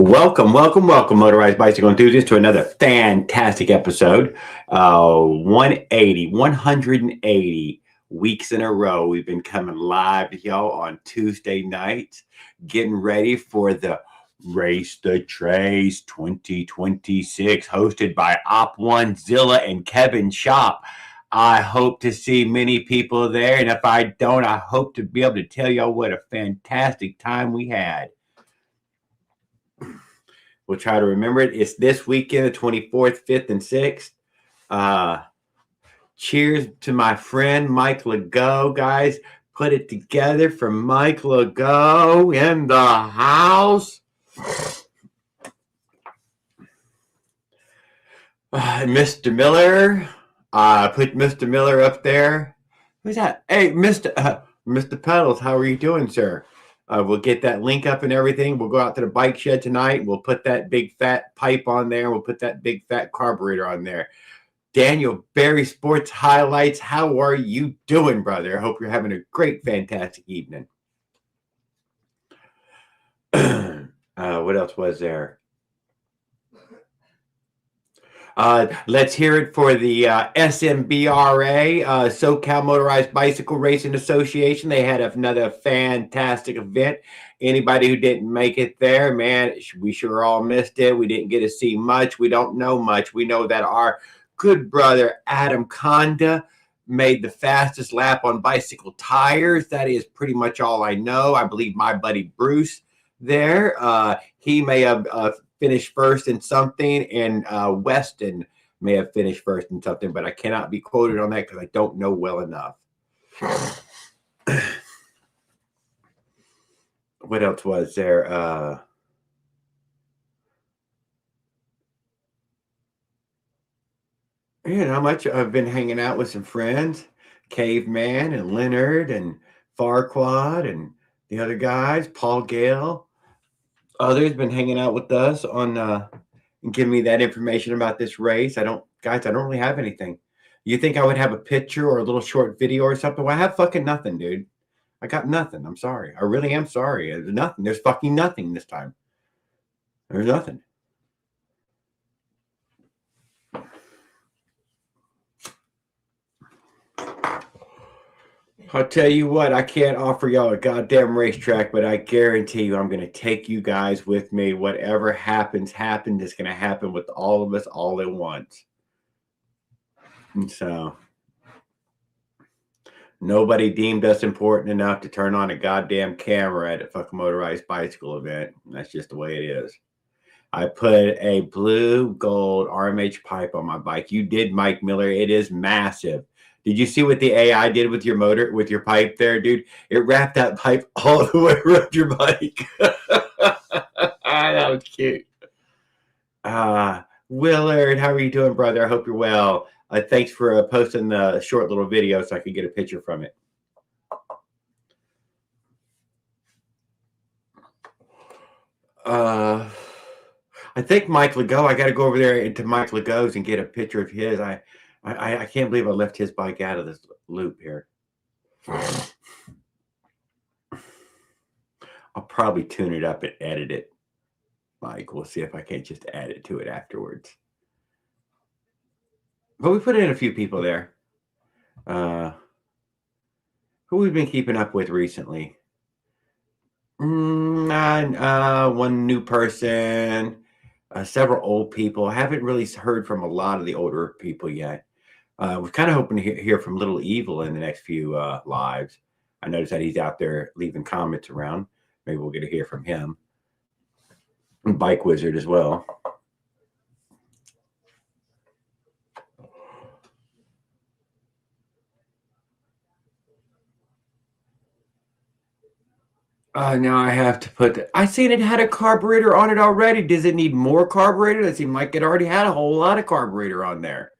Welcome, motorized bicycle enthusiasts, to another fantastic episode. 180 weeks in a row. We've been coming live to y'all on Tuesday nights, getting ready for the Race the Trace 2026, hosted by Op1 Zilla and Kevin Shop. I hope to see many people there, and if I don't, I hope to be able to tell y'all what a fantastic time we had. We'll try to remember it. It's this weekend, the 24th, 5th, and 6th. Cheers to my friend Mike Legault, guys. Put it together for Mike Legault in the house. Mr. Miller. Put Mr. Miller up there. Who's that? Hey, Mr. Pedals, how are you doing, sir? We'll get that link up and everything. We'll go out to the bike shed tonight. We'll put that big fat pipe on there. We'll put that big fat carburetor on there. Daniel Barry Sports Highlights, how are you doing, brother? I hope you're having a great, fantastic evening. What else was there? Let's hear it for the SMBRA, SoCal Motorized Bicycle Racing Association. They had another fantastic event. Anybody who didn't make it there, man, we sure all missed it. We didn't get to see much. We don't know much. We know that our good brother Adam Conda made the fastest lap on bicycle tires. That is pretty much all I know. I believe my buddy Bruce there, he may have finished first in something, and Weston may have finished first in something, but I cannot be quoted on that because I don't know well enough. What else was there? Not much. I've been hanging out with some friends, Caveman and Leonard and Farquad and the other guys, Paul Gale. Others been hanging out with us on and giving me that information about this race. I don't really have anything. You think I would have a picture or a little short video or something? Well, I have fucking nothing, dude. I got nothing. I'm sorry. I really am sorry. There's nothing. There's fucking nothing this time. There's nothing. I'll tell you what, I can't offer y'all a goddamn racetrack, but I guarantee you I'm going to take you guys with me. Whatever happens. It's going to happen with all of us all at once. And so nobody deemed us important enough to turn on a goddamn camera at a fucking motorized bicycle event. That's just the way it is. I put a blue gold RMH pipe on my bike. You did, Mike Miller. It is massive. Did you see what the AI did with your motor, with your pipe there, dude? It wrapped that pipe all the way around your bike. That was cute. Willard, how are you doing, brother? I hope you're well. Thanks for posting the short little video so I could get a picture from it. I think Mike Legault, I got to go over there into Mike Legault's and get a picture of his. I can't believe I left his bike out of this loop here. I'll probably tune it up and edit it. Mike, we'll see if I can't just add it to it afterwards. But we put in a few people there. Who we've been keeping up with recently. One new person, several old people. I haven't really heard from a lot of the older people yet. We're kind of hoping to hear from Little Evil in the next few lives. I noticed that he's out there leaving comments around. Maybe we'll get to hear from him. And Bike Wizard as well. Now I have to put I seen it had a carburetor on it already. Does it need more carburetor? That seemed like it already had a whole lot of carburetor on there.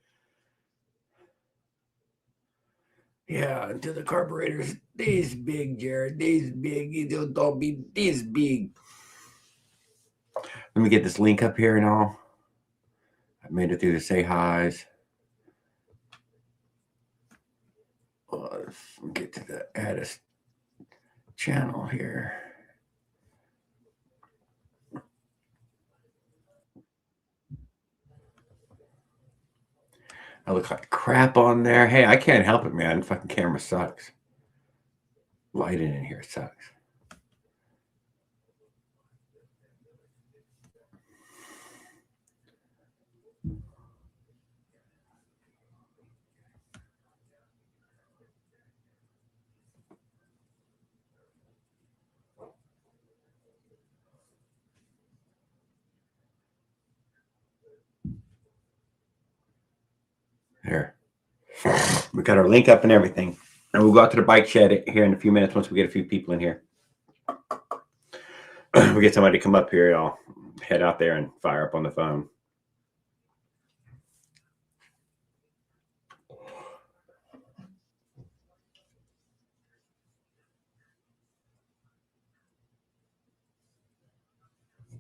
Yeah, until the carburetor's this big, Jared. This big. Don't be this big. Let me get this link up here and all. I made it through the say highs. get to the add a channel here. I look like crap on there. Hey, I can't help it, man. Fucking camera sucks. Lighting in here sucks. There. We got our link up and everything. And we'll go out to the bike shed here in a few minutes once we get a few people in here. We get somebody to come up here. I'll head out there and fire up on the phone.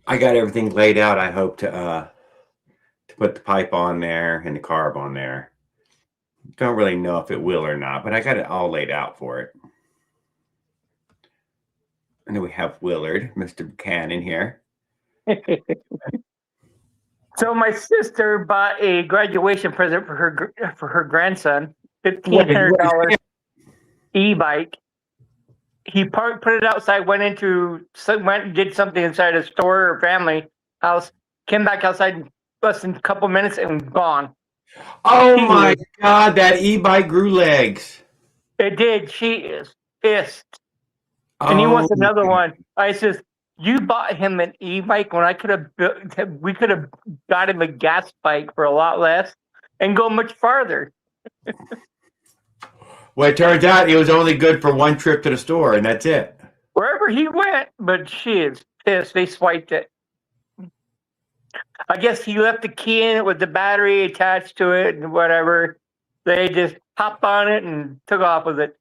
I got everything laid out. I hope to put the pipe on there and the carb on there. Don't really know if it will or not, but I got it all laid out for it. And then we have Willard, Mr. Buchanan here. So my sister bought a graduation present for her grandson, $1,500 e-bike. He put it outside, went and did something inside a store or family house, came back outside in less than a couple minutes and gone. Oh my God, that e-bike grew legs. It did. She is pissed. And he wants another one. I says, you bought him an e-bike when we could have got him a gas bike for a lot less and go much farther. Well, it turns out it was only good for one trip to the store, and that's it. Wherever he went, but she is pissed. They swiped it. I guess he left the key in it with the battery attached to it and whatever. They just hopped on it and took off with it.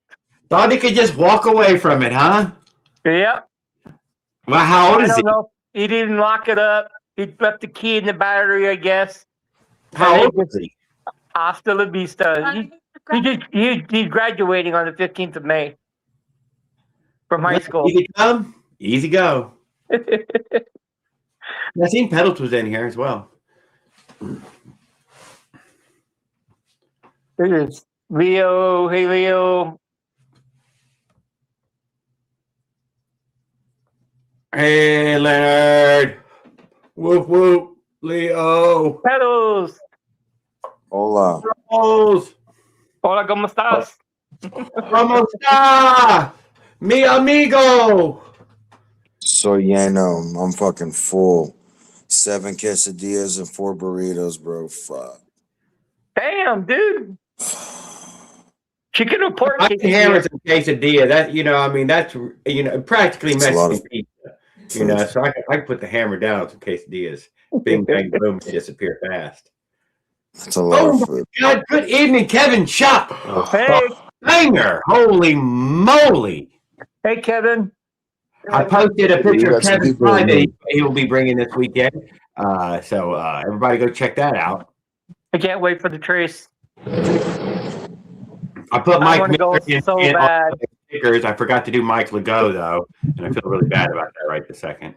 Thought he could just walk away from it, huh? Yep. Well, how old is he? I don't know. He didn't lock it up. He left the key in the battery, I guess. How old is he? Hasta la vista. He's graduating on the 15th of May from high school. Easy come, easy go. I seen Pedals was in here as well. This is Leo. Hey, Leo. Hey, Leonard. Whoop, whoop. Leo. Pedals. Hola. Pedals. Hola, ¿cómo estás? ¿Cómo está? Mi amigo. So lleno. I'm fucking full. 7 quesadillas and 4 burritos, bro. Fuck. Damn, dude. Chicken or pork? I can hammer some quesadilla. That, I mean, that's, practically Mexican pizza. So I can put the hammer down on some quesadillas. Bing, bang, boom, disappear fast. That's a lot of food. God, good evening, Kevin Shop. Hey. Banger. Holy moly. Hey, Kevin. I posted a picture of Kevin's pie that he will be bringing this weekend. So everybody go check that out. I can't wait for the trace. I put Mike Miller in so bad. Stickers. I forgot to do Mike Legault, though, and I feel really bad about that right this second.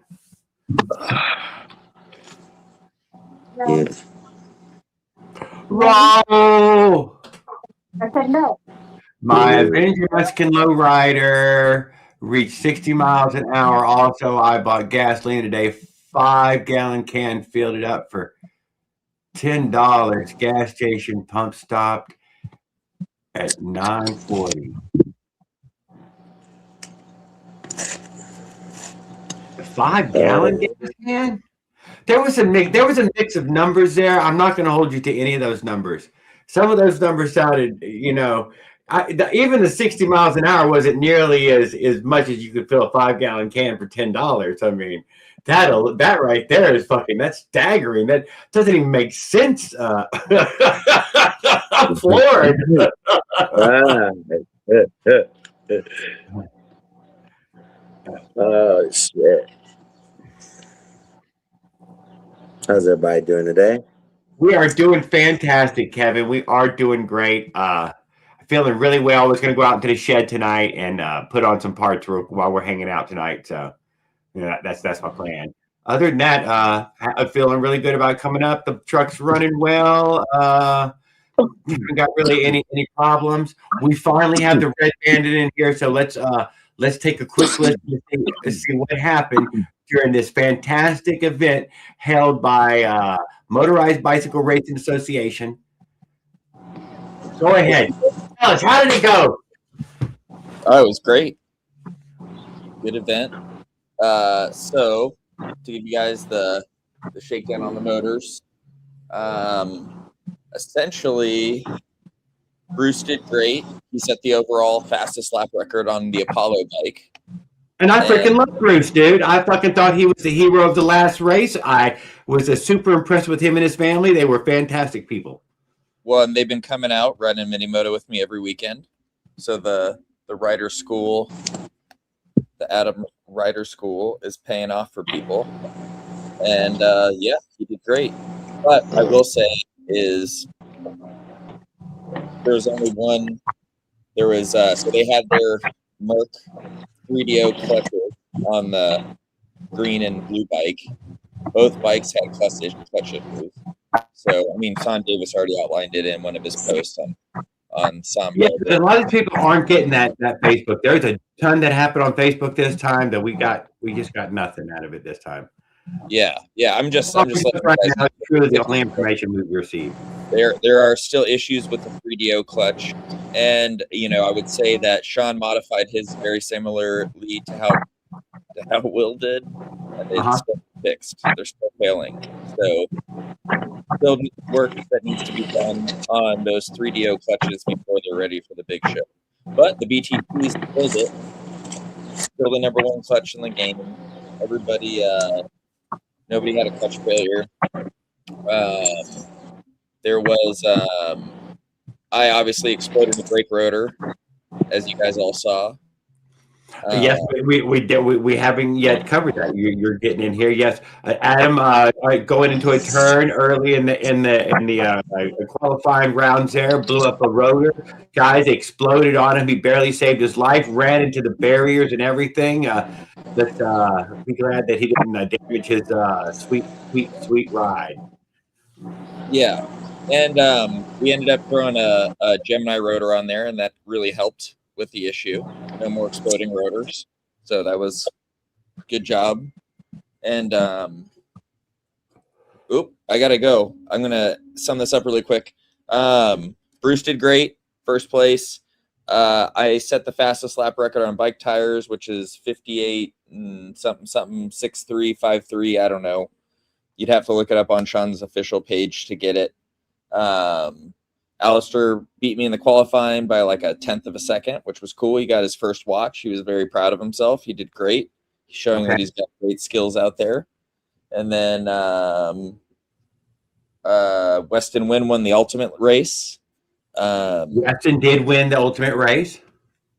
Yeah. Roll! I said no. My Avenger Mexican lowrider reached 60 miles an hour. Also, I bought gasoline today, 5-gallon can, filled it up for $10. Gas station pump stopped at 9:40. 5-gallon gas can? There was a mix of numbers there. I'm not going to hold you to any of those numbers. Some of those numbers sounded, even the 60 miles an hour wasn't nearly as much as you could fill a 5-gallon can for $10. I mean, that right there is that's staggering. That doesn't even make sense. I'm floored. Oh shit. How's everybody doing today? We are doing fantastic, Kevin. We are doing great. I feeling really well. I was going to go out into the shed tonight and put on some parts while we're hanging out tonight. So, that's my plan. Other than that, I'm feeling really good about coming up. The truck's running well. Haven't got really any problems. We finally have the red bandit in here, so let's take a quick listen to see what happened during this fantastic event held by Motorized Bicycle Racing Association. Go ahead. Tell us, how did it go? Oh, it was great. Good event. So, to give you guys the shakedown on the motors, essentially, Bruce did great. He set the overall fastest lap record on the Apollo bike. And I freaking love Bruce, dude. I fucking thought he was the hero of the last race. I was super impressed with him and his family. They were fantastic people. Well, and they've been coming out riding mini moto with me every weekend. So the rider school, the Adam Rider School, is paying off for people. And yeah, he did great. But I will say is there was only one. There was so they had their Merc 3DO clutches on the green and blue bike. Both bikes had clutch issues. So I mean, Sean Davis already outlined it in one of his posts on Sambo. Yeah, a lot of people aren't getting that Facebook. There's a ton that happened on Facebook this time that we just got nothing out of it this time. Yeah. I'm just right now, it's truly the only information we've received. There are still issues with the 3DO clutch, and I would say that Sean modified his very similarly to how Will did, and it's still fixed. They're still failing. So still work that needs to be done on those 3DO clutches before they're ready for the big show. But the BTPs did it. Still the number one clutch in the game. Everybody, nobody had a clutch failure. There was, I obviously exploded the brake rotor, as you guys all saw. Yes, we haven't yet covered that. You're getting in here. Yes, Adam, going into a turn early in the qualifying rounds there, blew up a rotor. Guys exploded on him. He barely saved his life. Ran into the barriers and everything. But be glad that he didn't damage his sweet ride. Yeah, and we ended up throwing a Gemini rotor on there, and that really helped with the issue. No more exploding rotors. So that was good job. And I gotta go. I'm gonna sum this up really quick. Bruce did great, first place. I set the fastest lap record on bike tires, which is 58 something 6353. I don't know. You'd have to look it up on Sean's official page to get it. Alistair beat me in the qualifying by like a 1/10 of a second, which was cool. He got his first watch. He was very proud of himself. He did great. He's showing that he's got great skills out there. And then Weston Wynn won the ultimate race. Weston did win the ultimate race.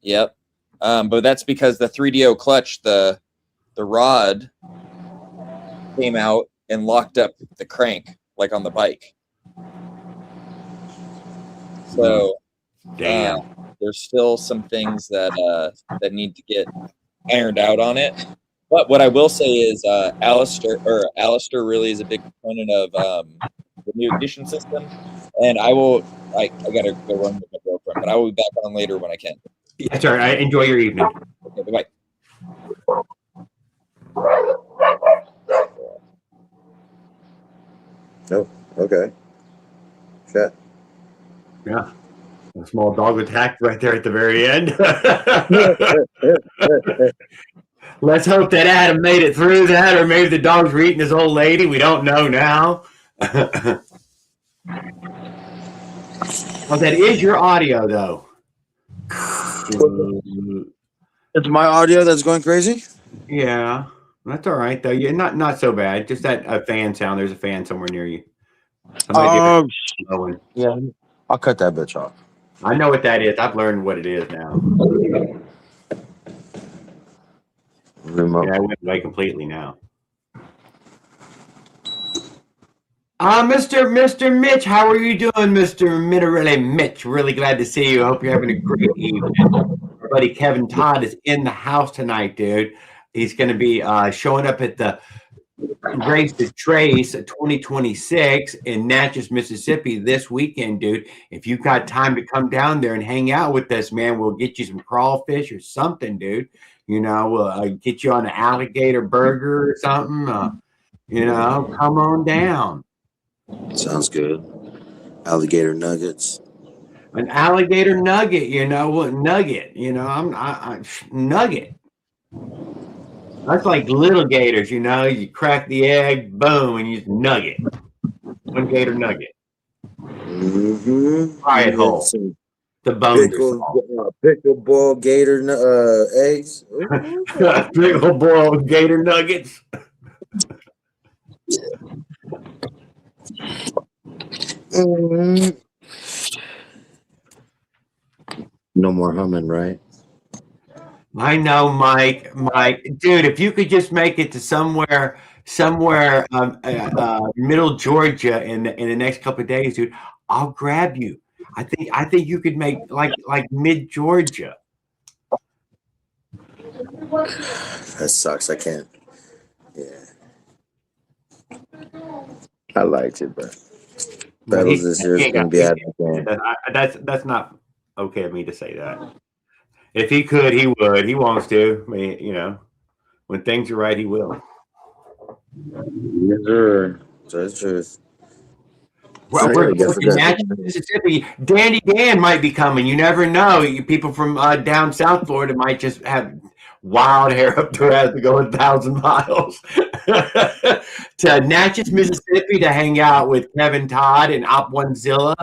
Yep. But that's because the 3DO clutch, the rod came out and locked up the crank like on the bike. So there's still some things that need to get ironed out on it. But what I will say is Alistair really is a big component of the new ignition system. And I gotta go run with my girlfriend, but I will be back on later when I can. Yes, sir. Enjoy your evening. Okay, bye-bye. Oh, okay. Shit. Yeah. A small dog attacked right there at the very end. Let's hope that Adam made it through that, or maybe the dogs were eating his old lady. We don't know now. Well, that is your audio, though. It's my audio that's going crazy? Yeah. That's all right, though. You're not so bad. Just that a fan sound. There's a fan somewhere near you. Oh, yeah. I'll cut that bitch off. I know what that is. I've learned what it is now. Remote. Yeah, I went away completely now. Mr. Mitch, how are you doing, Mr. Minarelli Mitch? Really glad to see you. Hope you're having a great evening. Our buddy Kevin Todd is in the house tonight, dude. He's going to be showing up at the Race to Trace 2026 in Natchez, Mississippi this weekend, dude. If you've got time to come down there and hang out with us, man, we'll get you some crawfish or something, dude. You know, we'll get you on an alligator burger or something. You know, come on down. Sounds good. Alligator nuggets. An alligator nugget, you know what? Nugget, you know, nugget. That's like little gators, you know. You crack the egg, boom, and you just nugget. One gator nugget. Fry it whole. The bones Pickleball gator eggs. Pickleball gator nuggets. No more humming, right? I know, Mike. Dude, if you could just make it to somewhere, middle Georgia in the next couple of days, dude, I'll grab you. I think you could make like mid Georgia. That sucks. I can't. Yeah. I liked it, but battles this year is going to be out of the game. That's not okay of me to say that. If he could, he would. He wants to. I mean, you know, when things are right, he will. Yes, sir. That's true. Well, we're in Natchez, Mississippi. Dandy Dan might be coming. You never know. People from down South Florida might just have wild hair up their ass to go 1,000 miles to Natchez, Mississippi to hang out with Kevin Todd and Op Onezilla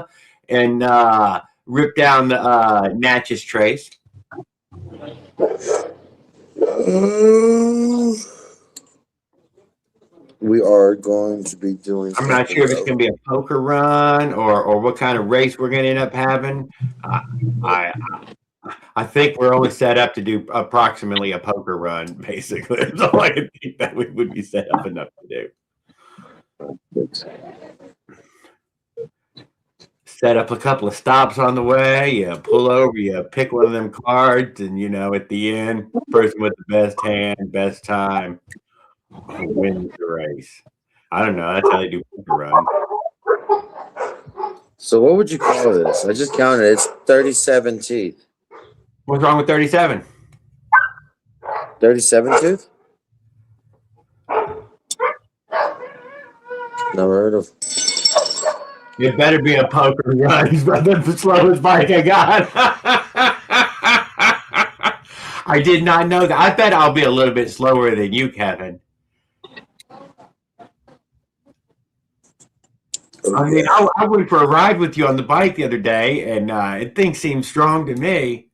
and rip down the Natchez Trace. We are going to be doing. I'm not sure if it's going to be a poker run or what kind of race we're going to end up having. I think we're only set up to do approximately a poker run, basically. That's all I can think that we would be set up enough to do. Set up a couple of stops on the way. You pull over, you pick one of them cards, and you know, at the end, person with the best hand, best time wins the race. I don't know. That's how they do poker run. So what would you call this? I just counted. It's 37 teeth. What's wrong with 37? 37 tooth? Never heard of. It better be a poker run. That's the slowest bike I got. I did not know that. I bet I'll be a little bit slower than I mean, I went for a ride with you on the bike the other day, and thing seemed strong to me.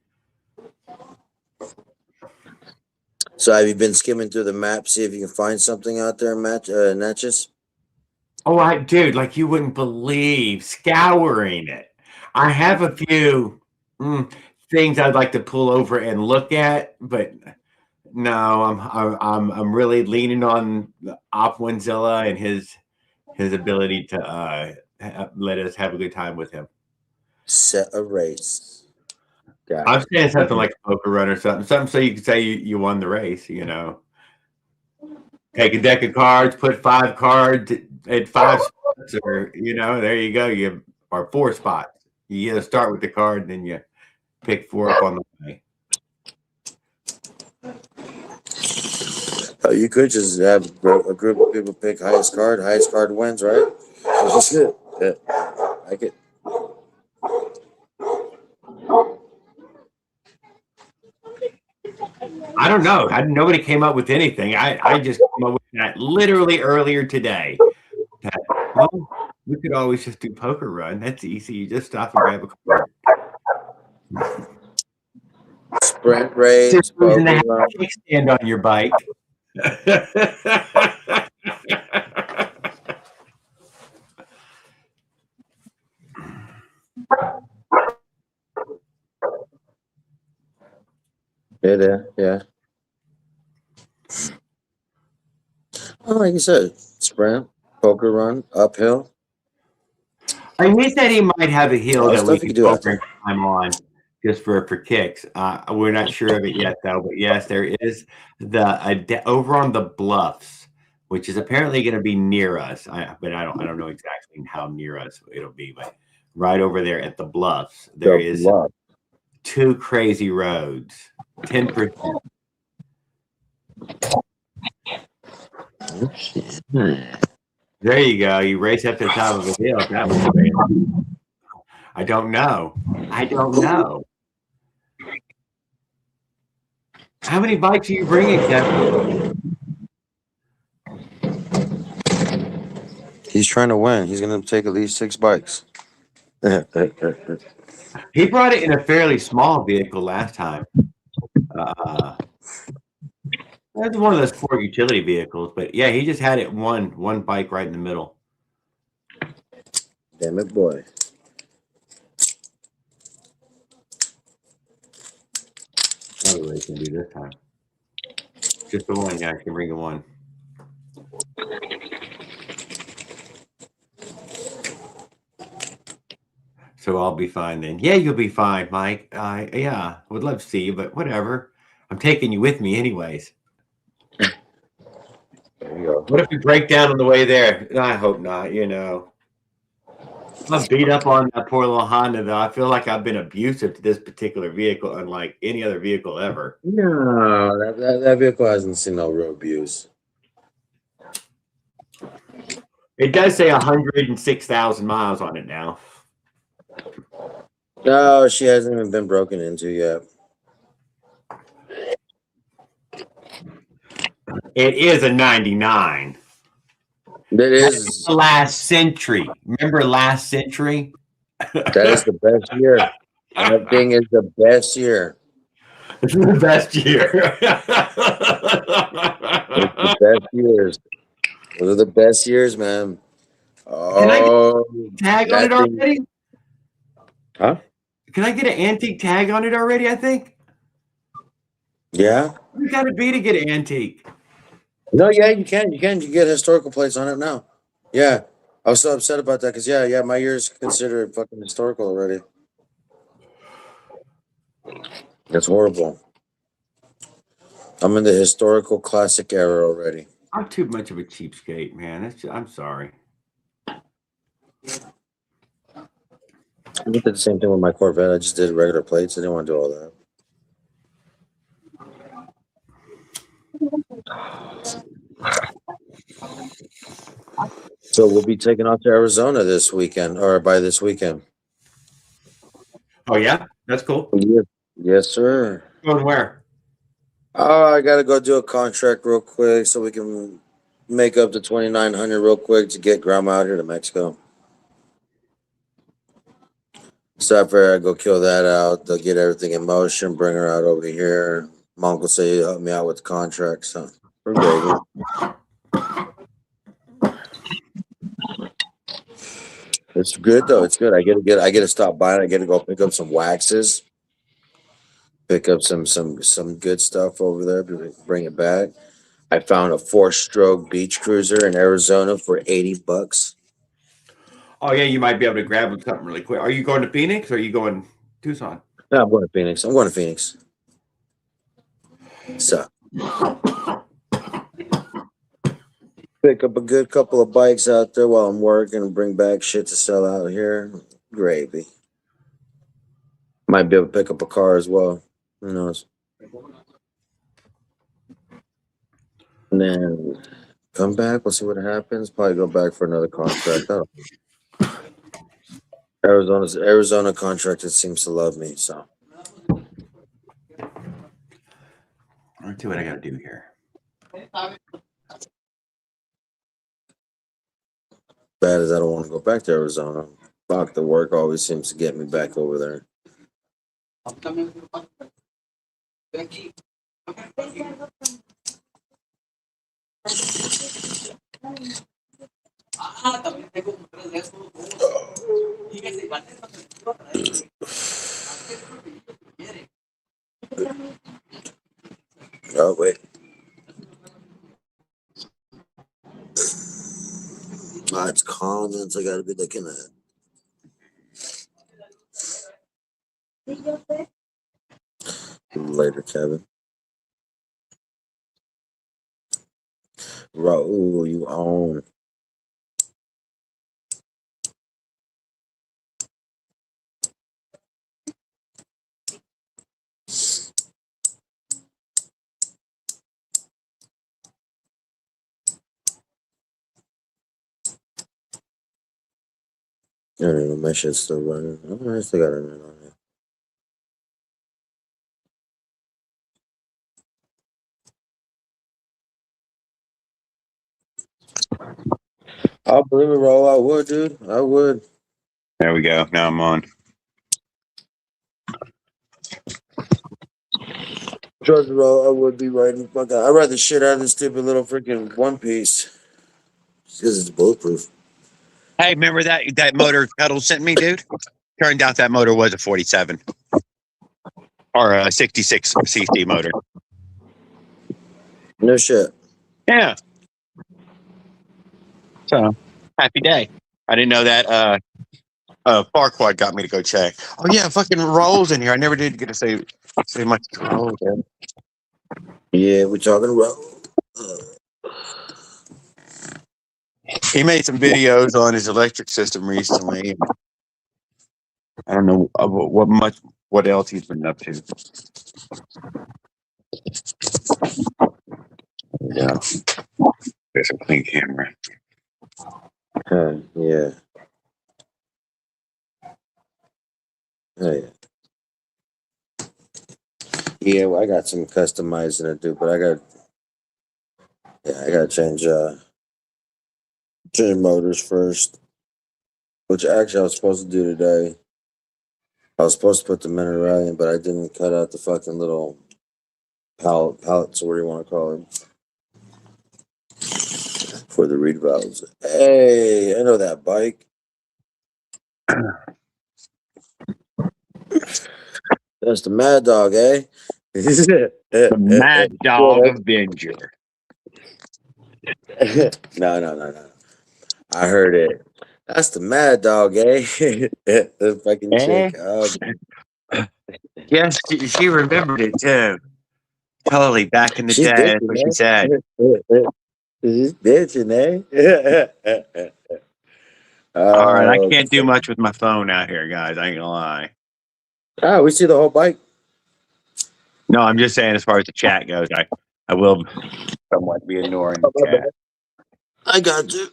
So have you been skimming through the map, see if you can find something out there in Natchez? Oh, dude, like you wouldn't believe, scouring it. I have a few things I'd like to pull over and look at, but no, I'm really leaning on Op Onezilla and his ability to let us have a good time with him. Set a race. I'm saying something like a poker run or something so you can say you won the race, you know. Take a deck of cards, put 5 cards at 5 spots, or you know, there you go. Or 4 spots. You start with the card, then you pick 4 up on the way. Oh, you could just have a group of people pick highest card wins, right? That's good. Yeah, I like it. I don't know. Nobody came up with anything. I just came up with that literally earlier today. Well, we could always just do poker run. That's easy. You just stop and grab a card. Sprint race. Just losing a kickstand on your bike. Yeah. Well, like you said, sprint, poker run, uphill. And he said he might have a hill that we Stuff you could could do go out over and there. climb on just for kicks. We're not sure of it yet, though. But yes, there is over on the bluffs, which is apparently going to be near us. But I don't know exactly how near us it'll be. But right over there at the bluffs, there The is bluff. 2 crazy roads. 10%. Oh, shit. There you go. You race up to the top of a hill. That was great. I don't know. I don't know. How many bikes are you bringing, Kevin? He's trying to win. He's going to take at least 6 bikes. He brought it in a fairly small vehicle last time. That's one of those Ford utility vehicles, but yeah, he just had it one bike right in the middle. Damn it, boy. That's what he's gonna do this time. Just the one, yeah, I can bring the one. So I'll be fine then. Yeah, you'll be fine, Mike. Yeah, would love to see you, but whatever. I'm taking you with me anyways. There you go. What if we break down on the way there? I hope not, you know. I'm beat up on that poor little Honda, though. I feel like I've been abusive to this particular vehicle, unlike any other vehicle ever. No, that vehicle hasn't seen no real abuse. It does say 106,000 miles on it now. No, she hasn't even been broken into yet. It is a 99. That is Last century. Remember last century? that is the best year. That thing is the best year. It's the best year. It's the best years. Those are the best years, man. Can I Oh, get a tag on it that thing. already? Huh? Can I get an antique tag on it already, I think? Yeah. You got to be to get an antique. No, yeah, you can. You can. You get historical plates on it now. Yeah. I was so upset about that because yeah, my year's considered fucking historical already. That's horrible. I'm in the historical classic era already. I'm too much of a cheapskate, man. I'm sorry. I did the same thing with my Corvette. I just did regular plates. I didn't want to do all that. So we'll be taking off to Arizona this weekend, or by this weekend. Oh, yeah? That's cool. Yes, sir. Going where? Oh, I gotta go do a contract real quick so we can make up the 2,900 real quick to get grandma out here to Mexico. So after I go kill that out, they'll get everything in motion, bring her out over here. My uncle said he'll help me out with the contract, so we're gravy. It's good though. It's good. I get to stop by and I get to go pick up some waxes, pick up some good stuff over there, bring it back. I found a 4-stroke beach cruiser in Arizona for $80. Oh, yeah, you might be able to grab something really quick. Are you going to Phoenix or are you going Tucson? No, I'm going to Phoenix. So pick up a good couple of bikes out there while I'm working and bring back shit to sell out here. Gravy. Might be able to pick up a car as well. Who knows? And then come back. We'll see what happens. Probably go back for another contract. Arizona contract. It seems to love me. So Let's see what I got to do here. bad as I don't want to go back to Arizona. Fuck, the work always seems to get me back over there. Oh wait. It's comments I gotta be looking at. Later, Kevin. Raul, you own. I don't know, my shit's still running. Oh, I still got it on here. I believe it, Raul. I would, dude. I would. There we go. Now I'm on. Trust me, Raul, I would be writing. I read the shit out of this stupid little freaking One Piece. Because it's bulletproof. Hey, remember that motor Pedal sent me, dude? Turned out that motor was a 47 or a 66 cc motor. No shit. Yeah. So happy day. I didn't know that. Farquad got me to go check. Oh yeah, fucking Rolls in here. I never did get to say much to Rolls. Yeah, we're talking Raul. He made some videos on his electric system recently. I don't know what else he's been up to. Yeah, there's a clean camera. Yeah. Oh, yeah. Yeah, well, I got some customizing to do, but I gotta change motors first. Which actually I was supposed to do today. I was supposed to put the mineral in, but I didn't cut out the fucking little pallets, or what do you want to call them? For the reed valves. Hey, I know that bike. That's the Mad Dog, eh? The Mad Dog Avenger. No. I heard it. That's the Mad Dog, eh? The fucking chick. Yes, she remembered it too. Totally back in the She's day. That's bitching, what she said. She's bitching, eh? All right, I Oh, can't do much with my phone out here, guys. I ain't gonna lie. we see the whole bike. No, I'm just saying, as far as the chat goes, I will somewhat be ignoring the chat. I got you.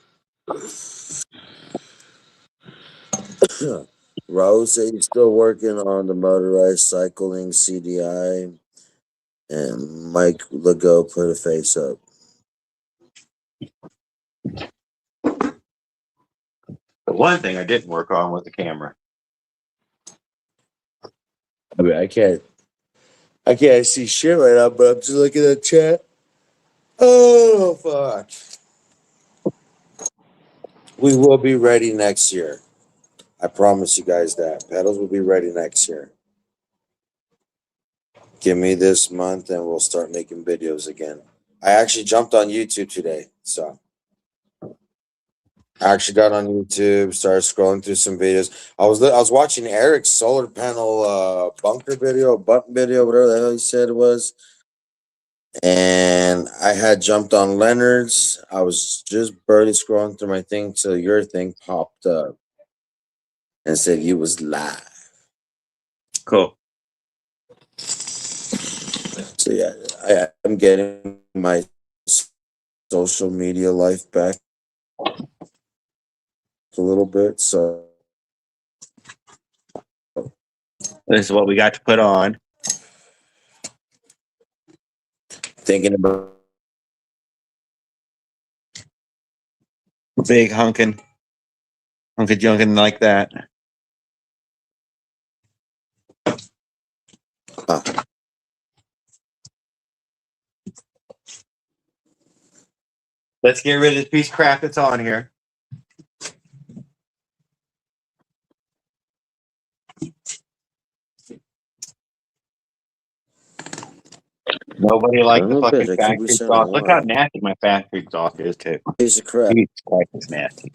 Rose said he's still working on the motorized cycling CDI, and Mike Legault put a face up. The one thing I didn't work on was the camera. I mean, I can't see shit right now, but I'm just looking at chat. Oh fuck! We will be ready next year. I promise you guys that. Pedals will be ready next year. Give me this month and we'll start making videos again. I actually jumped on YouTube today, so I actually got on YouTube, started scrolling through some videos. I was watching Eric's solar panel bunker video, button video, whatever the hell he said it was. And I had jumped on Leonard's. I was just barely scrolling through my thing till your thing popped up and said you was live. Cool. So yeah, I'm getting my social media life back a little bit. So This is what we got to put on. thinking about Big hunkin' junkin' like that. Let's get rid of this piece of crap that's on here. Nobody liked the fucking factory exhaust. Look how nasty my factory exhaust is too. Piece of crap. Jesus Christ, it's nasty.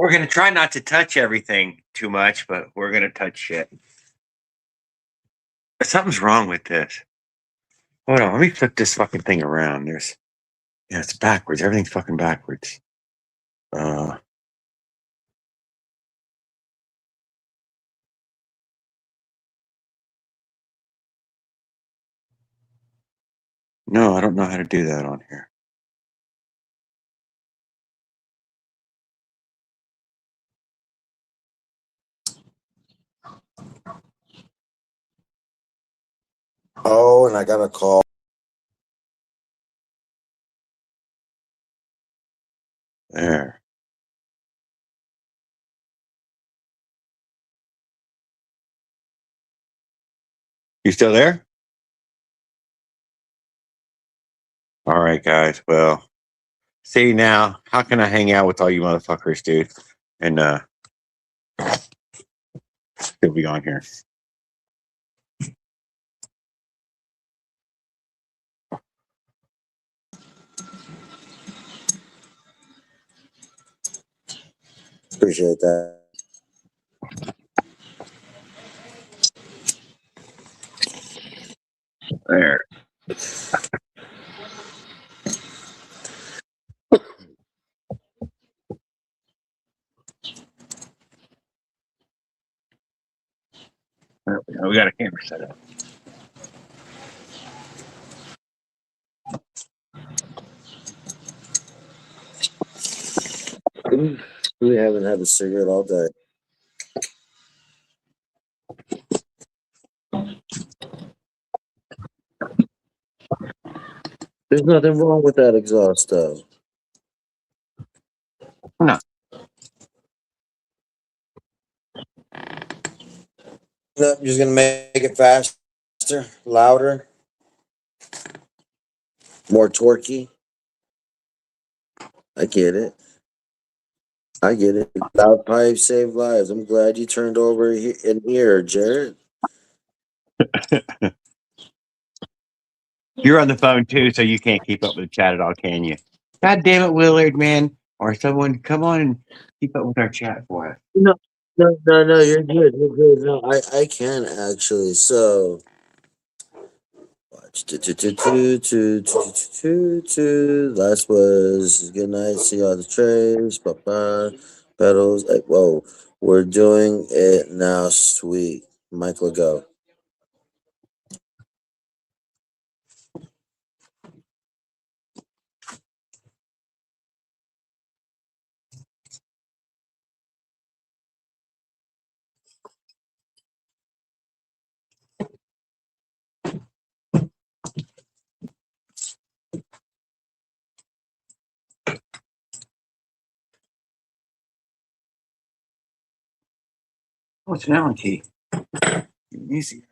We're going to try not to touch everything too much, but we're going to touch shit. Something's wrong with this. Hold on, let me flip this fucking thing around. It's backwards. Everything's fucking backwards. No, I don't know how to do that on here. Oh, and I got a call. There. You still there? All right, guys. Well, see now, how can I hang out with all you motherfuckers, dude? And still be on here. Appreciate that. There. There we go. We got a camera set up. We haven't had a cigarette all day. There's nothing wrong with that exhaust, though. No. No, you're just gonna make it faster, louder, more torquey. I get it. I get it. Loud pipes save lives. I'm glad you turned over in here, Jared. You're on the phone too, so you can't keep up with the chat at all, can you? God damn it, Willard, man. Or someone come on and keep up with our chat for us. No, you're good. You're good. No, I can actually. So, watch. Last was good night. See all the trays. Papa. Pedals. Like, whoa. We're doing it now. Sweet. Michael, go. What's an Allen key? Easy.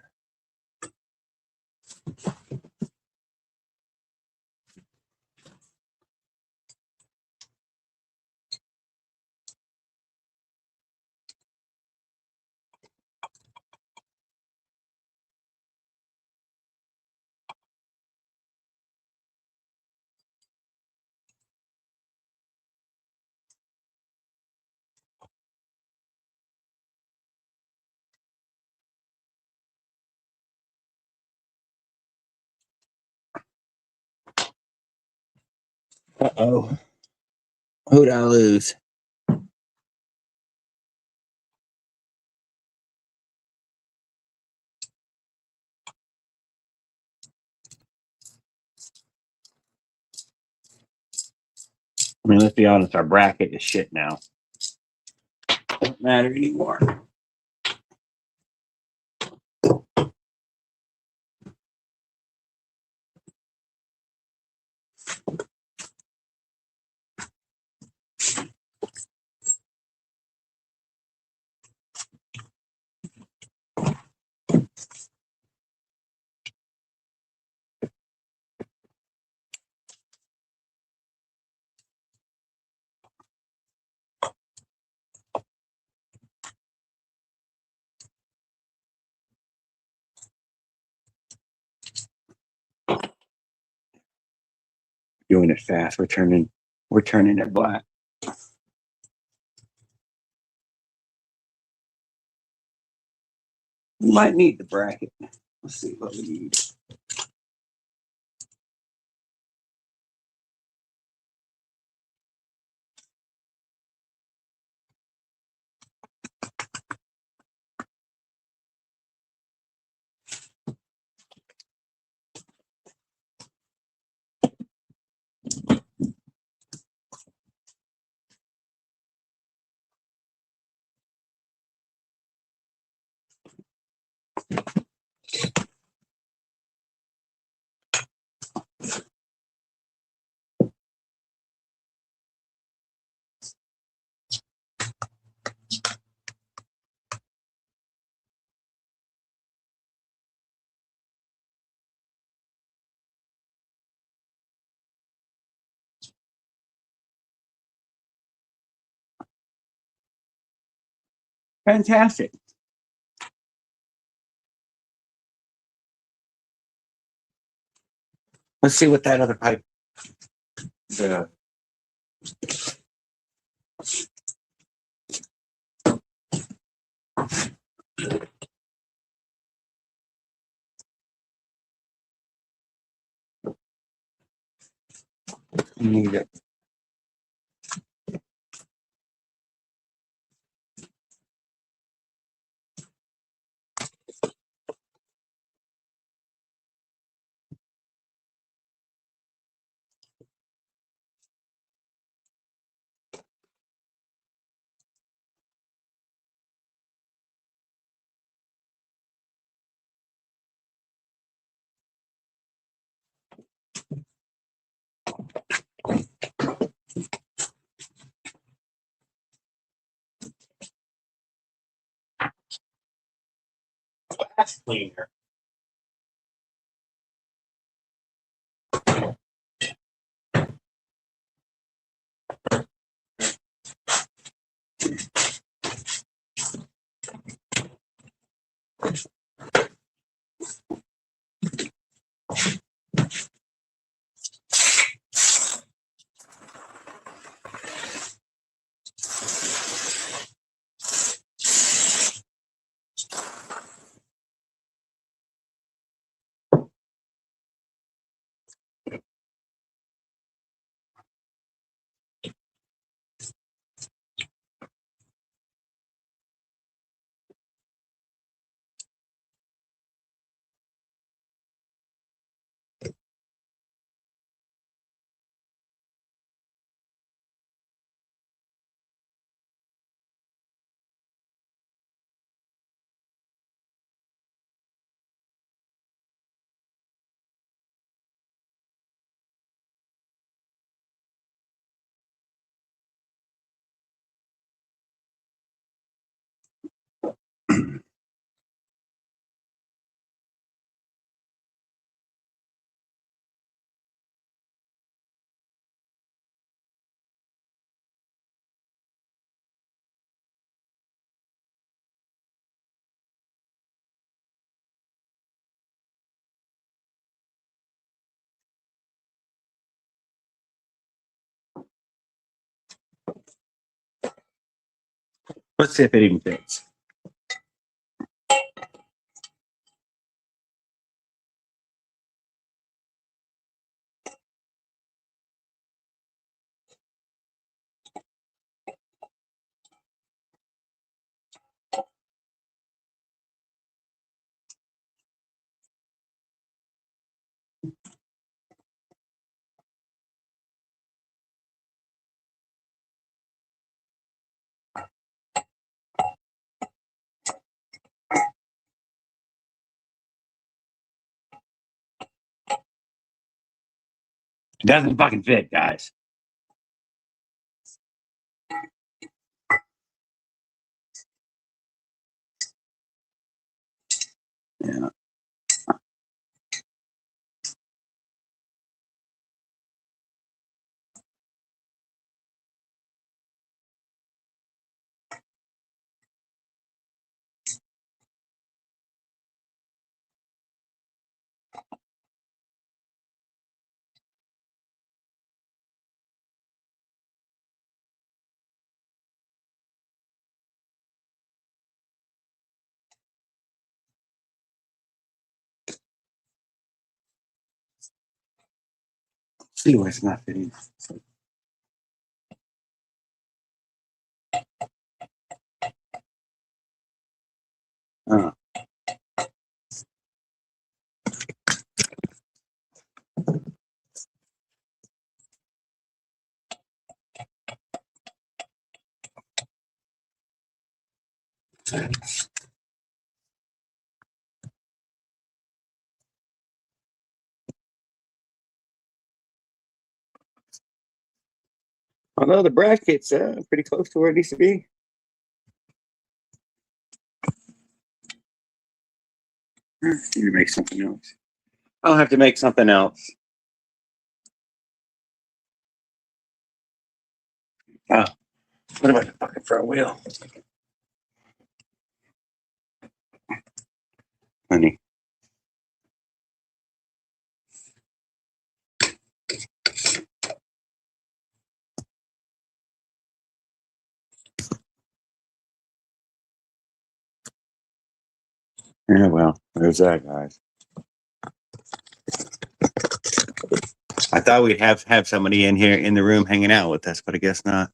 Uh-oh. Who'd I lose? I mean, let's be honest, our bracket is shit now. Doesn't matter anymore. Doing it fast. We're turning it black. We might need the bracket. Let's see what we need. Fantastic. Let's see what that other pipe. The need it. That's cleaner. Let's see if it even fits. It doesn't fucking fit, guys. Yeah. See where it's not fitting. Although the bracket's pretty close to where it needs to be. Need to make something else. I'll have to make something else. Oh, what about the fucking front wheel? Honey. Yeah, well, there's that, guys. I thought we'd have somebody in here in the room hanging out with us, but I guess not.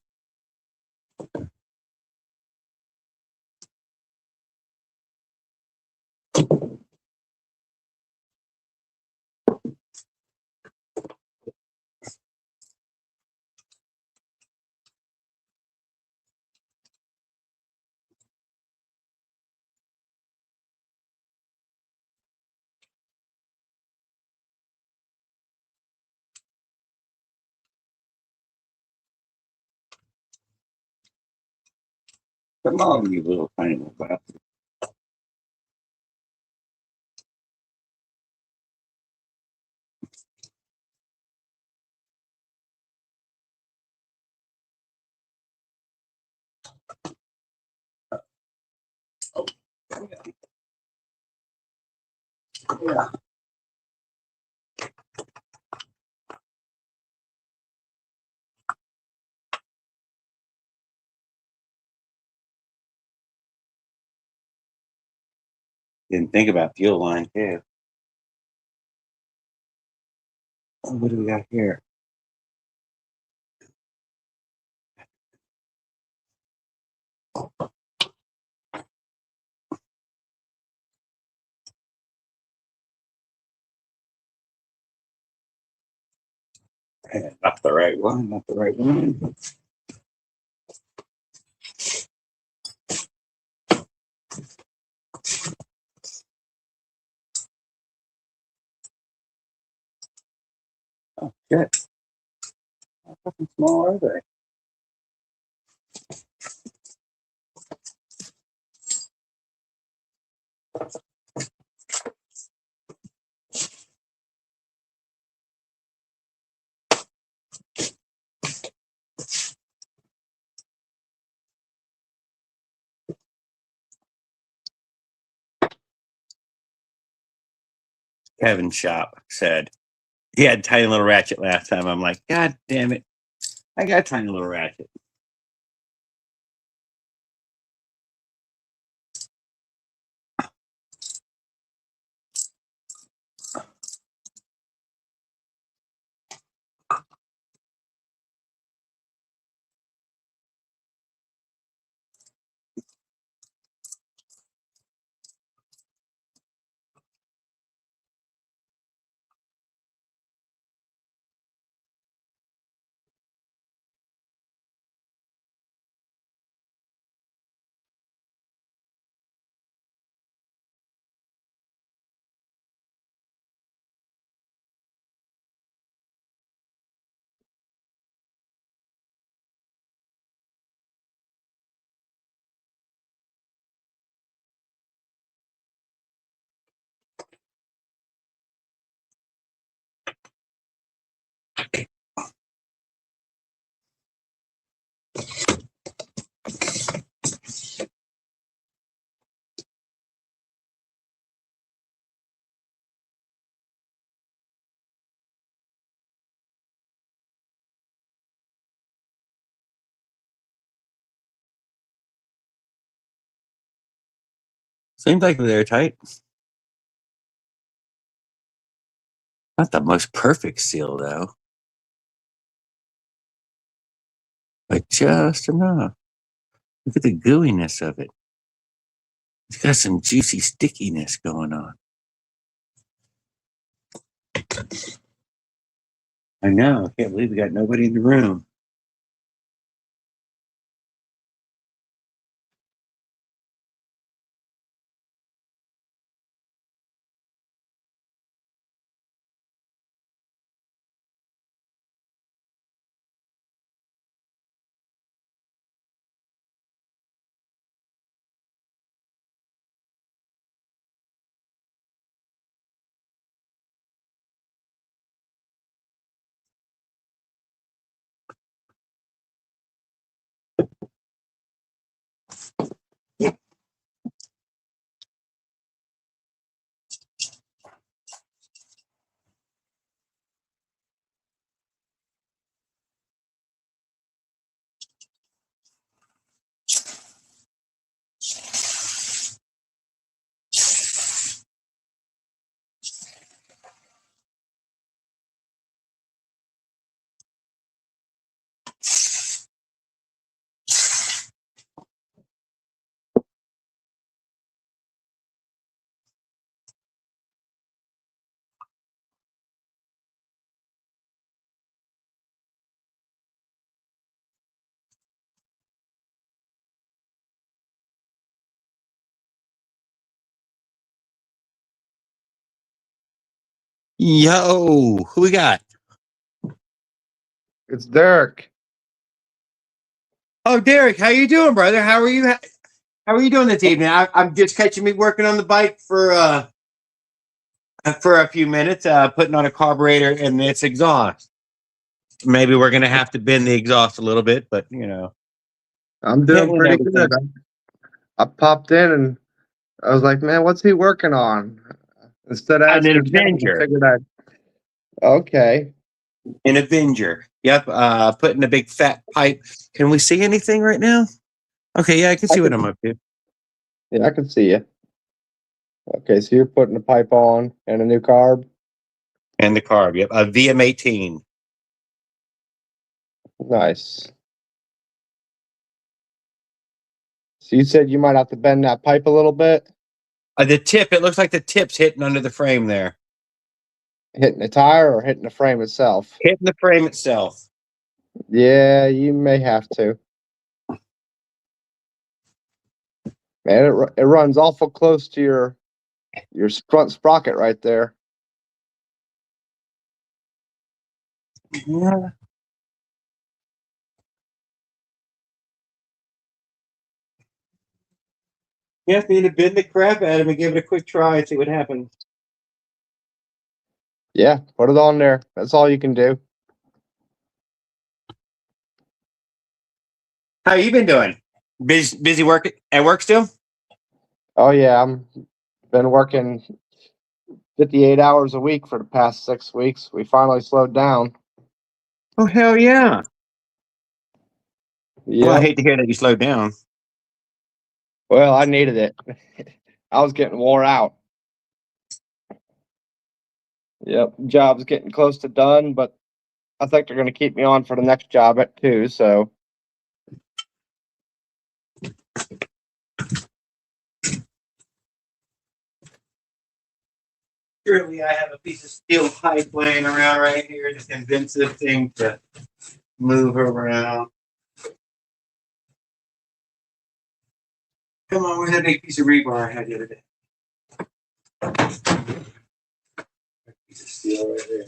Come on, you little tiny little bastard. Yeah. Didn't think about fuel line too. Oh, what do we got here? Not the right one. Not the right one. Oh shit! How fucking small are they? Kevin's shop said he had a tiny little ratchet last time. I'm like, God damn it. I got a tiny little ratchet. Seems like they're tight. Not the most perfect seal, though. but just enough. Look at the gooiness of it. It's got some juicy stickiness going on. I know. I can't believe we got nobody in the room. Yo, who we got? It's Derek. Oh, Derek, how you doing, brother? How are you? How are you doing this evening? I'm just catching me working on the bike for a few minutes, putting on a carburetor and its exhaust. Maybe we're gonna have to bend the exhaust a little bit, but you know, I'm doing handling pretty everything. good. I popped in and I was like, man, what's he working on? Instead of An asking Kevin, I Avenger. figured okay. An Avenger. Yep. Putting a big fat pipe. Can we see anything right now? Okay, yeah, I can see what I'm up to. Yeah, I can see you. Okay, so you're putting a pipe on and a new carb. And the carb. Yep. A VM18. Nice. So you said you might have to bend that pipe a little bit, The tip. It looks like the tip's hitting under the frame there. hitting the tire or hitting the frame itself. Hitting the frame itself. Yeah, you may have to. Man, it runs awful close to your front sprocket right there. Yeah. You have me to bend the crap out of him and give it a quick try and see what happens. Yeah, put it on there. That's all you can do. How you been doing? Busy work at work still? Oh yeah, I'm been working 58 hours a week for the past 6 weeks. We finally slowed down. Oh hell yeah! Well, I Yep. hate to hear that you slowed down. Well, I needed it. I was getting wore out. Yep. Job's getting close to done, but I think they're going to keep me on for the next job at 2. So Surely I have a piece of steel pipe laying around right here to convince this thing to move around. Come on, where's that big piece of rebar I had the other day? Piece of steel right there.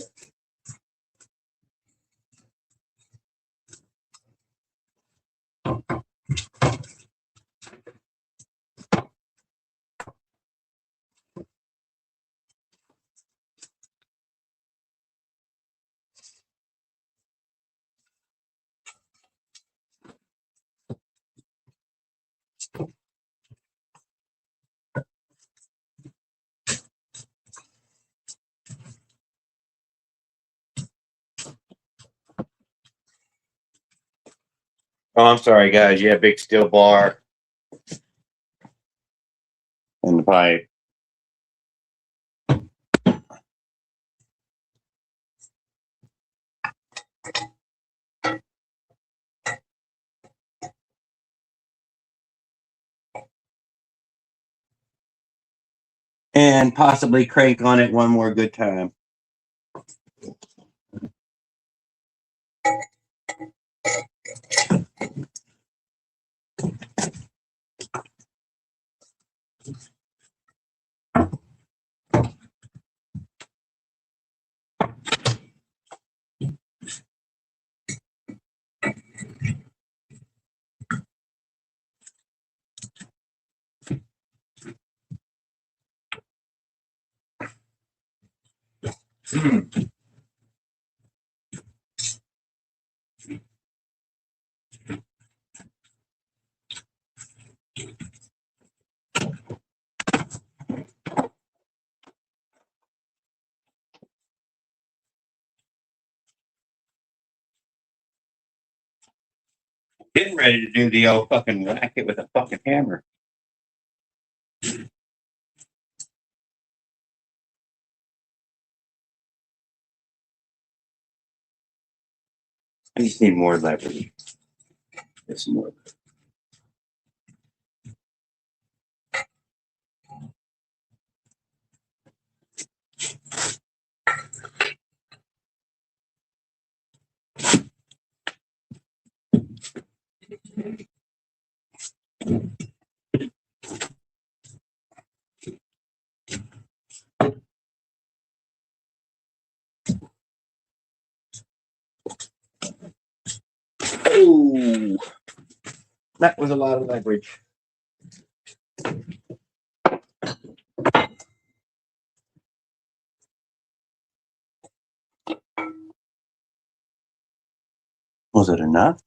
Oh, I'm sorry, guys. Yeah, big steel bar and the pipe. and possibly crank on it one more good time. Getting ready to do the old fucking whack it with a fucking hammer. I just need more leverage. There's more. Oh, that was a lot of leverage. Was it enough?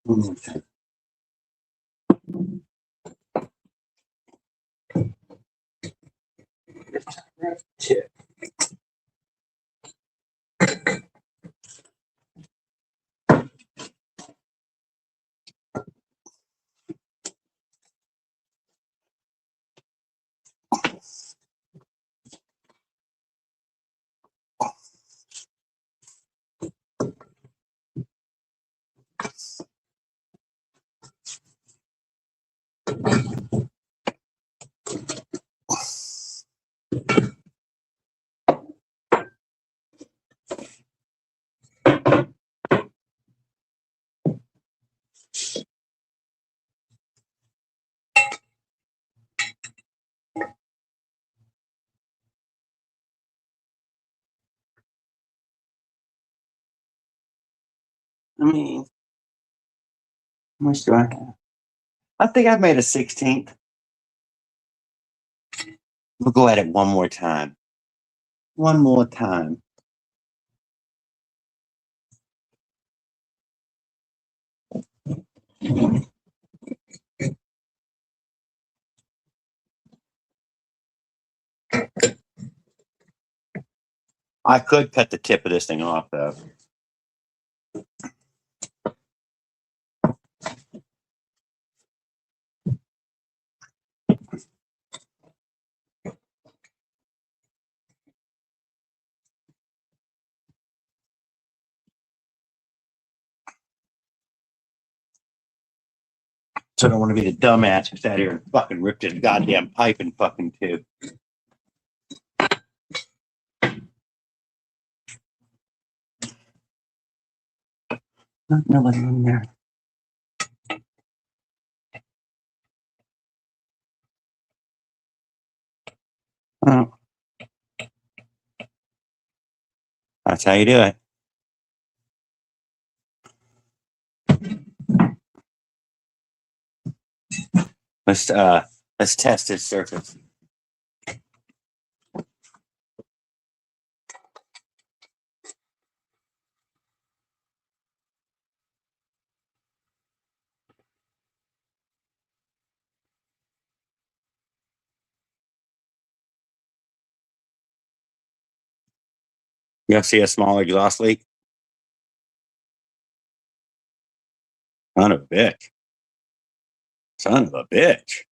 Okay. Tip. I mean, how much do I have? I think I've made a 16th. We'll go at it one more time. One more time. I could cut the tip of this thing off, though. So I don't want to be the dumbass who sat here and fucking ripped his goddamn pipe in fucking two. Nobody in there. Oh. That's how you do it. Let's test this surface. You see a small exhaust leak? Son of a bitch. Son of a bitch.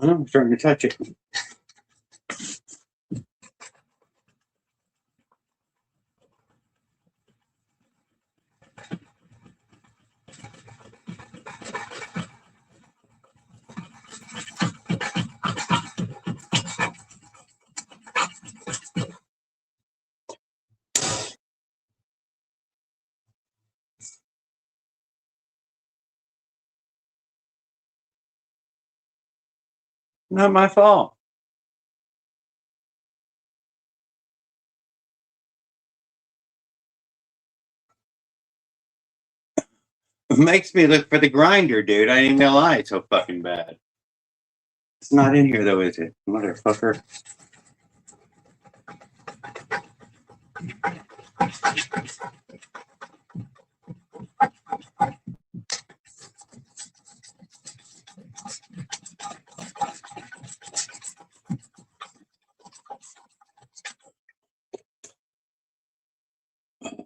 I'm starting to touch it. Not my fault. It makes me look for the grinder, dude. I didn't even lie. It's so fucking bad. It's not in here though, is it? Motherfucker.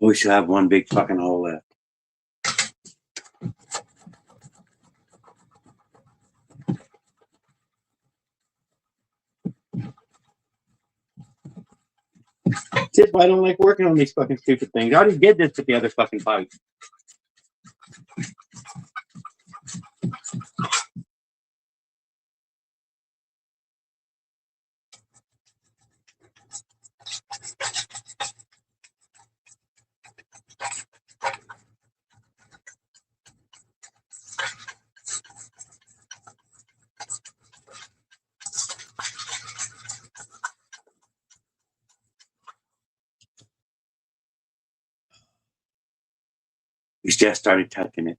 We should have one big fucking hole left. That's why I don't like working on these fucking stupid things. I already did this with the other fucking pipe. We just started touching it.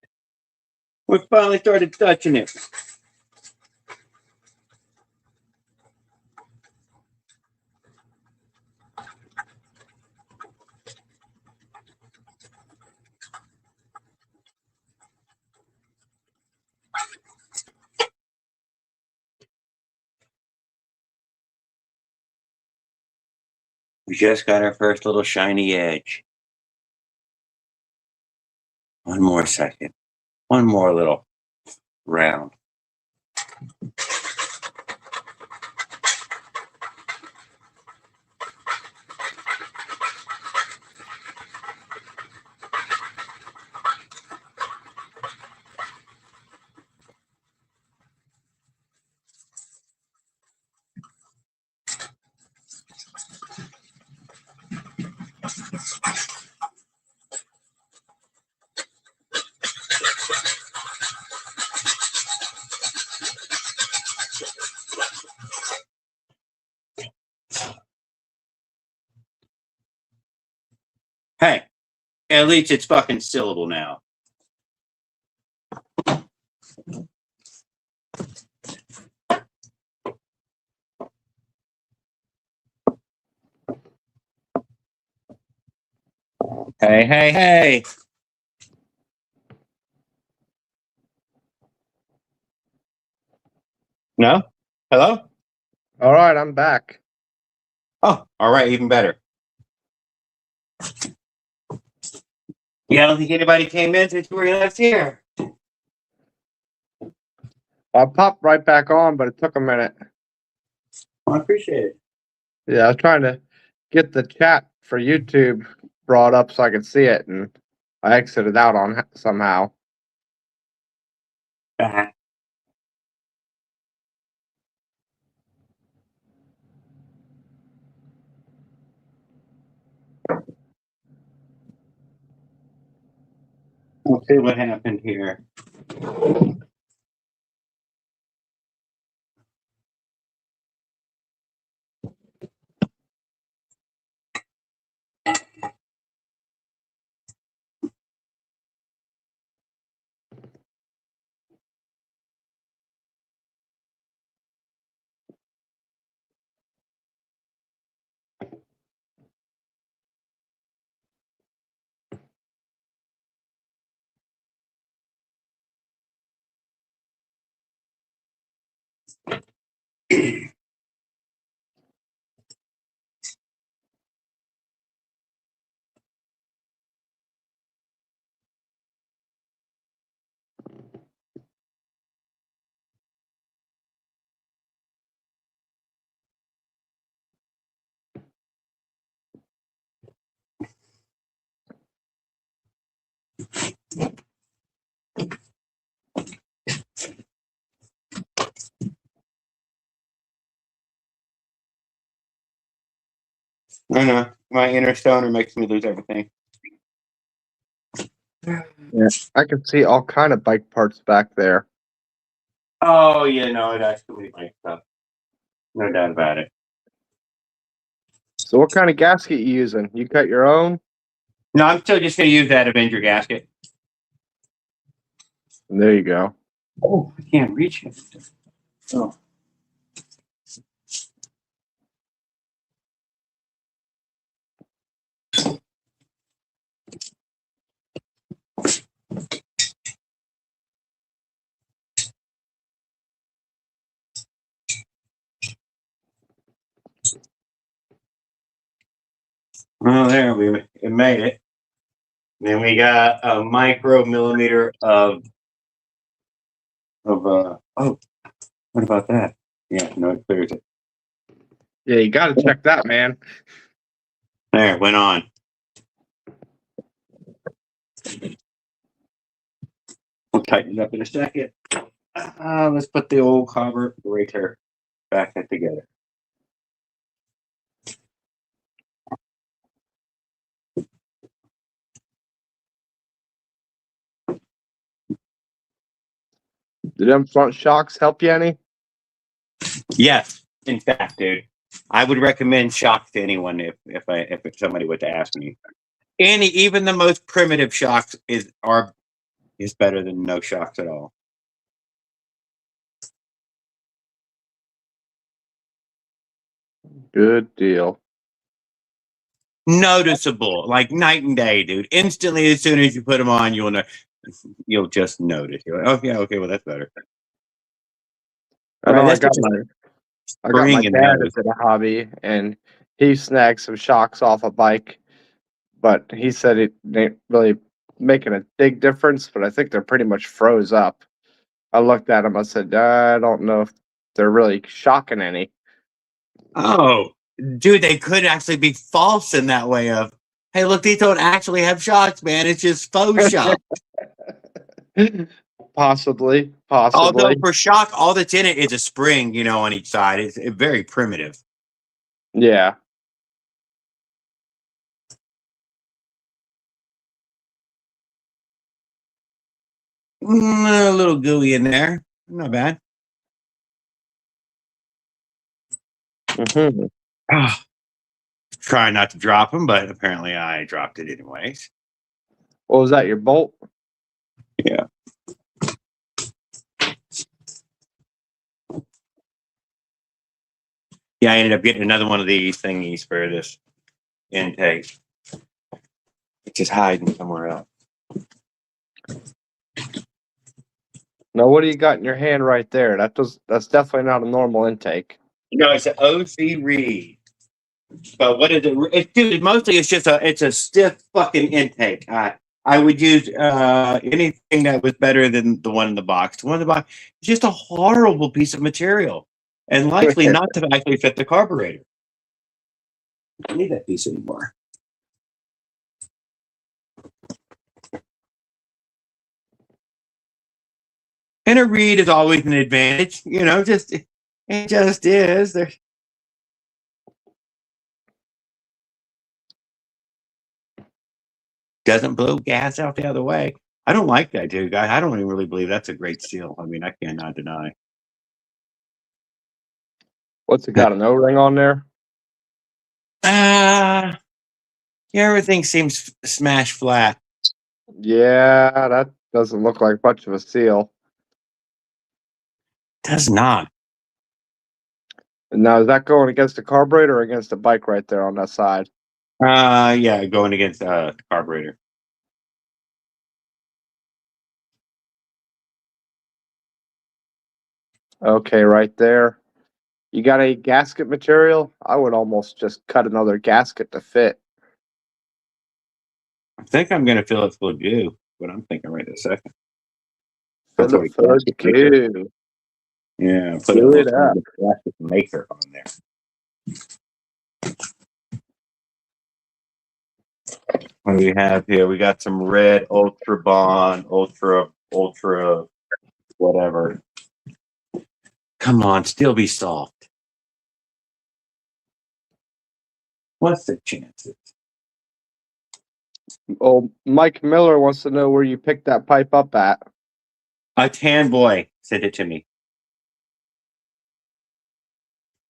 We finally started touching it. We just got our first little shiny edge. One more second. One more little round. Hey, at least it's fucking syllable now. Hey, hey, hey. No? Hello? All right, I'm back. Oh, all right, even better. Yeah, I don't think anybody came in since we were last here. I popped right back on, but it took a minute. I appreciate it. Yeah, I was trying to get the chat for YouTube brought up so I could see it, and I exited out on somehow. Uh-huh. We'll see what happened here. I know. My inner stoner makes me lose everything. Yeah, I can see all kind of bike parts back there. Oh, yeah, no, it actually like stuff. No doubt about it. So what kind of gasket you using? You cut your own? No, I'm still just going to use that Avenger gasket. There you go. Oh, I can't reach it. Oh. Well, there we it made it. Then we got a micro-millimeter of oh, what about that? Yeah, no, it clears it. Yeah, you got to check that, man. There, it went on. We'll tighten it up in a second. Let's put the old carburetor back together. Did them front shocks help you any? Yes, in fact, dude, I would recommend shocks to anyone if somebody were to ask me. Even the most primitive shocks is better than no shocks at all. Good deal. Noticeable, like night and day, dude. Instantly, as soon as you put them on, you'll just notice. You're like, oh yeah, okay, well that's better. I know I That's got just my in dad those. into the hobby, and he snagged some shocks off a bike, but he said it ain't really making a big difference, but I think they're pretty much froze up. I looked at them, I said, I don't know if they're really shocking any. Oh, dude, they could actually be false in that way of, hey, look, these don't actually have shocks, man. It's just faux shock. Possibly. Although for shock, all that's in it is a spring, on each side. It's very primitive. Yeah. A little gooey in there. Not bad. Mm-hmm. Try not to drop them, but apparently I dropped it anyways. What was that, your bolt? Yeah. Yeah, I ended up getting another one of these thingies for this intake. It's just hiding somewhere else. Now, what do you got in your hand right there? That's definitely not a normal intake. No, it's an OC Reed. But what is it? Dude, mostly it's a stiff fucking intake. I would use anything that was better than the one in the box. The one in the box is just a horrible piece of material, and likely not to actually fit the carburetor. I don't need that piece anymore. And a reed is always an advantage, it just is. Doesn't blow gas out the other way. I don't like that, dude. I don't even really believe that's a great seal. I mean, I cannot deny. What's it got, an O-ring on there? Yeah, everything seems smash flat. Yeah, that doesn't look like much of a seal. Does not. Now, is that going against the carburetor or against the bike right there on that side? Yeah, going against the carburetor. Okay, right there. You got a gasket material? I would almost just cut another gasket to fit. I think I'm gonna fill it full of goo. What I'm thinking right this second. Fill it full of goo. Yeah, put Fill it up. plastic maker on there. What do we have here? We got some red Ultra Bond, Ultra, whatever. Come on, still be soft. What's the chances? Oh, Mike Miller wants to know where you picked that pipe up at. A tan boy sent it to me.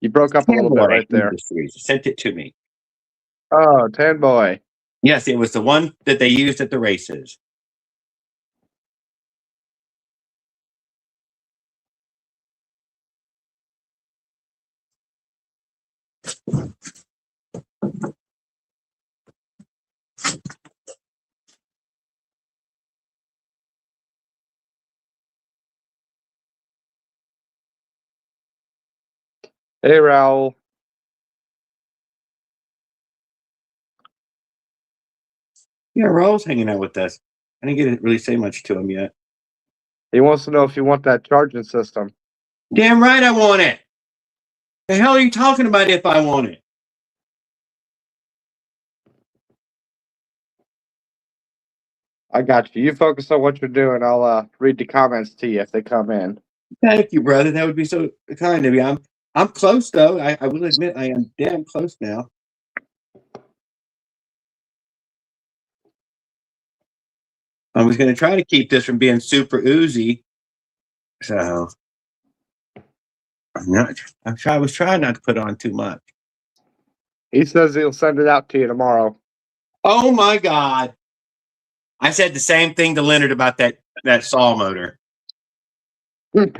You broke up a little bit right there. Industries sent it to me. Oh, Tan Boy. Yes, it was the one that they used at the races. Hey, Raoul. Yeah, Raul's hanging out with us. I didn't get to really say much to him yet. He wants to know if you want that charging system. Damn right I want it. The hell are you talking about if I want it? I got you. You focus on what you're doing. I'll read the comments to you if they come in. Thank you, brother. That would be so kind of you. I'm close though. I will admit I am damn close now. I was going to try to keep this from being super oozy, so I was trying not to put on too much. He says he'll send it out to you tomorrow. Oh my God! I said the same thing to Leonard about that saw motor. Let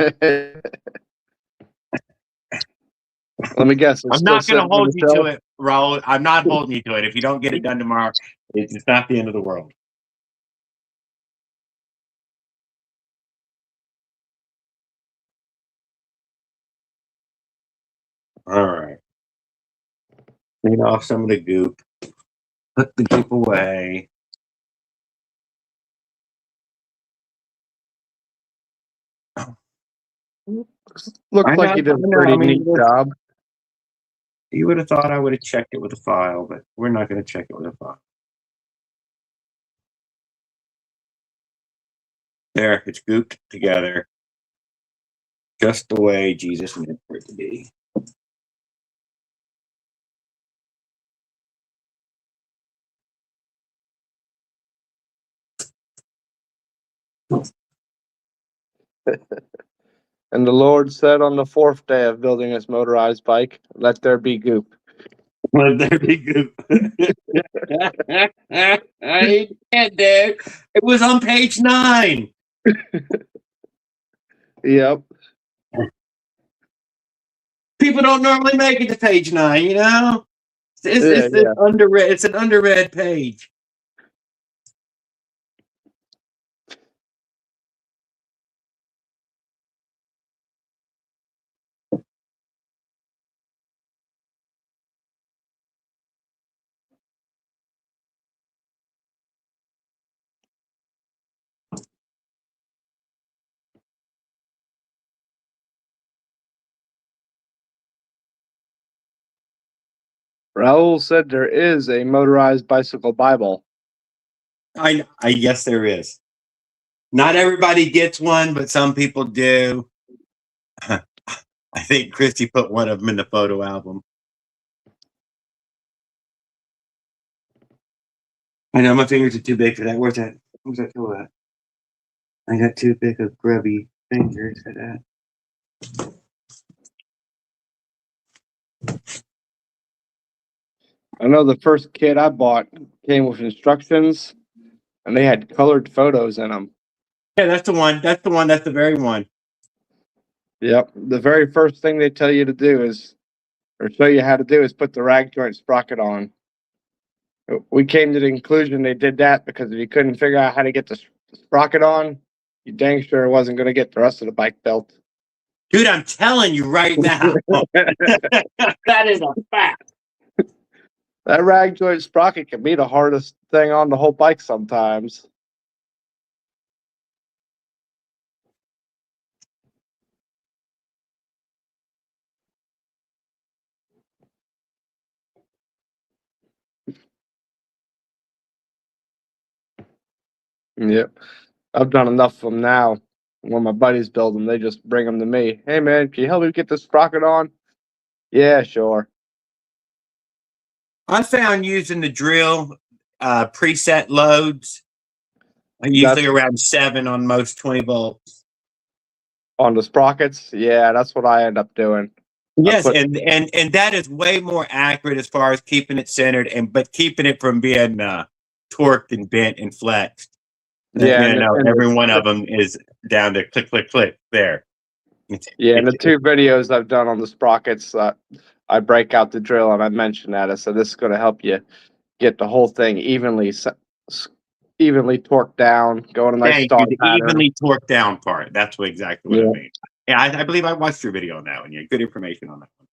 me guess. I'm not going to hold you to it, Raul. I'm not holding you to it. If you don't get it done tomorrow, it's not the end of the world. All right. Clean off some of the goop. Put the goop away. Looks like you did a pretty neat job. You would have thought I would have checked it with a file, but we're not going to check it with a file. There, it's gooped together. Just the way Jesus meant for it to be. And the Lord said on the fourth day of building his motorized bike, let there be goop. Let there be goop. I can't, dude. It was on page 9. Yep. People don't normally make it to page 9, you know? It's underread. It's an underread page. Raul said there is a motorized bicycle Bible. I guess there is. Not everybody gets one, but some people do. I think Christy put one of them in the photo album. I know my fingers are too big for that. Where's that tool at? I got too big of grubby fingers for that. I know the first kit I bought came with instructions, and they had colored photos in them. Yeah, that's the one. That's the one. That's the very one. Yep. The very first thing they tell you to do is, or show you how to do, is put the rag joint sprocket on. We came to the conclusion they did that because if you couldn't figure out how to get the sprocket on, you dang sure wasn't going to get the rest of the bike built. Dude, I'm telling you right now. That is a fact. That rag joint sprocket can be the hardest thing on the whole bike sometimes. Yep. I've done enough of them now. When my buddies build them, they just bring them to me. Hey, man, can you help me get this sprocket on? Yeah, sure. I found using the drill preset loads, usually around 7 on most 20 volts. On the sprockets, yeah, that's what I end up doing. Yes, and that is way more accurate as far as keeping it centered but keeping it from being torqued and bent and flexed. Yeah, Every one of them is down to click, click, click there. Yeah, and the 2 videos I've done on the sprockets, I break out the drill and I mention that. I said this is going to help you get the whole thing evenly torqued down, go in a nice star the pattern. evenly torqued down part. That's exactly what I mean. Yeah, I believe I watched your video on that one. Yeah, good information on that one.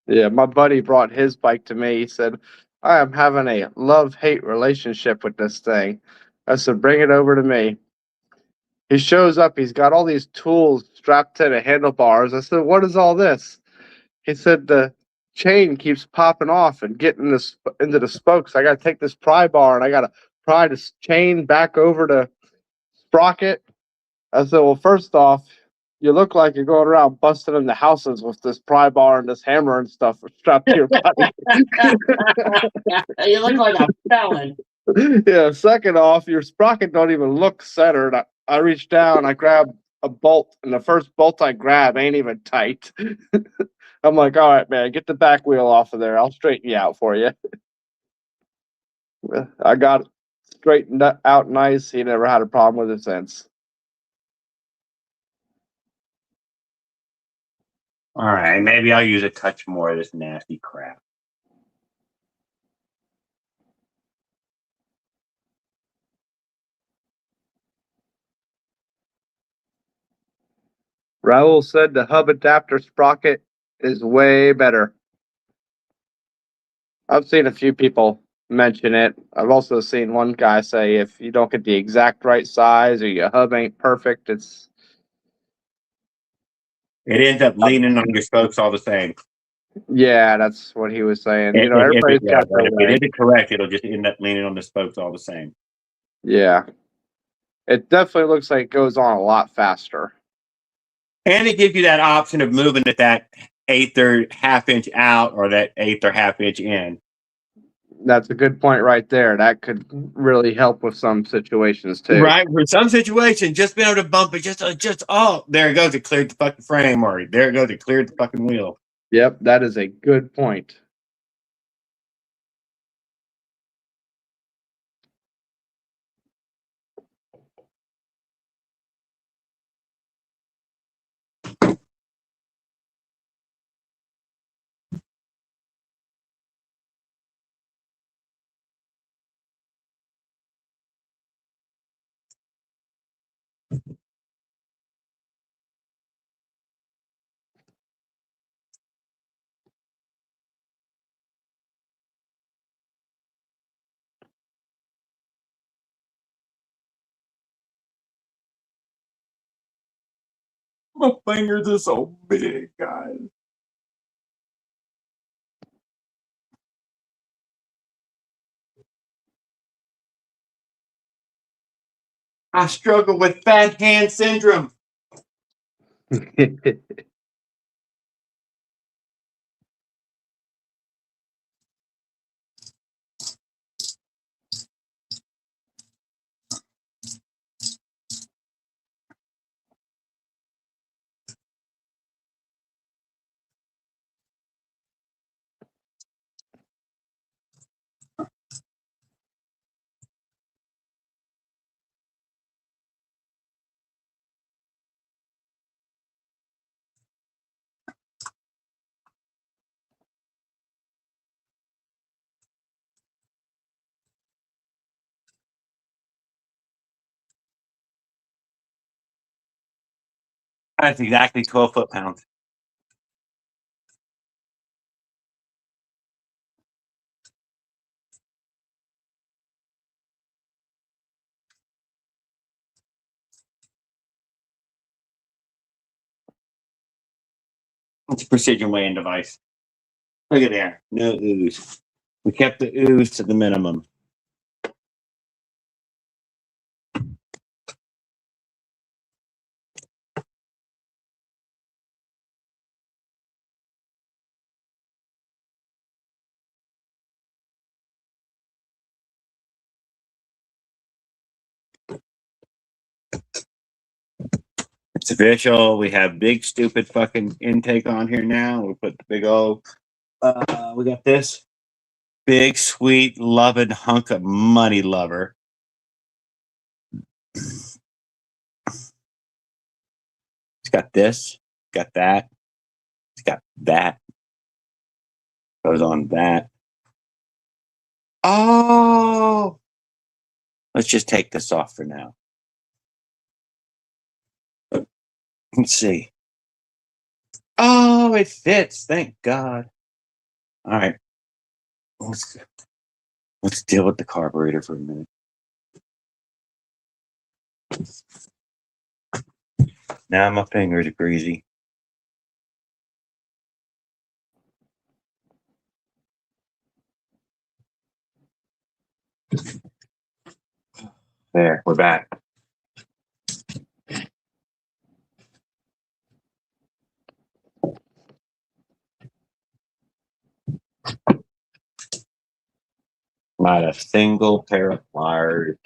Yeah, my buddy brought his bike to me. He said, I am having a love-hate relationship with this thing. I said, bring it over to me. He shows up. He's got all these tools strapped to the handlebars. I said, what is all this? He said, the chain keeps popping off and getting into the spokes. I got to take this pry bar and I got to pry this chain back over the sprocket. I said, well, first off, you look like you're going around busting into houses with this pry bar and this hammer and stuff strapped to your body. You look like a felon. Yeah, second off, your sprocket don't even look centered. I reach down, I grab a bolt, and the first bolt I grab ain't even tight. I'm like, all right, man, get the back wheel off of there. I'll straighten you out for you. I got it straightened out nice. He never had a problem with it since. All right, maybe I'll use a touch more of this nasty crap. Raul said the hub adapter sprocket is way better. I've seen a few people mention it. I've also seen one guy say if you don't get the exact right size or your hub ain't perfect, it ends up leaning on your spokes all the same. Yeah, that's what he was saying. Everybody's got their way. If it isn't correct, it'll just end up leaning on the spokes all the same. Yeah. It definitely looks like it goes on a lot faster. And it gives you that option of moving at that 1/8 or 1/2 inch out or that 1/8 or 1/2 inch in. That's a good point right there. That could really help with some situations too. Right. For some situations, just being able to bump it, there it goes. It cleared the fucking frame, or there it goes. It cleared the fucking wheel. Yep, that is a good point. My fingers are so big, guys. I struggle with fat hand syndrome. That's exactly 12 foot-pounds. It's a precision weighing device. Look at there. No ooze. We kept the ooze to the minimum. It's official. We have big stupid fucking intake on here now. We put the big old. We got this big sweet loving hunk of money lover. It's got this. Got that. It's got that. Goes on that. Oh, let's just take this off for now. Let's see. Oh, it fits. Thank God. All right. Let's deal with the carburetor for a minute. Now my fingers are greasy. There, we're back. Not a single pair of pliers.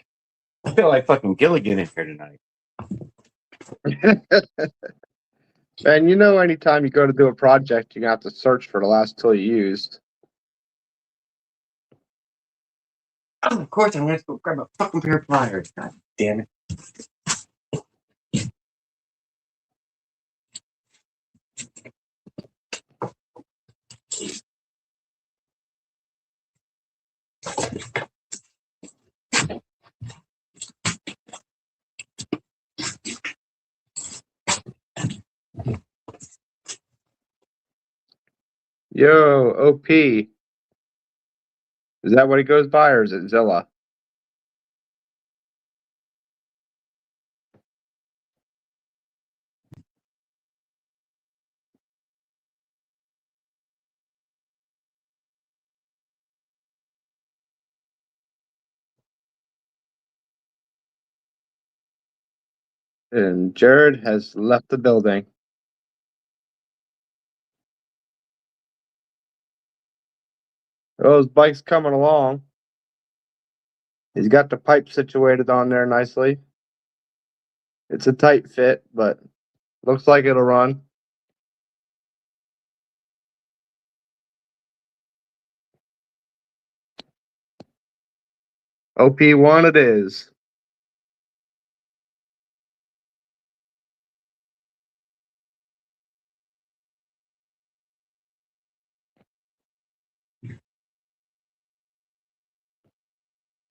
I feel like fucking Gilligan in here tonight. And you know, anytime you go to do a project, you have to search for the last tool you used. Oh, of course, I'm going to go grab a fucking pair of pliers. God damn it. Yo, OP. Is that what he goes by, or is it Zilla? And Jared has left the building. Oh, his bike's coming along. He's got the pipe situated on there nicely. It's a tight fit, but looks like it'll run. OP1 it is.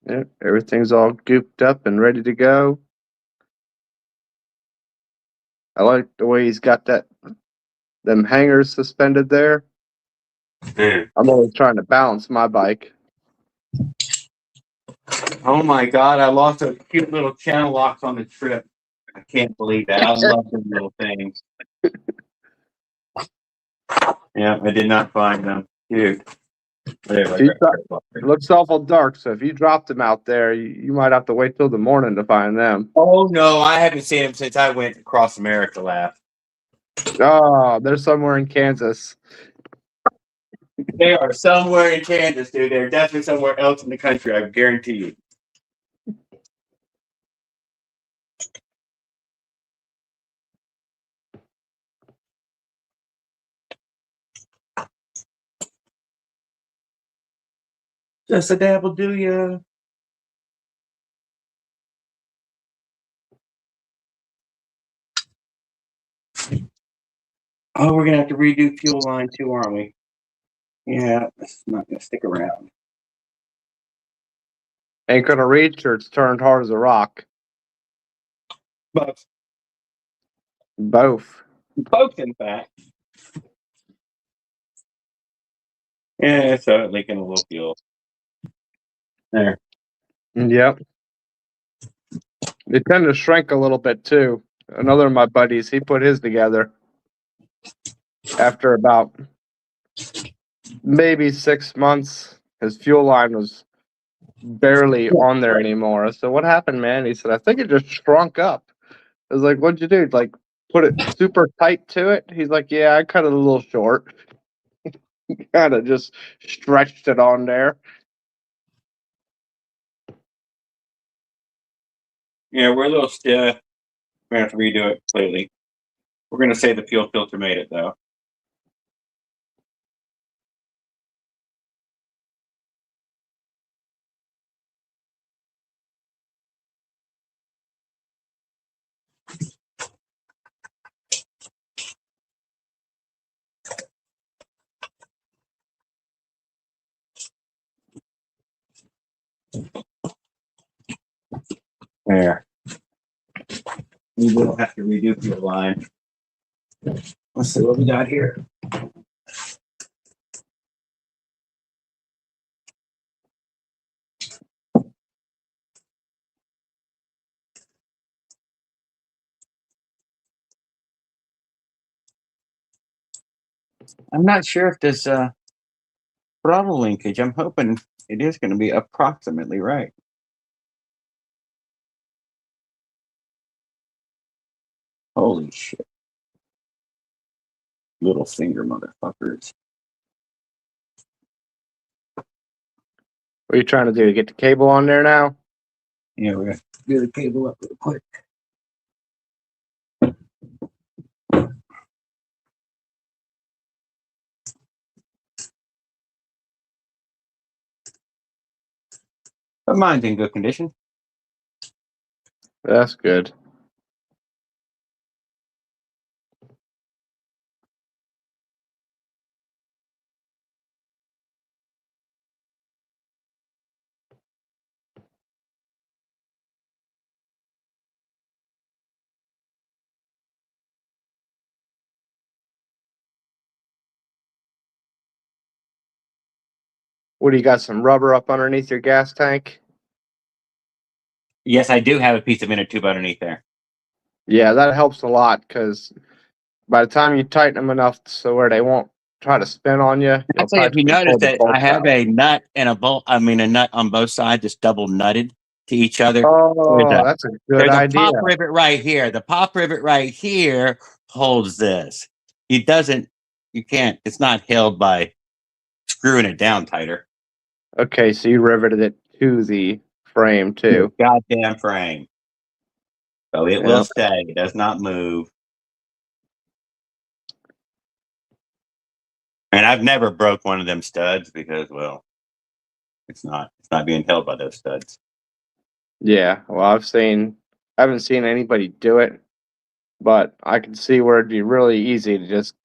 Yeah, everything's all gooped up and ready to go. I like the way he's got them hangers suspended there. I'm always trying to balance my bike. Oh my God, I lost a cute little channel locks on the trip. I can't believe that. I love them little things. Yeah, I did not find them. Cute. It looks awful dark, so if you dropped them out there, you might have to wait till the morning to find them. Oh no, I haven't seen them since I went across America last. Oh, they're somewhere in Kansas. They are somewhere in Kansas, dude. They're definitely somewhere else in the country, I guarantee you. Just a dabble, do ya? Oh, we're gonna have to redo fuel line too, aren't we? Yeah, it's not gonna stick around. Ain't gonna reach, or it's turned hard as a rock. Both. Both. Both, in fact. Yeah, so leaking a little fuel. There. Yep. They tend to shrink a little bit too. Another of my buddies, he put his together after about maybe 6 months. His fuel line was barely on there anymore. I said, "What happened, man?" He said, "I think it just shrunk up." I was like, "What'd you do? Like put it super tight to it?" He's like, "Yeah, I cut it a little short." Kind of just stretched it on there. Yeah, we're a little stiff. We're gonna have to redo it completely. We're going to say the fuel filter made it, though. There. We will have to redo fuel line. Let's see what we got here. I'm not sure if this throttle linkage, I'm hoping it is going to be approximately right. Holy shit. Little finger motherfuckers. What are you trying to do? Get the cable on there now? Yeah, we're going to do the cable up real quick. But mine's in good condition. That's good. What do you got? Some rubber up underneath your gas tank? Yes, I do have a piece of inner tube underneath there. Yeah, that helps a lot because by the time you tighten them enough so where they won't try to spin on you, you'll Actually, if you practically notice pull the that I bolts have out. a nut and a bolt, I mean a nut on both sides, just double nutted to each other. Oh, that's a good There's idea. a pop rivet right here. The pop rivet right here holds this. It doesn't, you can't, it's not held by screwing it down tighter. Okay, so you riveted it to the frame too. Goddamn frame. So it will Yeah. stay. It does not move. And I've never broke one of them studs because, well, it's not being held by those studs. Yeah, well, I haven't seen anybody do it, but I can see where it'd be really easy to just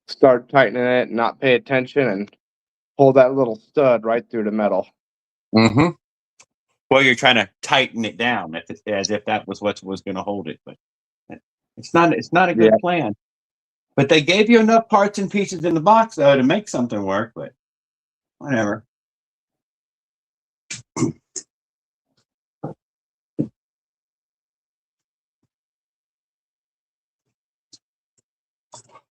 start tightening it, not pay attention, and pull that little stud right through the metal. Mm-hmm. Well, you're trying to tighten it down as if that was what was going to hold it, but it's not a good plan. But they gave you enough parts and pieces in the box though to make something work. But whatever.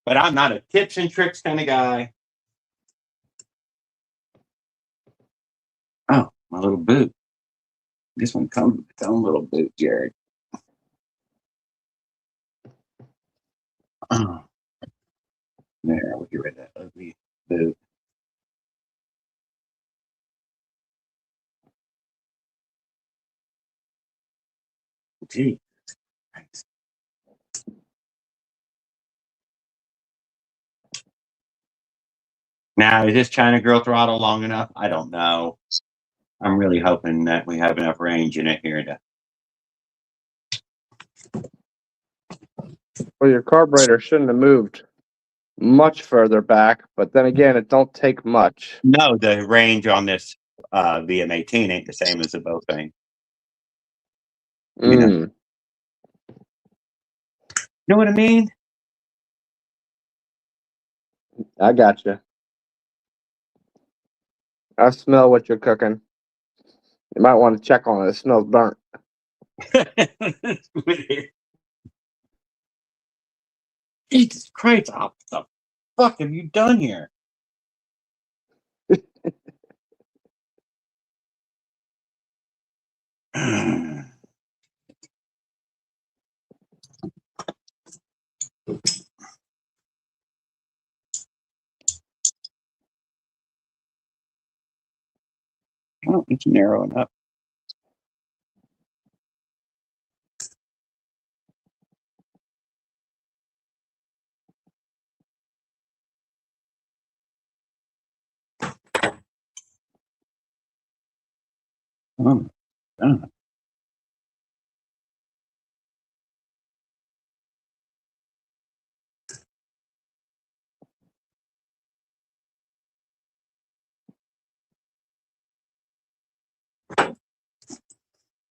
But I'm not a tips and tricks kind of guy. Oh, my little boot. This one comes with its own little boot, Jared. Oh. There, we'll get rid of that ugly boot. Gee. Thanks. Now, is this China Girl throttle long enough? I don't know. I'm really hoping that we have enough range in it here to. Well, your carburetor shouldn't have moved much further back, but then again, it don't take much. No, the range on this VM18 ain't the same as the both thing. You know what I mean? I got you. I smell what you're cooking. You might want to check on it. It smells burnt. Jesus Christ, what the fuck have you done here? Oh, it's narrowing up. Oh, oh.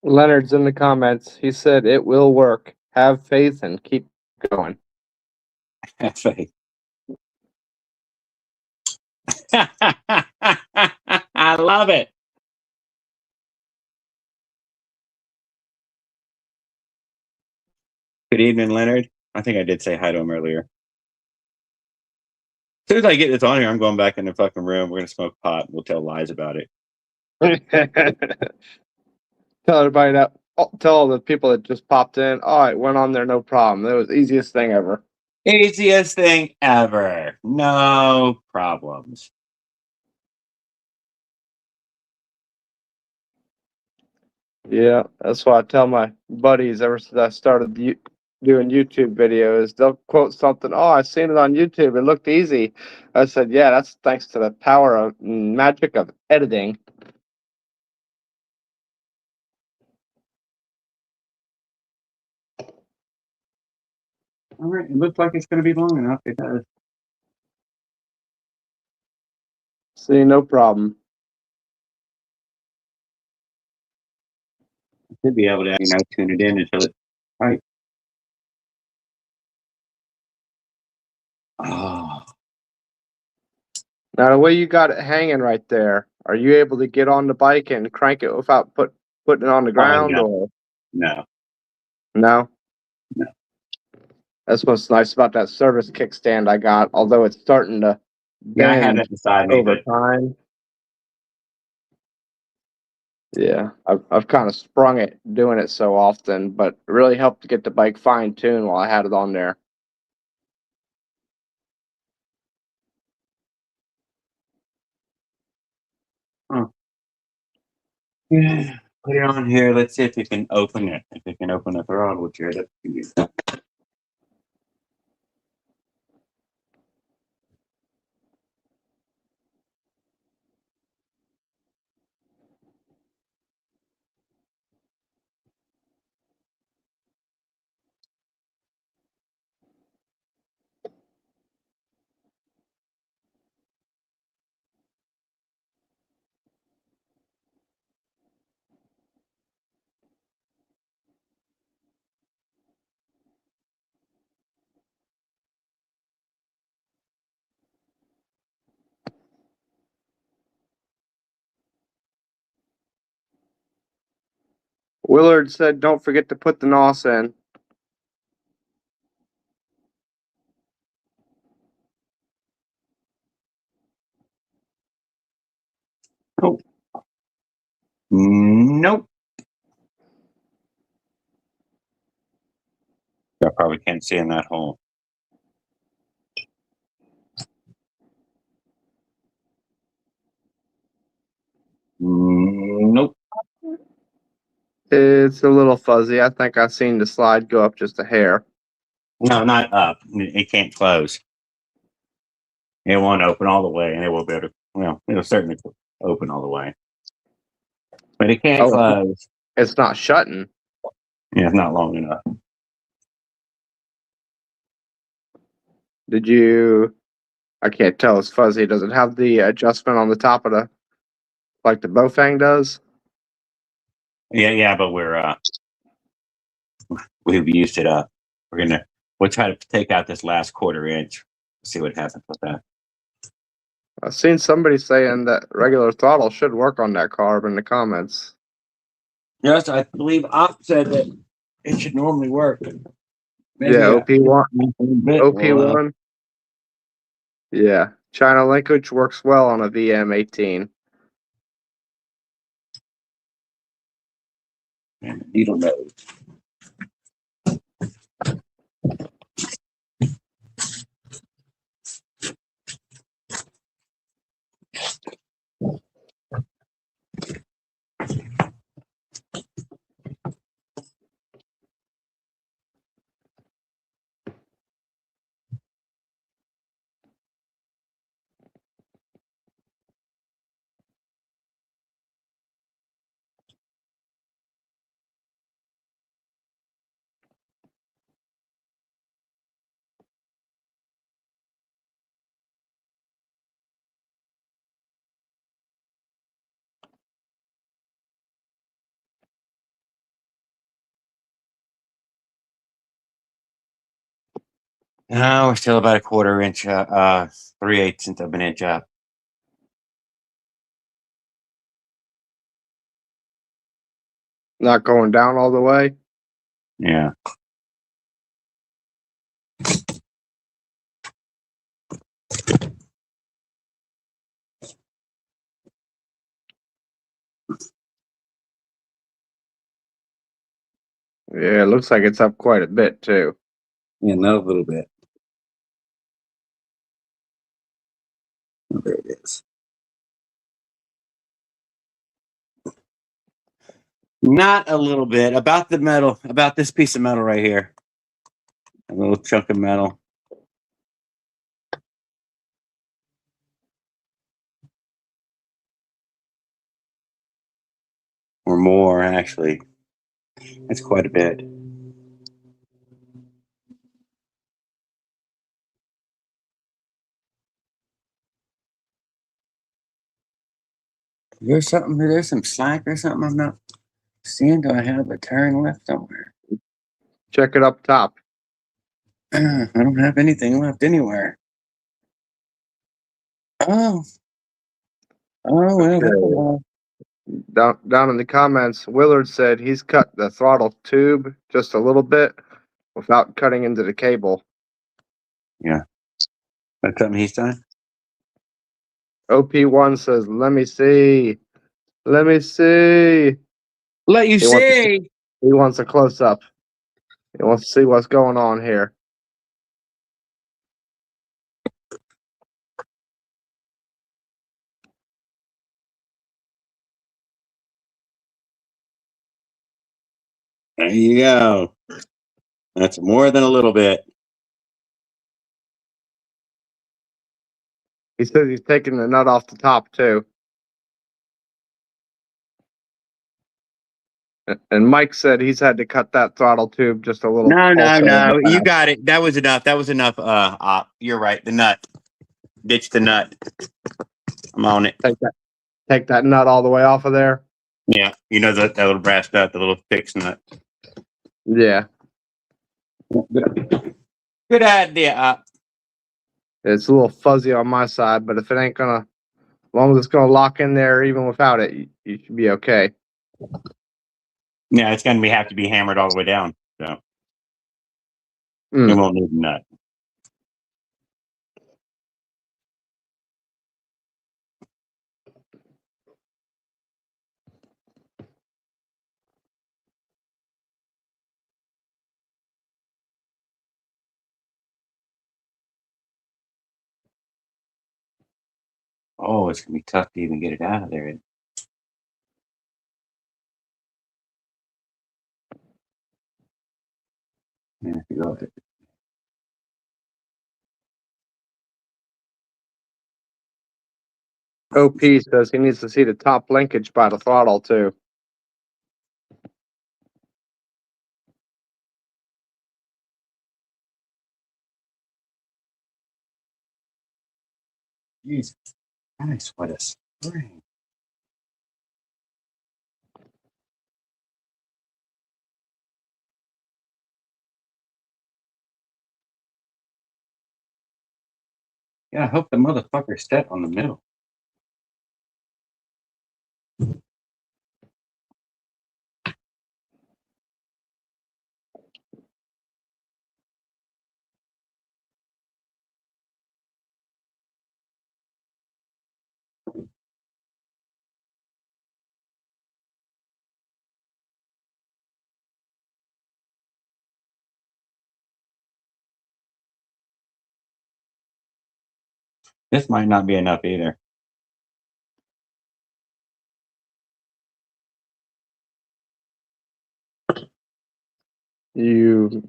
Leonard's in the comments. He said it will work. Have faith and keep going. That's right. I love it. Good evening, Leonard. I think I did say hi to him earlier. As soon as I get this on here, I'm going back in the fucking room. We're gonna smoke pot. And we'll tell lies about it. Tell everybody that. Tell all the people that just popped in. Oh, it went on there, no problem. That was the easiest thing ever. Easiest thing ever. No problems. Yeah, that's why I tell my buddies ever since I started doing YouTube videos. They'll quote something. Oh, I seen it on YouTube. It looked easy. I said, yeah, that's thanks to the power of magic of editing. All right. It looks like it's going to be long enough. It does. See, no problem. Should be able to, tune it in until it's right. Oh. Now, the way you got it hanging right there, are you able to get on the bike and crank it without putting it on the ground, no. or No. no? No. That's what's nice about that service kickstand I got. Although it's starting to Yeah, I have bend that beside me, over but time. Yeah, I've kind of sprung it doing it so often, but it really helped to get the bike fine tuned while I had it on there. yeah, put it on here. Let's see if we can open it. If we can open the throttle, which is Willard said, "Don't forget to put the NOS in." Nope. Nope. I probably can't see in that hole. Nope. It's a little fuzzy. I think I've seen the slide go up just a hair. No, not up. It can't close. It won't open all the way, and it will be able to. Well, it'll certainly open all the way, but it can't close. It's not shutting. Yeah, it's not long enough. Did you? I can't tell. It's fuzzy. Does it have the adjustment on the top of the, like the Bofang does? Yeah, but we've used it up. We'll try to take out this last quarter inch. See what happens with that. I've seen somebody saying that regular throttle should work on that carb in the comments. Yes, I believe Op said that it should normally work. Maybe yeah, OP1. Will, OP1. Yeah, China linkage works well on a VM18. needle nose. No, we're still about a 1/4 inch, 3/8 of an inch up. Not going down all the way. Yeah. Yeah, it looks like it's up quite a bit too. Yeah, not a little bit. Oh, there it is. Not a little bit. About the metal, about this piece of metal right here. A little chunk of metal. Or more, actually. That's quite a bit. There's some slack or something I'm not seeing. Do I have a turn left somewhere? Check it up top. I don't have anything left anywhere. Oh. Oh, well, that's a lot. Down in the comments, Willard said he's cut the throttle tube just a little bit without cutting into the cable. Yeah. That's something he's done? OP1 says, "Let me see. Let me see." Let you He wants to see. see. He wants a close up. He wants to see what's going on here. There you go. That's more than a little bit. He says he's taking the nut off the top too. And Mike said he's had to cut that throttle tube just a little. No, also in the you past. got it. That was enough. That was enough. You're right. The nut. Ditch the nut. I'm on it. Take that nut all the way off of there. Yeah, you know that little brass nut, the little fixed nut. Yeah, Good idea. it's a little fuzzy on my side, but if it ain't gonna, as long as it's gonna lock in there, even without it, you should be okay. Yeah, it's gonna have to be hammered all the way down. So it won't need a nut. Oh, it's gonna be tough to even get it out of there. Yeah, if you go with it. OP says he needs to see the top linkage by the throttle too. Jesus Christ, what a spring. Yeah, I hope the motherfucker stepped on the middle. This might not be enough either. You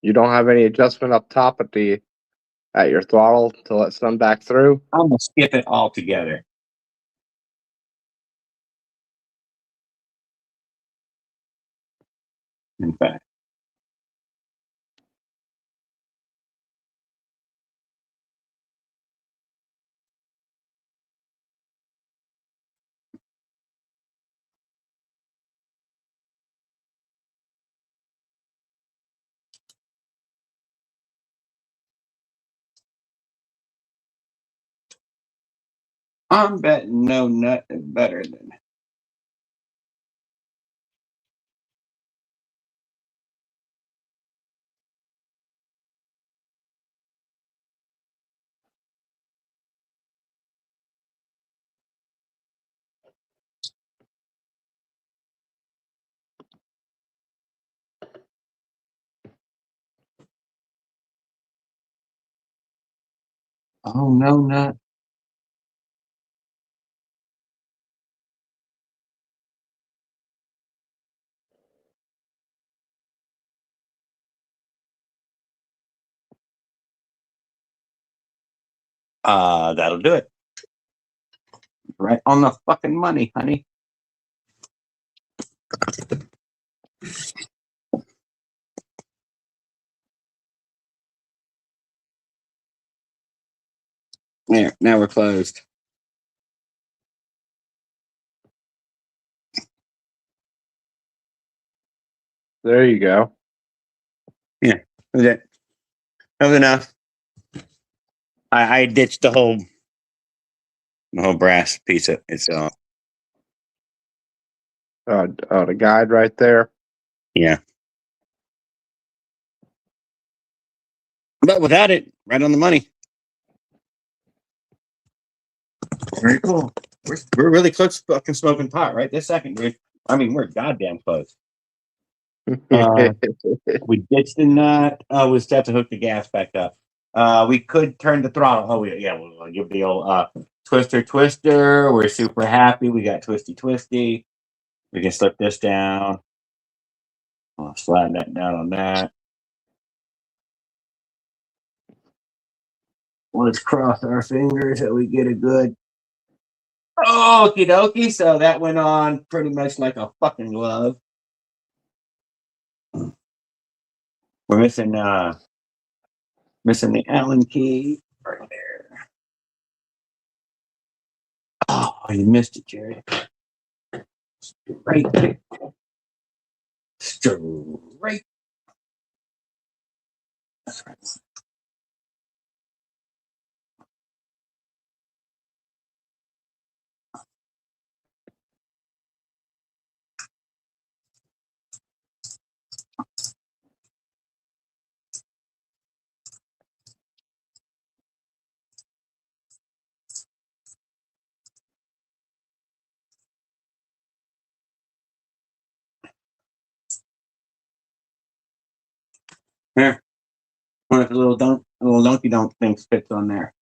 don't have any adjustment up top at your throttle to let some back through. I'm gonna skip it altogether. In fact. I'm betting no nut is better than. Oh no nut. That'll do it. Right on the fucking money, honey. There, now we're closed. There you go. Yeah, that's it. That was enough. I ditched the whole brass piece of itself. The guide right there. Yeah. But without it, right on the money. Very cool. We're really close to fucking smoking pot right this second, dude. I mean, we're goddamn close. We ditched the nut. We just have to hook the gas back up. We could turn the throttle. Oh, yeah, well, you'll be old twister. We're super happy. We got twisty. We can slip this down. I'll slide that down on that. Let's cross our fingers that we get a good. Okie dokie. So that went on pretty much like a fucking glove. We're missing the Allen key right there. Oh, you missed it, Jerry. Straight. That's right. Here. What if a little donkey donk thing fits on there?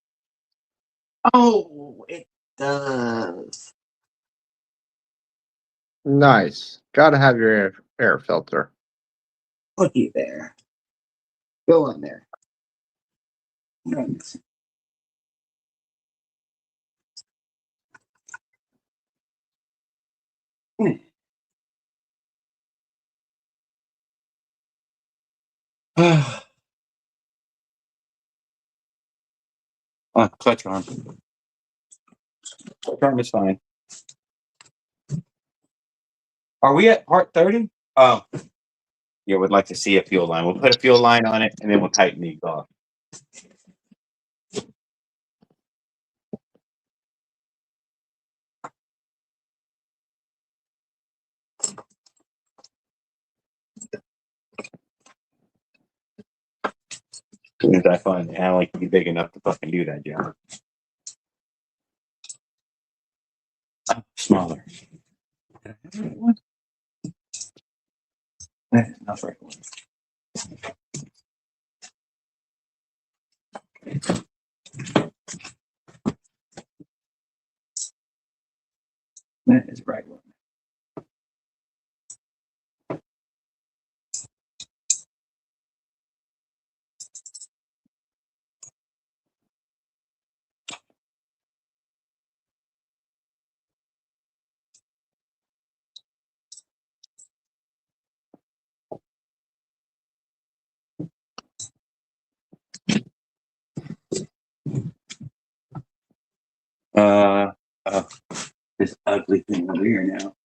Oh, it does. Nice. Gotta have your air filter. Looky there. Go on there. Nice. Oh, clutch on. Clutch arm is fine. Are we at part 30? Oh. Yeah, we'd like to see a fuel line. We'll put a fuel line on it and then we'll tighten the exhaust. As soon as I find the alley can be big enough to fucking do that job. Smaller. That's right. That is right one. Uh, this ugly thing over here now.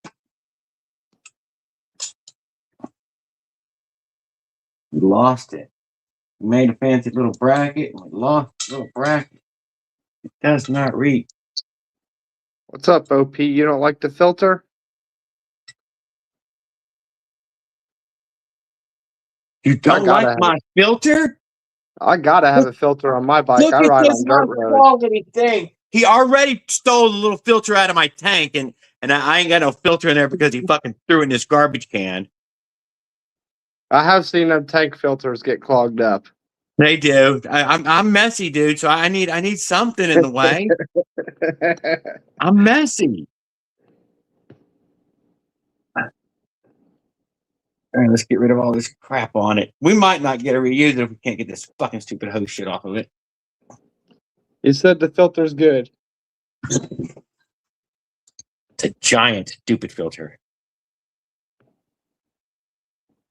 We lost it. We made a fancy little bracket and we lost the little bracket. It does not reach. What's up, OP? You don't like the filter? You don't like my filter? I gotta have a filter on my bike. Look I at ride this on dirt high roads. quality thing. He already stole the little filter out of my tank, and I ain't got no filter in there because he fucking threw it in this garbage can. I have seen them tank filters get clogged up. They do. I'm messy, dude. So I need something in the way. I'm messy. All right, let's get rid of all this crap on it. We might not get a reuse it if we can't get this fucking stupid hose shit off of it. You said the filter's good. It's a giant stupid filter.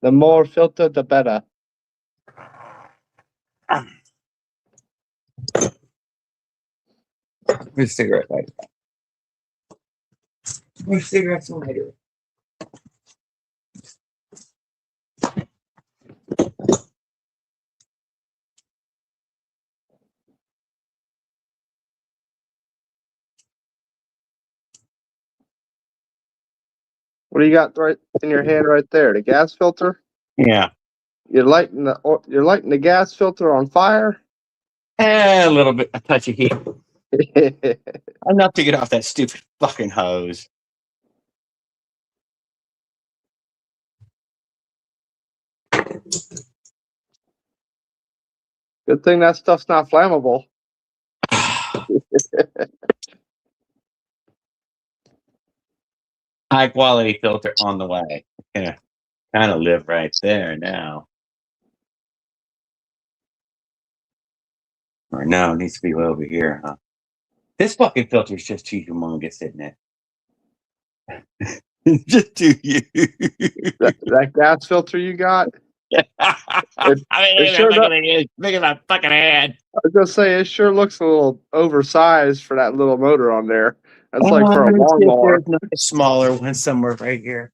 The more filter, the better. Where's a cigarette lighter? Where's a cigarette lighter? What do you got right in your hand right there? The gas filter? Yeah. You're lighting the gas filter on fire? A little bit, a touch of heat. Enough to get off that stupid fucking hose. Good thing that stuff's not flammable. High quality filter on the way. Yeah, kind of live right there now. Or no, it needs to be over here, huh? This fucking filter is just too humongous, isn't it? Just too huge. That gas filter you got? I mean, It sure look at it. Look at my fucking head. I was gonna say it sure looks a little oversized for that little motor on there. That's like for a Let me see if lawnmower. there's not a smaller one somewhere right here.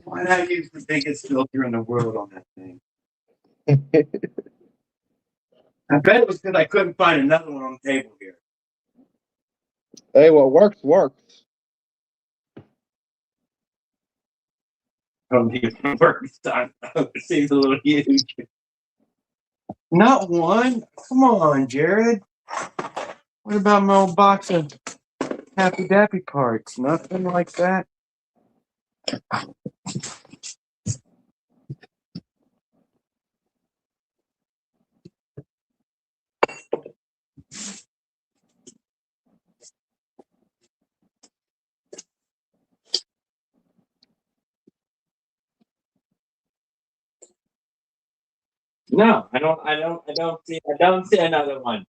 Why not use the biggest filter in the world on that thing? I bet it was because I couldn't find another one on the table here. Hey, what works, works. Don't even work this time. It seems a little huge. Not one? Come on, Jared. What about my old box of Happy Dappy parts? Nothing like that? No, I don't see another one.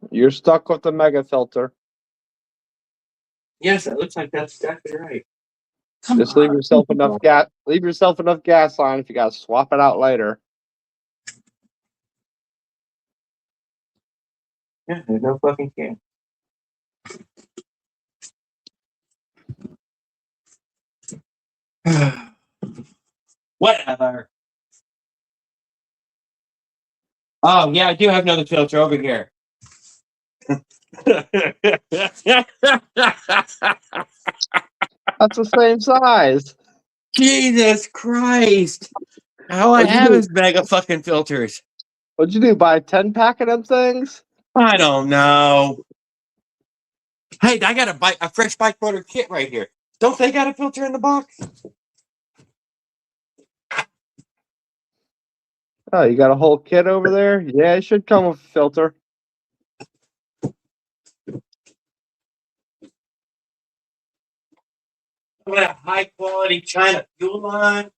You're stuck with the mega filter. Yes, it looks like that's exactly right. Just leave yourself enough gas. Leave yourself enough gas line if you gotta swap it out later. Yeah, there's no fucking can. Whatever. Oh yeah, I do have another filter over here. That's the same size. Jesus Christ. All I have is mega fucking filters. What'd you do? Buy a 10-pack of them things? I don't know. Hey, I got a fresh bike motor kit right here. Don't they got a filter in the box? Oh, you got a whole kit over there? Yeah, it should come with a filter. What a high quality China fuel line.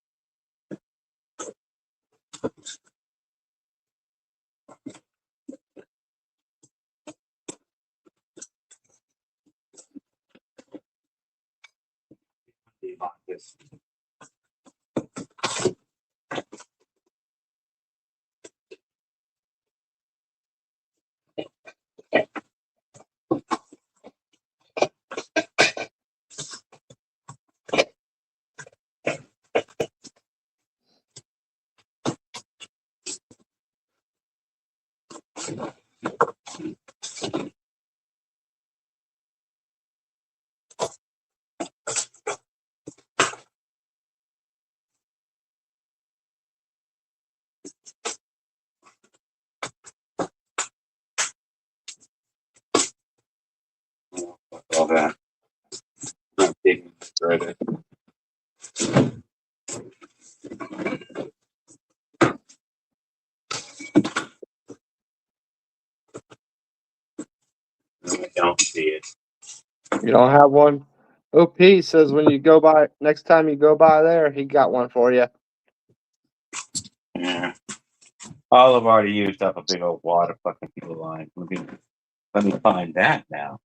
All that. Not taking credit. I don't see it. You don't have one? OP says when you go by, next time you go by there, he got one for you. Yeah. Olive already used up a big old wad of fucking fuel line. Let me find that now.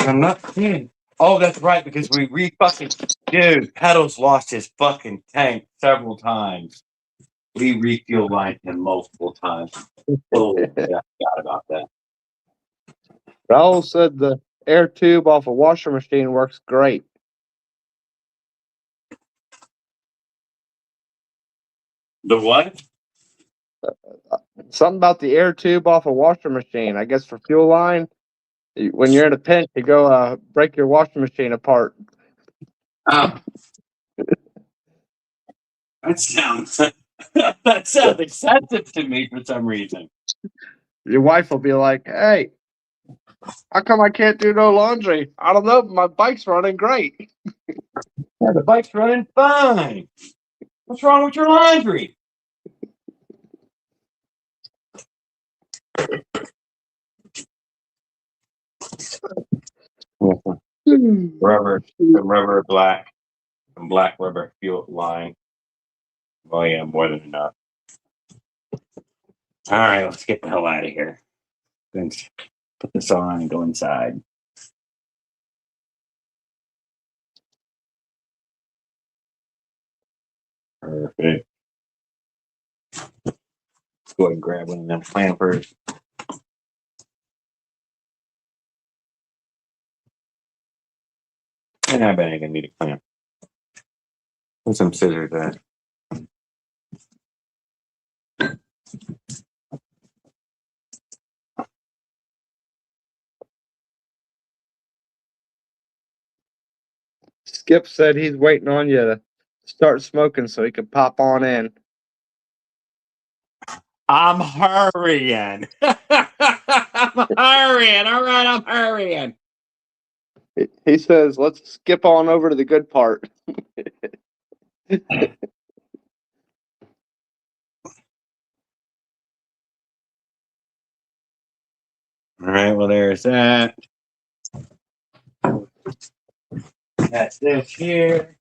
I'm not seeing. Oh, that's right, because we fucking dude, Pedals lost his fucking tank several times. We refuel lined him multiple times. Oh, yeah, I forgot about that. Raul said the air tube off a washer machine works great. The what? Something about the air tube off a washer machine. I guess for fuel line, when you're in a pinch, you go break your washing machine apart. Oh. That sounds excessive to me for some reason. Your wife will be like, "Hey, how come I can't do no laundry? I don't know, but my bike's running great." Yeah, the bike's running fine. What's wrong with your laundry? Rubber black, and black rubber fuel line. Oh yeah, more than enough. All right, let's get the hell out of here. Let's put this on and go inside. Perfect. Let's go ahead and grab one of them clampers. And I bet I'm gonna need a clamp. Put some scissors there. Skip said he's waiting on you to start smoking so he can pop on in. I'm hurrying. I'm hurrying. All right, I'm hurrying. He says, "Let's skip on over to the good part." All right, well, there's that. That's this here.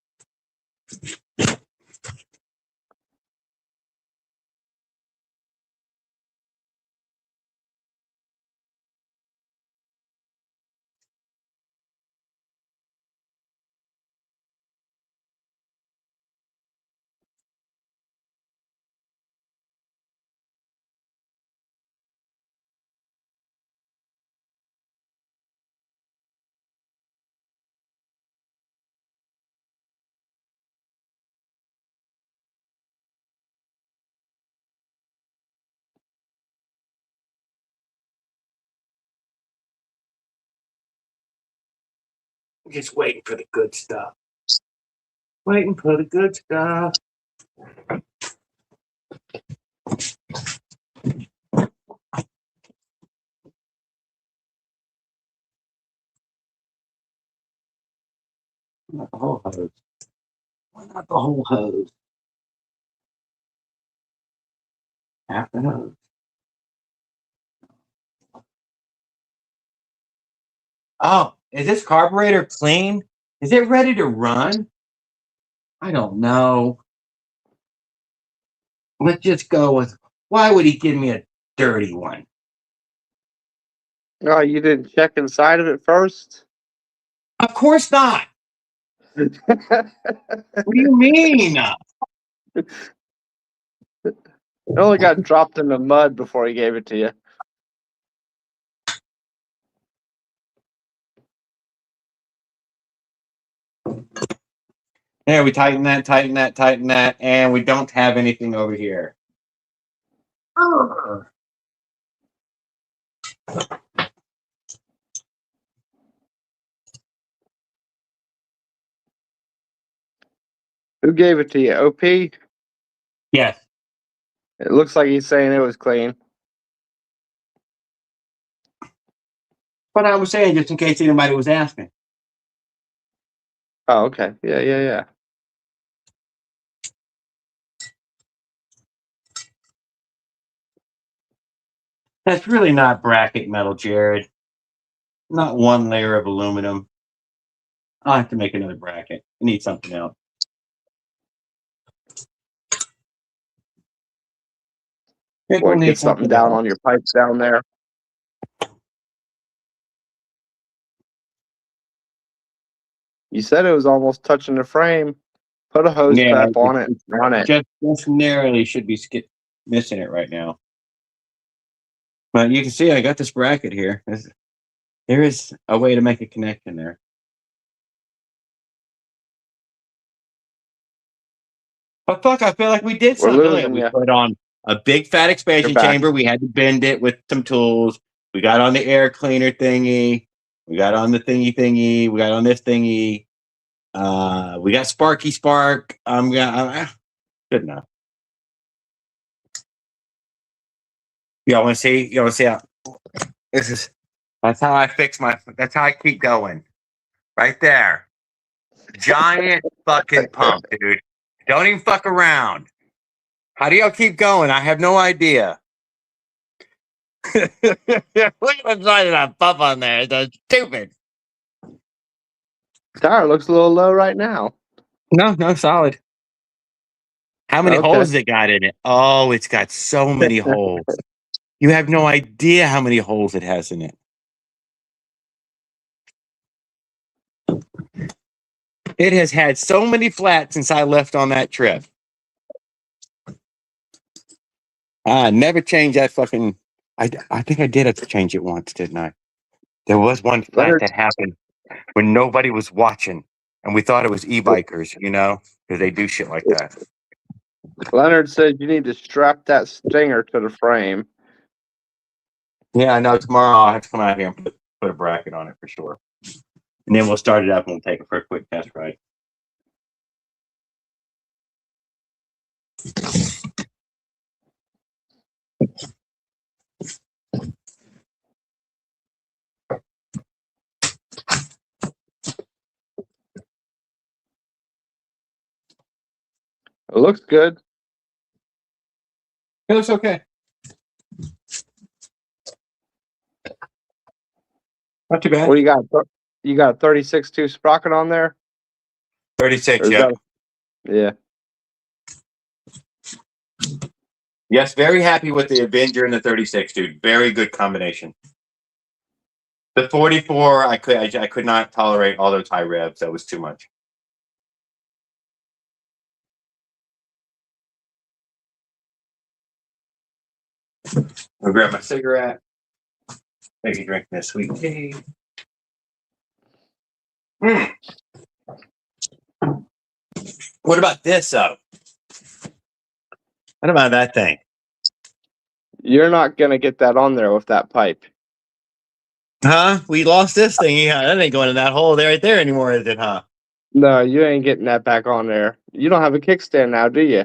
Just waiting for the good stuff. Waiting for the good stuff. Not the whole hose. Why not the whole hose? Half the hose. Oh, is this carburetor clean? Is it ready to run? I don't know. Let's just go with, why would he give me a dirty one? Oh, you didn't check inside of it first? Of course not. What do you mean? It only got dropped in the mud before he gave it to you. There, we tighten that, and we don't have anything over here. Who gave it to you? OP? It Yes. looks like he's saying it was clean. But I was saying, just in case anybody was asking. Oh, okay. Yeah. That's really not bracket metal, Jared. Not one layer of aluminum. I'll have to make another bracket. I need something else. Boy, get something down on your pipes down there. You said it was almost touching the frame. Put a hose trap on it. Run it. Just narrowly should be missing it right now. But you can see I got this bracket here. There is a way to make a connection there. But fuck, I feel like we did something earlier. We put on a big fat expansion chamber. We had to bend it with some tools. We got on the air cleaner thingy. We got on the thingy. We got on this thingy. We got Sparky Spark. Good enough. Y'all want to see? Y'all want to see how this is? That's how I fix my. That's how I keep going. Right there. Giant fucking pump, dude. Don't even fuck around. How do y'all keep going? I have no idea. Look at the size of that pump on there. It's stupid. Tire looks a little low right now. No, solid. How many holes it got in it? Oh, it's got so many holes. You have no idea how many holes it has in it. It has had so many flats since I left on that trip. I never changed that fucking. I think I did have to change it once, didn't I? There was one flat that happened when nobody was watching, and we thought it was e-bikers, because they do shit like that. Leonard said you need to strap that stinger to the frame. Yeah, I know. Tomorrow I'll have to come out here and put a bracket on it for sure. And then we'll start it up and we'll take it for a quick test ride. It looks good. It looks okay. Not too bad. What do you got? You got a 36.2 sprocket on there? 36, yeah. Yeah. Yes, very happy with the Avenger and the 36, dude. Very good combination. The 44, I could not tolerate all those high revs. That was too much. I'll grab my cigarette. Take a drink of this sweet tea. What about this, though? What about that thing? You're not going to get that on there with that pipe. Huh? We lost this thing. Yeah, that ain't going in that hole right there anymore, is it, huh? No, you ain't getting that back on there. You don't have a kickstand now, do you?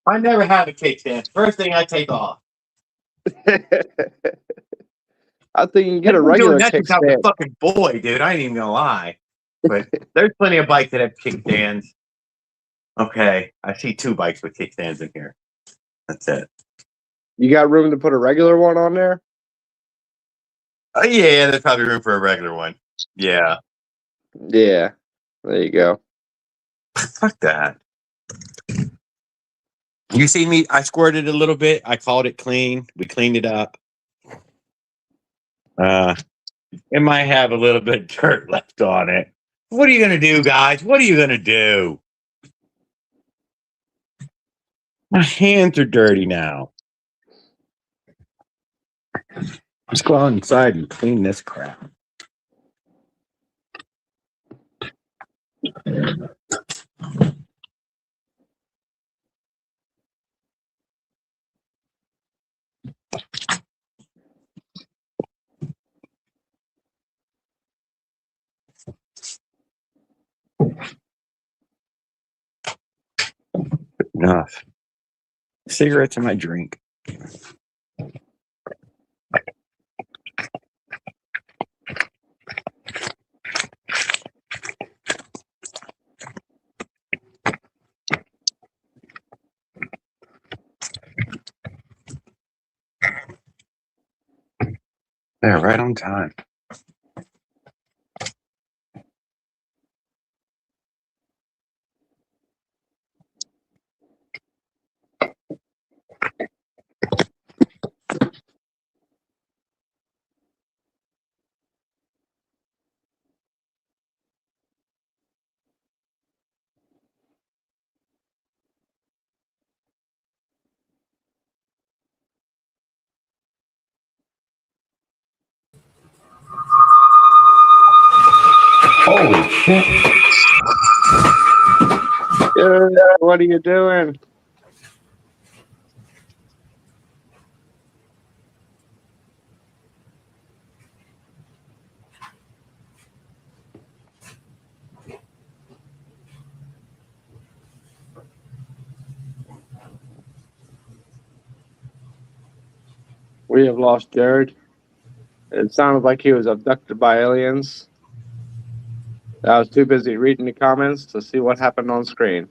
I never have a kickstand. First thing I take off. I think you can get a regular kickstand. I'm a fucking boy, dude. I ain't even gonna lie. But there's plenty of bikes that have kickstands. Okay, I see 2 bikes with kickstands in here. That's it. You got room to put a regular one on there? Yeah, there's probably room for a regular one. Yeah. Yeah. There you go. Fuck that. You see me? I squirted a little bit. I called it clean. We cleaned it up. It might have a little bit of dirt left on it. What are you gonna do, guys? What are you gonna do? My hands are dirty now. Let's go out inside and clean this crap. Cigarettes in my drink. They're right on time. Holy shit. Dude, what are you doing? We have lost Jared. It sounded like he was abducted by aliens. I was too busy reading the comments to see what happened on screen.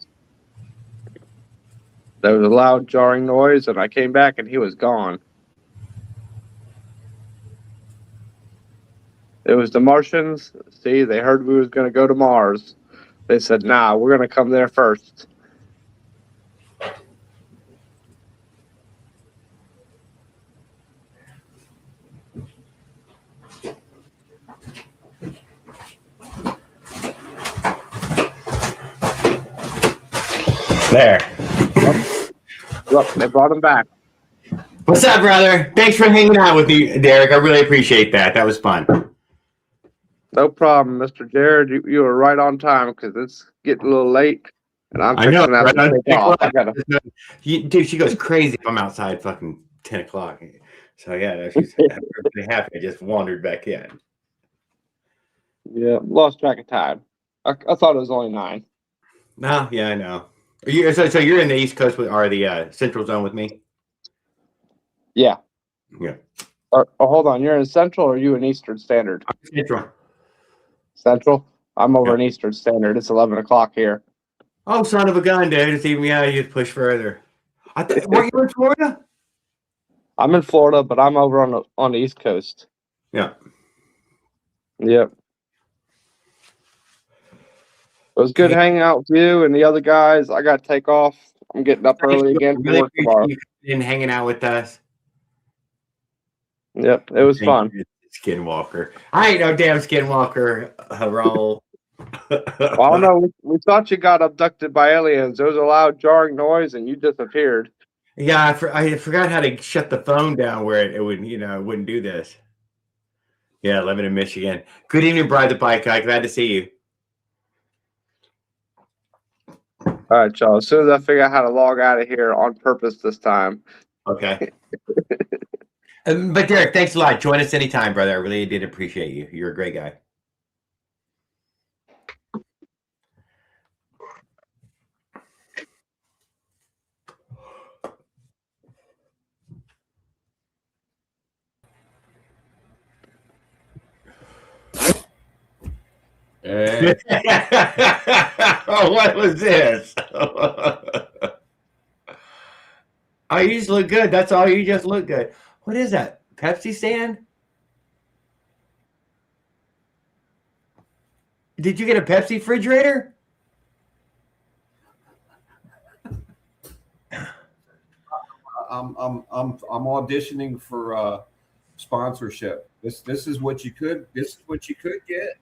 There was a loud jarring noise, and I came back and he was gone. It was the Martians. See, they heard we was going to go to Mars. They said, nah, we're going to come there first. There. Look, they brought him back. What's up, brother? Thanks for hanging out with me, Derek. I really appreciate that. That was fun. No problem, Mr. Jared. You were right on time because it's getting a little late, and I'm fixing to have to take off. Dude, she goes crazy if I'm outside fucking 10 o'clock. So, yeah, she's really happy. I just wandered back in. Yeah, lost track of time. I thought it was only 9. No, yeah, I know. So you're in the East Coast or the Central Zone with me? Yeah. Yeah. Hold on. You're in Central or are you in Eastern Standard? Central. Central? I'm over in Eastern Standard. It's 11 o'clock here. Oh, son of a gun, dude. It's even, yeah, you push further. Were you in Florida? I'm in Florida, but I'm over on the East Coast. Yeah. Yep. It was good hanging out with you and the other guys. I got to take off. I'm getting up early again for work tomorrow. And hanging out with us. Yep, it was fun. Skinwalker. I ain't no damn Skinwalker, Raul. I don't know. We thought you got abducted by aliens. There was a loud jarring noise and you disappeared. Yeah, I forgot how to shut the phone down where it would, it wouldn't do this. Yeah, living in Michigan. Good evening, Bride the Bike Guy. Glad to see you. All right, y'all. As soon as I figure out how to log out of here on purpose this time. Okay. But Derek, thanks a lot. Join us anytime, brother. I really did appreciate you. You're a great guy. What was this? Oh, you just look good. That's all. You just look good. What is that? Pepsi stand? Did you get a Pepsi refrigerator? I'm auditioning for sponsorship. This is what you could get.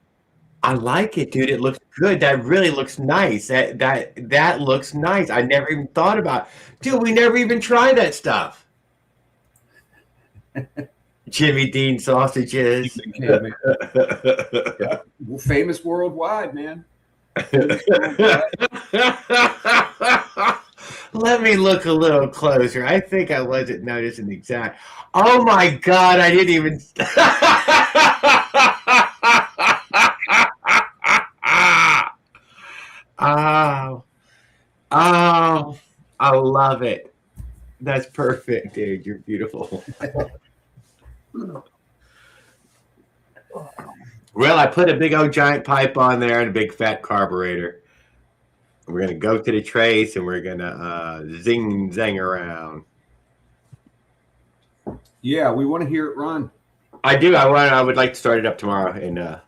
I like it, dude. It looks good. That really looks nice. That looks nice. I never even thought about it. Dude, we never even tried that stuff. Jimmy Dean sausages. Yeah. Famous worldwide, man. Famous worldwide. Let me look a little closer. I think I wasn't noticing the exact. Oh my God, I didn't even. Oh, I love it. That's perfect, dude. You're beautiful. Well, I put a big old giant pipe on there and a big fat carburetor. We're gonna go to the trace and we're gonna zang around. Yeah, we want to hear it run. I do. I would like to start it up tomorrow, and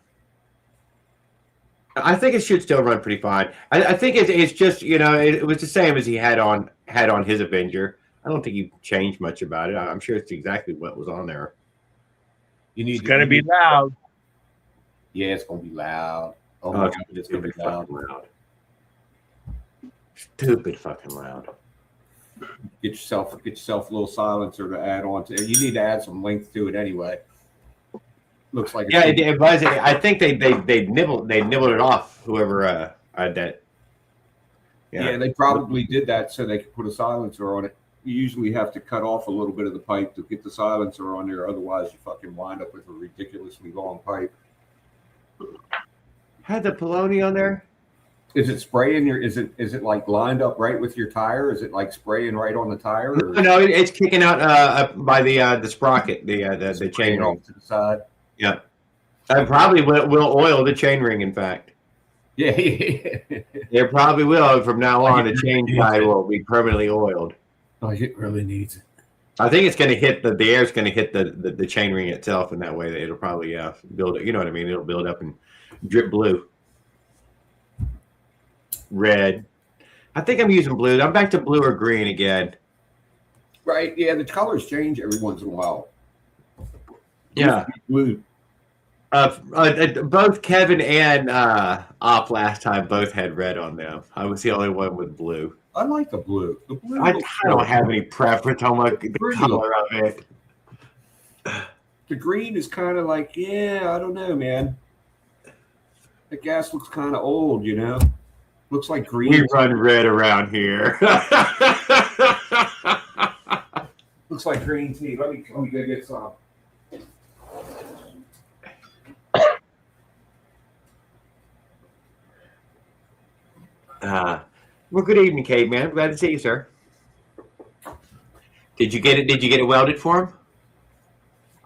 I think it should still run pretty fine. I think it's just it was the same as he had on his Avenger. I don't think he changed much about it. I'm sure it's exactly what was on there. You need It's gonna be loud. Yeah, it's gonna be loud. Oh my God, it's gonna be loud. Stupid fucking loud. Get yourself a little silencer to add on to. You need to add some length to it anyway. Looks like it was. I think they nibbled it off. Whoever had that. Yeah, they probably did that so they could put a silencer on it. You usually have to cut off a little bit of the pipe to get the silencer on there. Otherwise, you fucking wind up with a ridiculously long pipe. Had the Poloni on there? Is it spraying your? Is it like lined up right with your tire? Is it like spraying right on the tire? Or? No, it's kicking out by the sprocket, the chain ring off to the side. Yeah, I probably will oil the chain ring. In fact, yeah, it probably will from now on. The chain side will be permanently oiled. Oh, it really needs it. I think it's going to hit the air's going to hit the chain ring itself, and that way it'll probably build it. You know what I mean? It'll build up and drip blue. Red. I think I'm using blue. I'm back to blue or green again. Right. Yeah, the colors change every once in a while. Yeah. Blue. Both Kevin and Op last time both had red on them. I was the only one with blue. I like the blue. The blue. I don't have any preference on the color of it. The green is kind of like, yeah, I don't know, man. The gas looks kind of old, Looks like green. We run red around here. Looks like green tea. Let me go get some. Well, good evening, caveman. Glad to see you, sir. Did you get it? Did you get it welded for him?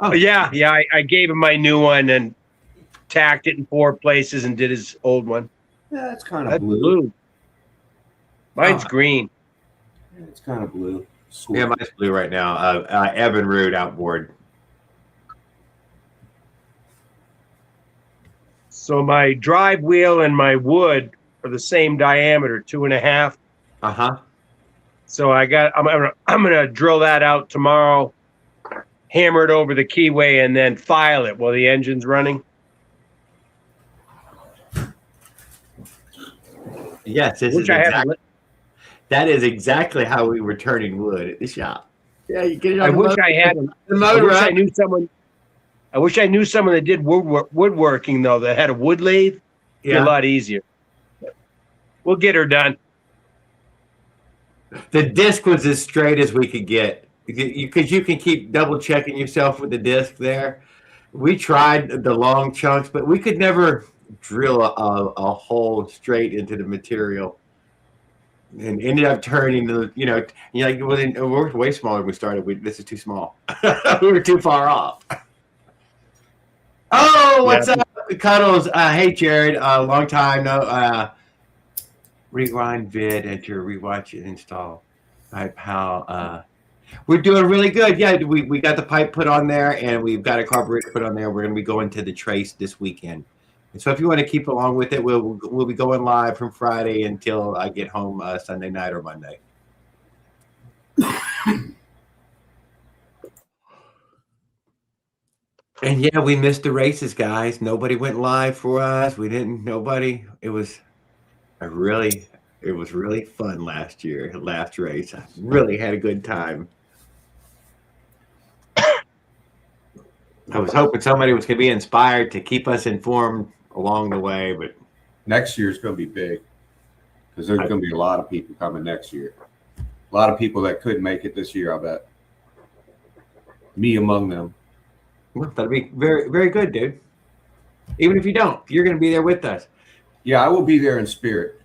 Oh yeah. I gave him my new one and tacked it in 4 places and did his old one. Yeah, it's kind of That's blue. blue. Mine's green. Yeah, it's kind of blue. Yeah, mine's blue right now. Evan Root outboard. So my drive wheel and my wood are the same diameter, 2.5. So I'm gonna drill that out tomorrow, hammer it over the keyway, and then file it while the engine's running. Yes, that is exactly how we were turning wood at the shop. Yeah, you get it on I the wish motor. I had. The motor. I wish I knew someone that did woodworking though, that had a wood lathe. It'd be a lot easier. We'll get her done. The disc was as straight as we could get because you can keep double checking yourself with the disc there. We tried the long chunks, but we could never drill a hole straight into the material, and ended up turning we're way smaller than we started. This is too small. We were too far off. Oh, what's up, Cuddles? Hey, Jared. Long time no. Rewind vid, enter, rewatch, and install. Hi, pal. We're doing really good. Yeah, we got the pipe put on there, and we've got a carburetor put on there. We're going to be going to the trace this weekend. And so if you want to keep along with it, we'll be going live from Friday until I get home Sunday night or Monday. And yeah, we missed the races, guys. Nobody went live for us. We didn't. Nobody. It was really fun last year. Last race, I really had a good time. I was hoping somebody was going to be inspired to keep us informed along the way, but next year's going to be big because there's going to be a lot of people coming next year. A lot of people that couldn't make it this year, I bet. Me among them. Well, that'll be very, very good, dude. Even if you don't, you're going to be there with us. Yeah, I will be there in spirit.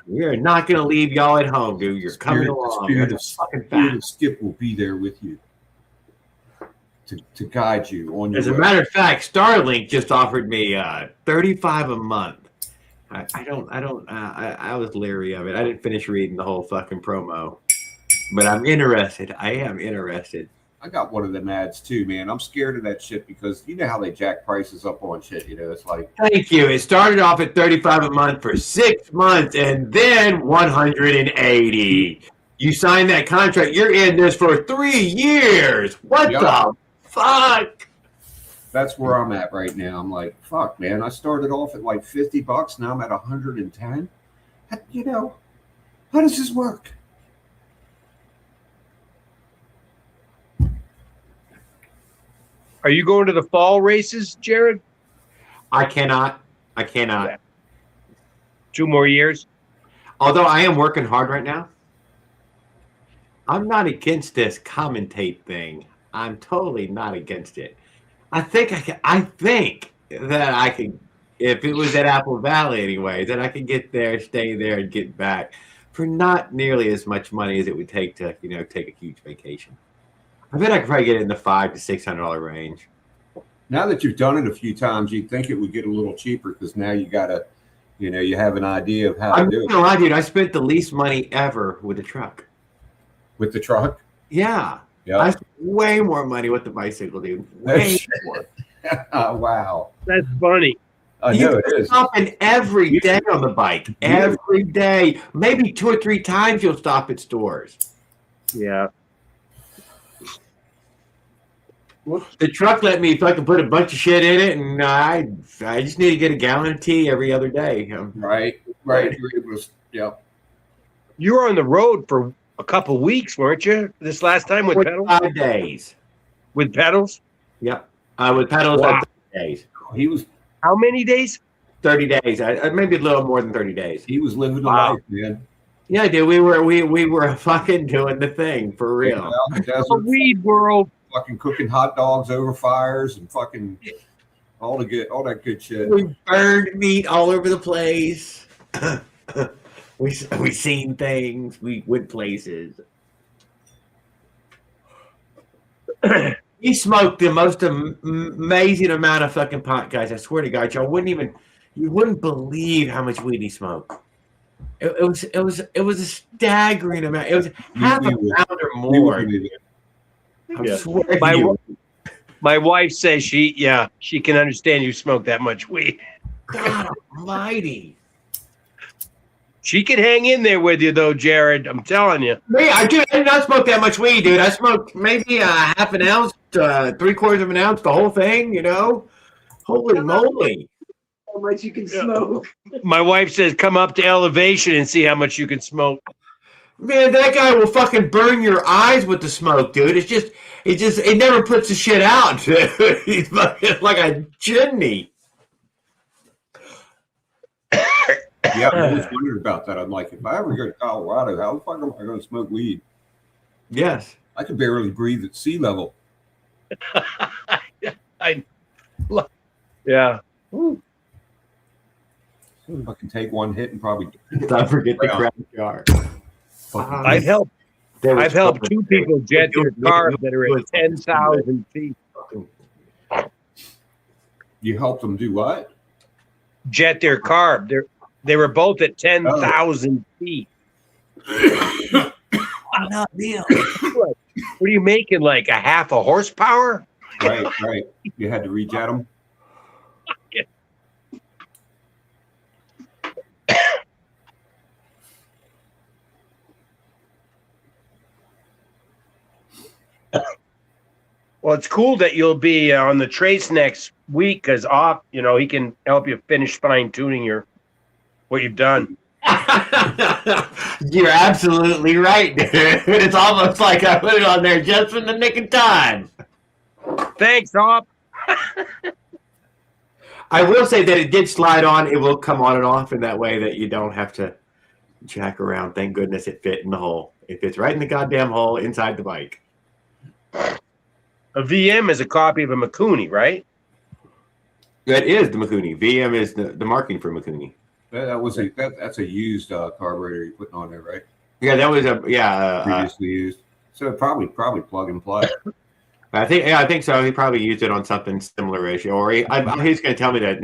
We're not going to leave y'all at home, dude. You're coming along. Spirit That's fucking of fact. Skip will be there with you to guide you on your As a way. matter of fact, Starlink just offered me $35 a month. I was leery of it. I didn't finish reading the whole fucking promo, but I'm interested. I am interested. I got one of them ads too, man. I'm scared of that shit because you know how they jack prices up on shit. You know, it's like. Thank you. It started off at $35 a month for 6 months, and then $180. You signed that contract. You're in this for 3 years. What the fuck? That's where I'm at right now. I'm like, fuck, man. I started off at like $50. Now I'm at 110. You know, how does this work? Are you going to the fall races, Jared? I cannot. Yeah. 2 more years. Although I am working hard right now. I'm not against this commentate thing. I'm totally not against it. I think that I could, if it was at Apple Valley anyway, that I could get there, stay there, and get back for not nearly as much money as it would take to, take a huge vacation. I bet I could probably get it in the $500 to $600 range. Now that you've done it a few times, you'd think it would get a little cheaper because now you gotta, you have an idea of how to do it. I'm not gonna lie, dude. I spent the least money ever with a truck. With the truck? Yeah. I spent way more money with the bicycle, dude. Way more. Wow. That's funny. I know it is. Stopping every day on the bike. Every day. Maybe 2 or 3 times you'll stop at stores. Yeah. The truck let me fucking put a bunch of shit in it, and I just need to get a gallon of tea every other day. Right. Yeah. You were on the road for a couple of weeks, weren't you? This last time with pedals? 5 days. With pedals? Yep. With pedals, Wow. 30 days. He was. How many days? 30 days. Maybe a little more than 30 days. He was living the life, man. Yeah, dude. We were fucking doing the thing for real. Out in the desert, The weed world. fucking cooking hot dogs over fires and fucking all that good shit. We burned meat all over the place. we seen things. We went places. He smoked the most amazing amount of fucking pot, guys. I swear to God, you wouldn't believe how much weed he smoked. It was a staggering amount. It was half a pound or more. I swear to you. My wife says she can understand you smoke that much weed. God almighty. She can hang in there with you though, Jared. I'm telling you. Me, I did not smoke that much weed, dude. I smoked maybe a half an ounce, 3/4 of an ounce, the whole thing, Holy moly. How much you can smoke. My wife says come up to elevation and see how much you can smoke. Man, that guy will fucking burn your eyes with the smoke, dude. It never puts the shit out, dude. He's fucking like a chimney. Yeah, I always wondered about that. I'm like, if I ever go to Colorado, how the fuck am I going to smoke weed? Yes. I could barely breathe at sea level. Yeah. I can take one hit and probably. Don't forget the crack jar. I've helped 2 people jet their car that are at 10,000 feet. You helped them do what? Jet their car. They were both at 10,000 feet. Not real. What are you making? Like a half a horsepower? Right. You had to rejet them. Well, it's cool that you'll be on the trace next week because he can help you finish fine tuning what you've done. You're absolutely right, dude. It's almost like I put it on there just in the nick of time. Thanks, Op. I will say that it did slide on. It will come on and off in that way that you don't have to jack around. Thank goodness it fit in the hole. It fits right in the goddamn hole inside the bike. A VM is a copy of a Mikuni, right? That is the Mikuni. VM is the marking for Mikuni. That's a used carburetor you're putting on there, right? Yeah, that was Previously used. So probably plug and play. I think so. He probably used it on something similar-ish, or he's going to tell me that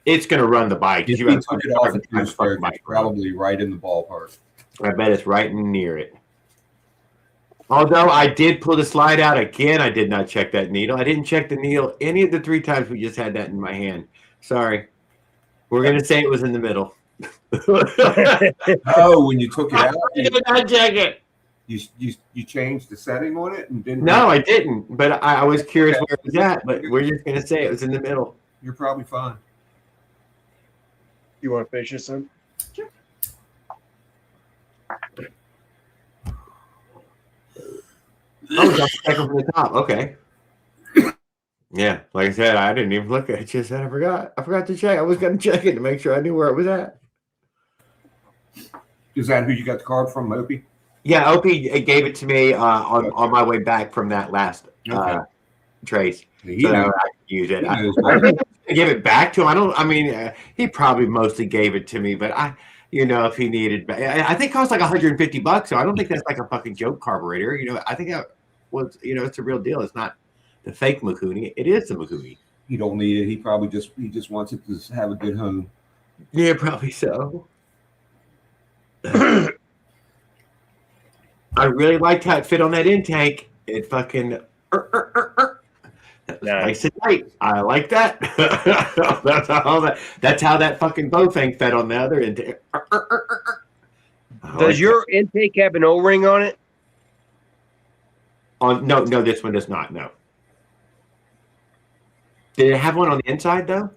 it's going to run the bike. If You he have took it off a fucking two-stroke, bike it's probably right in the ballpark. I bet it's right near it. Although I did pull the slide out again, I did not check that needle. I didn't check the needle any of the 3 times we just had that in my hand. Sorry. We're going to say it was in the middle. Oh, when you took it out, I did not check it. you changed the setting on it and didn't. No, I didn't. But I was curious where it was at. But we're just going to say it was in the middle. You're probably fine. You want to finish this one? Oh, just check it from the top. Okay. Yeah, like I said, I didn't even look at it. Just said I forgot. I forgot to check. I was going to check it to make sure I knew where it was at. Is that who you got the card from, Opie? Yeah, Opie gave it to me on my way back from that last trace. So I could use it. I didn't give it back to him. He probably mostly gave it to me, but if he needed, I think it cost like $150. So I don't think that's like a fucking joke carburetor. I think that was, it's a real deal. It's not the fake Mikuni. It is the Mikuni. He don't need it. He probably just wants it to have a good home. Yeah, probably so. I really liked how it fit on that intake. It fucking nice and tight. I like that. That's how that fucking bow thing fed on the other intake. Does your intake have an O-ring on it? No, this one does not. No. Did it have one on the inside though?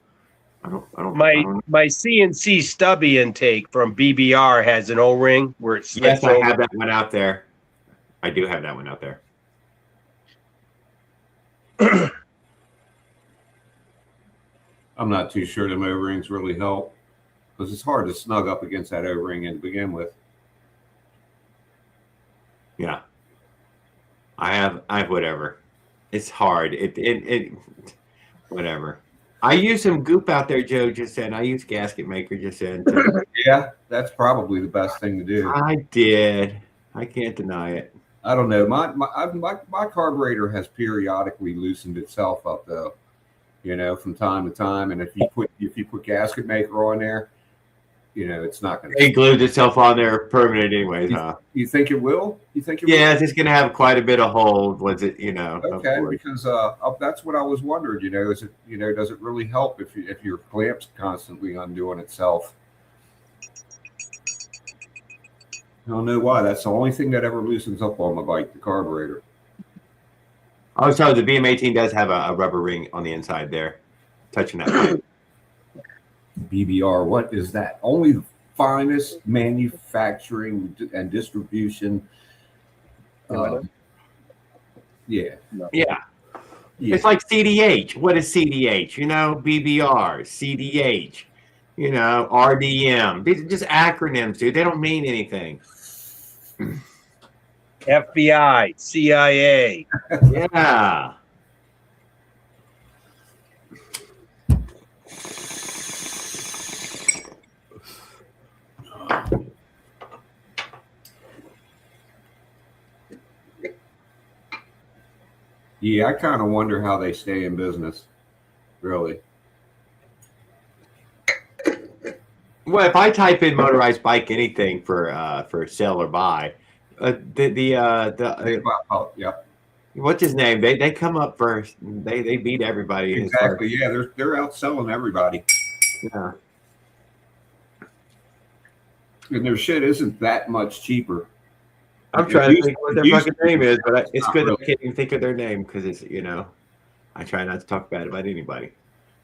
I don't. My CNC stubby intake from BBR has an O-ring where it slips Yes, I over. have that one out there. I do have that one out there. I'm not too sure them O-rings really help because it's hard to snug up against that O-ring to begin with. Yeah. I have whatever. It's hard. It whatever. I use some goop out there, Joe just said. I use gasket maker just said. Yeah, that's probably the best thing to do. I did. I can't deny it. I don't know. My carburetor has periodically loosened itself up though, from time to time. And if you put gasket maker on there, it's not going to. It glued itself on there permanent anyways, huh? You think it will? You think it Yeah, will? it's going to have quite a bit of hold. Was it? Okay, because that's what I was wondering. Is it? Does it really help if your clamp's constantly undoing itself? I don't know why. That's the only thing that ever loosens up on my bike, the carburetor. Oh, so the BM18 does have a rubber ring on the inside there, touching that. BBR, what is that? Only the finest manufacturing and distribution. Yeah. It's like CDH. What is CDH? BBR, CDH, RDM. These are just acronyms, dude. They don't mean anything. FBI, CIA. Yeah. Yeah, I kind of wonder how they stay in business, really. Well, if I type in motorized bike anything for sell or buy, Yep. What's his name? They come up first. They beat everybody. Exactly. Yeah, they're outselling everybody. Yeah. And their shit isn't that much cheaper. I'm trying to think what their fucking name is, but it's good that I can't even think of their name because it's I try not to talk bad about anybody.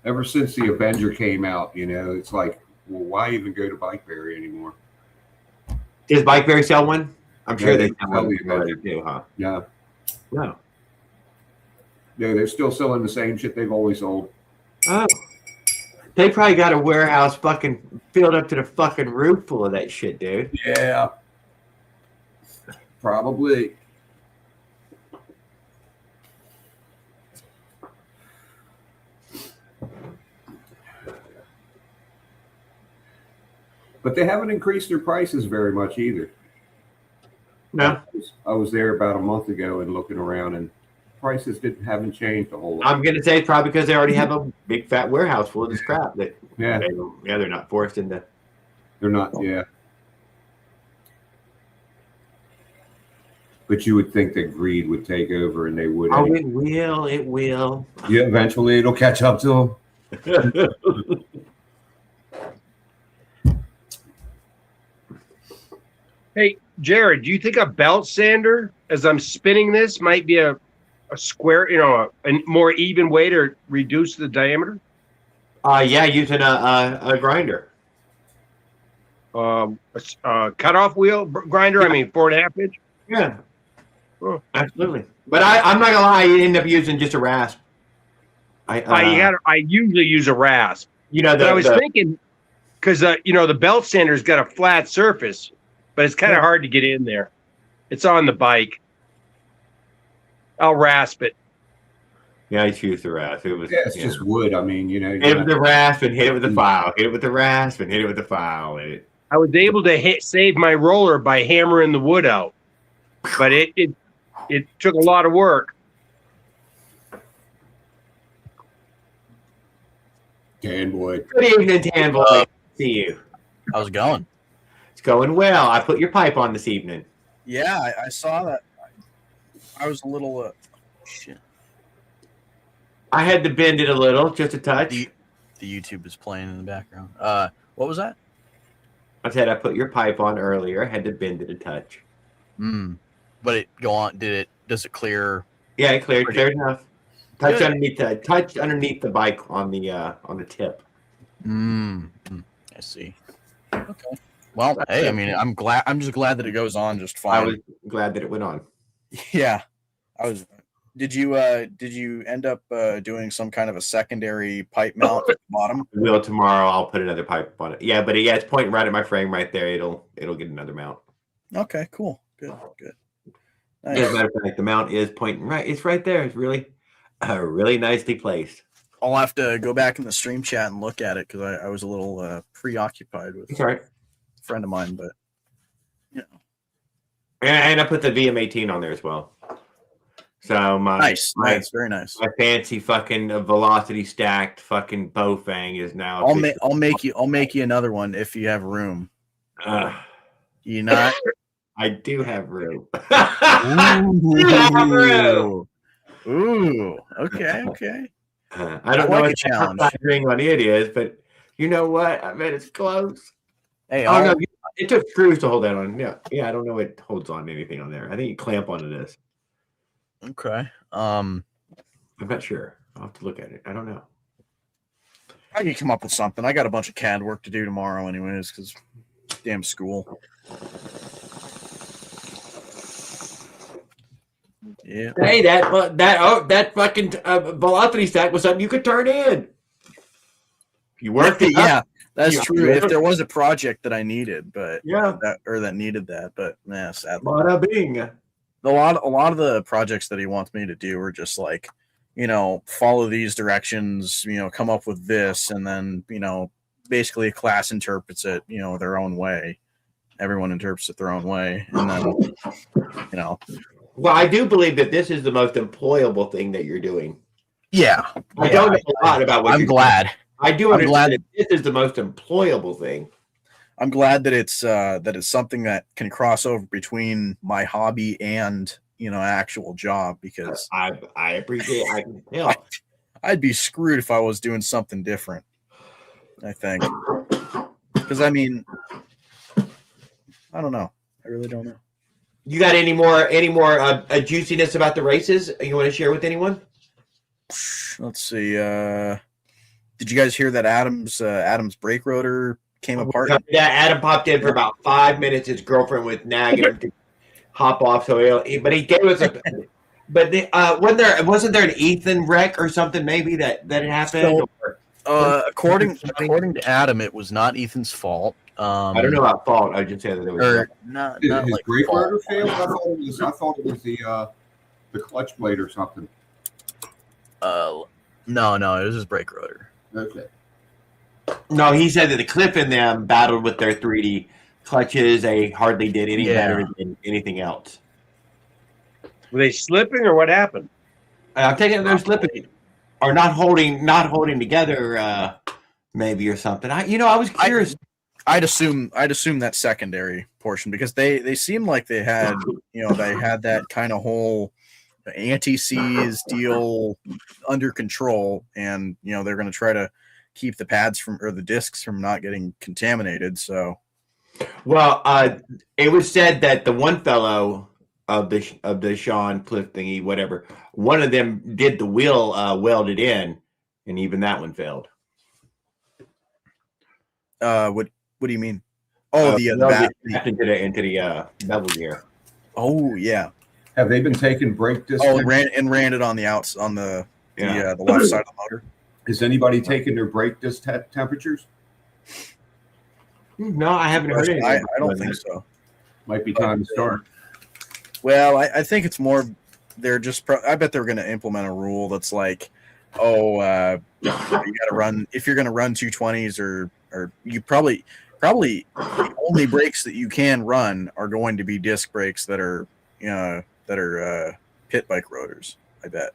Ever since the Avenger came out, it's like, well, why even go to Bikeberry anymore? Does Bikeberry sell one? I'm sure they sell the already do, huh? Yeah. No. Yeah, they're still selling the same shit they've always sold. Oh. They probably got a warehouse fucking filled up to the fucking roof full of that shit, dude. Yeah. Probably. But they haven't increased their prices very much either. No, I was there about a month ago and looking around, and prices haven't changed a whole lot. I'm going to say it's probably because they already have a big fat warehouse full of this crap that Yeah. they're not forced into. They're not, yeah. But you would think that greed would take over, and they would. Oh, it will. It will. Yeah, eventually it'll catch up to them. Hey, Jared, do you think a belt sander, as I'm spinning this, might be a square, a more even way to reduce the diameter? Yeah, using a grinder. A cutoff wheel grinder. Yeah. I mean, 4.5 inch. Yeah, Oh. absolutely. But I'm not gonna lie, I end up using just a rasp. I usually use a rasp. But I was thinking, because the belt sander's got a flat surface, but it's kind of hard to get in there. It's on the bike. I'll rasp it. Yeah, I choose the rasp. It was It's just wood. I mean, hit it with the rasp and hit it with the file. Hit it with the rasp and hit it with the file. I was able to save my roller by hammering the wood out, but it took a lot of work. Tan boy. Good evening, Tan Boy. See you. How's it going? It's going well. I put your pipe on this evening. Yeah, I saw that. I was a little shit. I had to bend it a little, just a touch. The YouTube is playing in the background. What was that? I said I put your pipe on earlier. I had to bend it a touch. But it go on. Does it clear? Yeah, it cleared enough. Touch Good. underneath the bike on the tip. I see. Okay. Well, hey, I mean, I'm just glad that it goes on just fine. I was glad that it went on. Yeah, I was. Did you end up doing some kind of a secondary pipe mount at the bottom? I will tomorrow. I'll put another pipe on it. Yeah, but it's pointing right at my frame right there. It'll get another mount. Okay, cool. Good. Nice. As a matter of fact, the mount is pointing right. It's right there. It's really nicely placed. I'll have to go back in the stream chat and look at it because I was a little preoccupied with It's all right. a friend of mine, but And I put the VM18 on there as well. So nice, very nice. My fancy fucking velocity stacked fucking Bowfang is now. I'll make you another one if you have room. You not? I do have room. Ooh. Okay. I don't know like what a challenge. ring on it is, but you know what? I bet it's close. Hey, oh no, it took screws to hold that on. Yeah. I don't know it holds on to anything on there. I think you clamp onto this. Okay. I'm not sure. I'll have to look at it. I don't know. I can come up with something. I got a bunch of CAD work to do tomorrow, anyways, because damn school. Yeah. Hey, that fucking velocity stack was something you could turn in. You worked it Yeah, up. that's true. If there was a project that I needed, but that needed that, but yeah, sadly. Bada bing. A lot of the projects that he wants me to do are just like, follow these directions, come up with this, and then, basically a class interprets it, their own way. Everyone interprets it their own way. And then, Well, I do believe that this is the most employable thing that you're doing. Yeah. I don't know a lot about what I'm glad. I do understand that this is the most employable thing. I'm glad that it's something that can cross over between my hobby and actual job, because I appreciate. I can tell. I'd be screwed if I was doing something different. I think, because I mean, I don't know. I really don't know. You got any more juiciness about the races you want to share with anyone? Let's see. Did you guys hear that Adam's brake rotor came apart? Yeah, Adam popped in for about 5 minutes. His girlfriend was nagging him to hop off, but he gave us a. But wasn't there an Ethan wreck or something maybe that happened? According to Adam, it was not Ethan's fault. I don't know about fault. I just said that it was not His like brake fault. rotor failed. I thought it was the clutch blade or something. No, it was his brake rotor. Okay. No, he said that the Cliff and them battled with their 3D clutches. They hardly did any better than anything else. Were they slipping or what happened? I'm taking they're slipping or not holding together, maybe or something. I was curious. I'd assume that secondary portion because they seemed like they had that kind of whole anti-seize deal under control, and they're going to try to keep the pads or the discs from not getting contaminated. So, well, it was said that the one fellow of the Sean Cliff thingy, whatever, one of them did the wheel welded in, and even that one failed. What do you mean? Oh, the into the bevel gear. Oh yeah. Have they been taking brake discs? Oh, ran it on the outs on the left side of the motor. Is anybody taking their brake disc temperatures? No, I haven't heard anything. I don't think so. Might be time to start. Well, I think it's more. They're just. I bet they're going to implement a rule that's like, you got to run if you're going to run 220s or you probably the only brakes that you can run are going to be disc brakes that are pit bike rotors. I bet.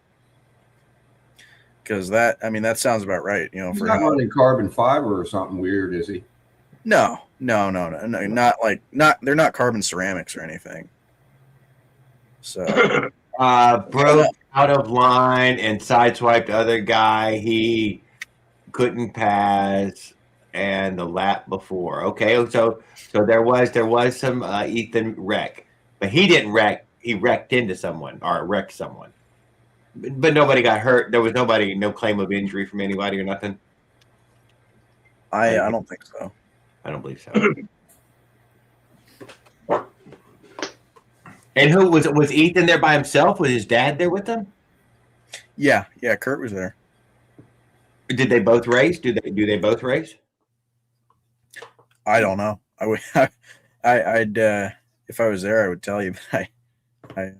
Because that sounds about right. He's not running carbon fiber or something weird, is he? No, not they're not carbon ceramics or anything. So, broke out of line and sideswiped the other guy. He couldn't pass, and the lap before. Okay, so there was some Ethan wreck, but he didn't wreck. He wrecked into someone or wrecked someone. But nobody got hurt. There was no claim of injury from anybody or nothing. I don't think so. I don't believe so. And who was Ethan there by himself? Was his dad there with him? Yeah, Kurt was there. Did they both race? Do they both race? I don't know. I'd if I was there, I would tell you, but I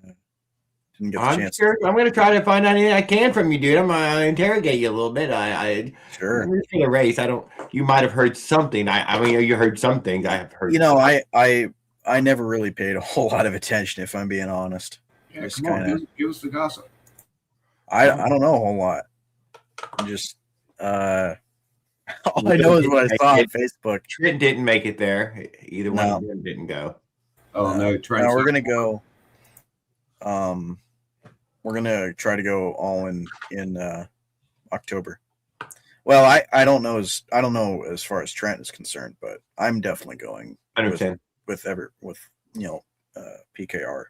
didn't get the chance. Sure. I'm going to try to find out anything I can from you, dude. I'm going to interrogate you a little bit. Sure. I'm just going to race. You might have heard something. I mean, you heard some things. I have heard. I never really paid a whole lot of attention, if I'm being honest. Yeah, come on, give us the gossip. I don't know a whole lot. Just all I know is what I saw on Facebook. Trent didn't make it there. Either one of them didn't go. Oh no, Trent. No, we're gonna go. We're gonna try to go all in October. Well, I don't know as far as Trent is concerned, but I'm definitely going. I understand with PKR.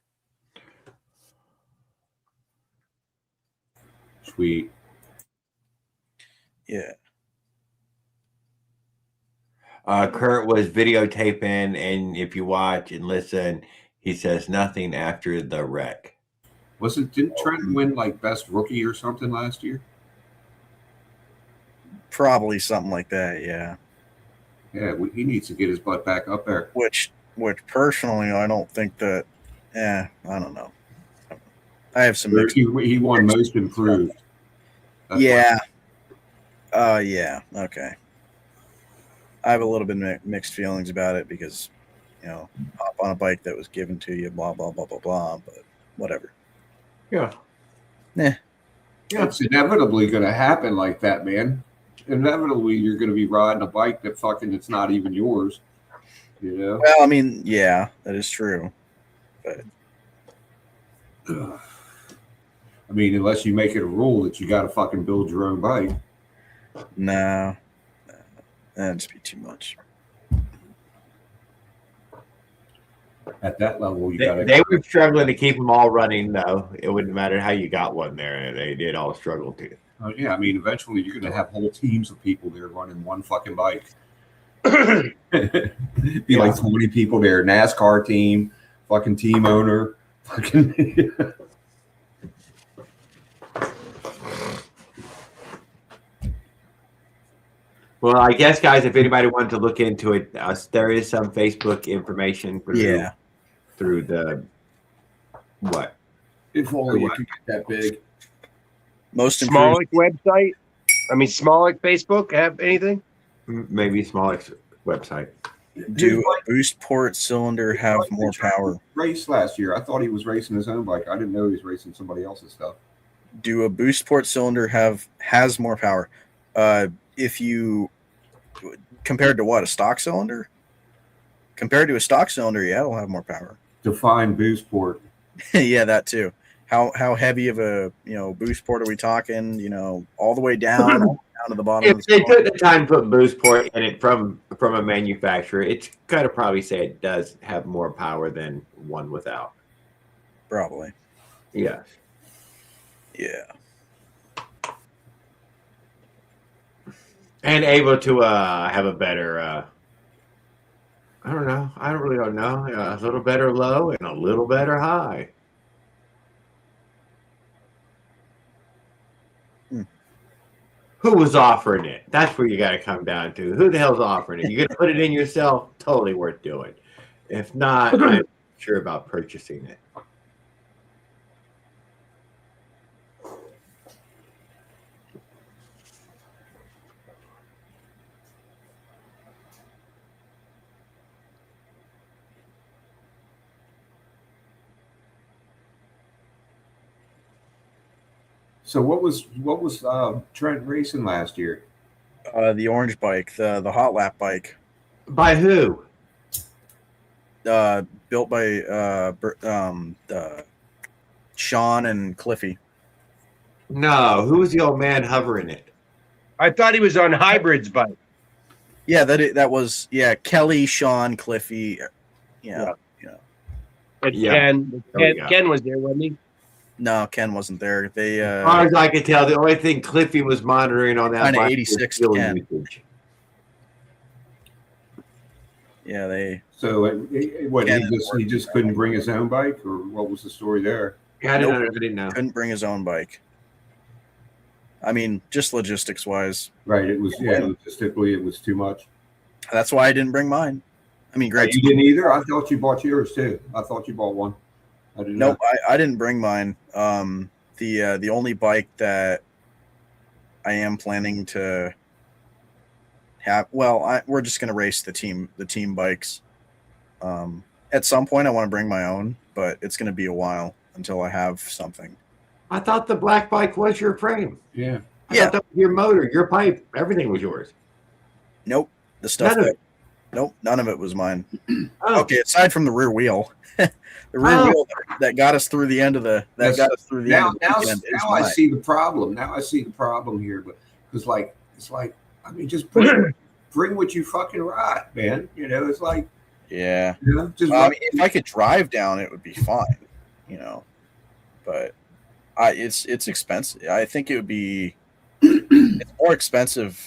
Sweet. Yeah. Kurt was videotaping, and if you watch and listen, he says nothing after the wreck. Didn't Trent win like best rookie or something last year? Probably something like that, yeah. Yeah, he needs to get his butt back up there. Which personally, I don't think that. I don't know. I have some. He won most improved. Yeah. Yeah. Okay. I have a little bit mixed feelings about it because, hop on a bike that was given to you, blah blah blah blah blah. But whatever. Yeah. Yeah. It's inevitably going to happen like that, man. Inevitably, you're going to be riding a bike that it's not even yours. Well, I mean, yeah, that is true. But I mean, unless you make it a rule that you got to fucking build your own bike. No, that'd just be too much. At that level, they were struggling to keep them all running, though. It wouldn't matter how you got one there. They did all struggle to. Oh, yeah. I mean, eventually you're going to have whole teams of people there running one fucking bike. Be like 20 people there, NASCAR team, fucking team owner, fucking. Well, I guess, guys, if anybody wanted to look into it, there is some Facebook information through the what? If only you could get that big. Most Smolik website? I mean, Smolik Facebook have anything? Maybe small website. Do a boost port cylinder have more power? Race last year. I thought he was racing his own bike. I didn't know he was racing somebody else's stuff. Do a boost port cylinder has more power? If you compared to what, a stock cylinder? Compared to a stock cylinder, yeah, it'll have more power. Define boost port. Yeah, that too. How heavy of a boost port are we talking? All the way down to the bottom. If they took the time to put boost port in it from a manufacturer, it's got to probably say it does have more power than one without. Probably. Yes. Yeah. And able to have a better, I don't know. I really don't know. A little better low and a little better high. Who was offering it? That's where you got to come down to. Who the hell's offering it? You're going to put it in yourself? Totally worth doing. If not, I'm not sure about purchasing it. So what was Trent racing last year? The orange bike, the hot lap bike. By who? Built by Sean and Cliffy. No, who was the old man hovering it? I thought he was on Hybrid's bike. Yeah, that was Kelly, Sean, Cliffy. Yeah. And Yeah. Ken was there, wasn't he? No, Ken wasn't there. They as far as I could tell, the only thing Cliffy was monitoring on that Kinda bike 86 was fuel Ken. usage. yeah, they So what? He just couldn't bring his own bike, or what was the story there? Yeah, I didn't know. couldn't bring his own bike. I mean, just logistics wise. Right. It was logistically it was too much. That's why I didn't bring mine. I mean, Greg. You didn't either. I thought you bought yours too. I thought you bought one. I didn't. Nope, I didn't bring mine. The only bike that I am planning to have, we're just gonna race the team bikes. At some point, I want to bring my own, but it's gonna be a while until I have something. I thought the black bike was your frame. Yeah. I thought that was your motor, your pipe, everything was yours. Nope, the stuff None of it. Nope, none of it was mine. Oh. Okay, aside from the rear wheel. The rear wheel that got us through the end of the Now weekend is I mine. see the problem. Now I see the problem here, but because it's like I mean, just bring what you fucking ride, man. It's like Yeah. just. I mean, if I could drive down, it would be fine. But it's expensive. I think it would be. It's more expensive.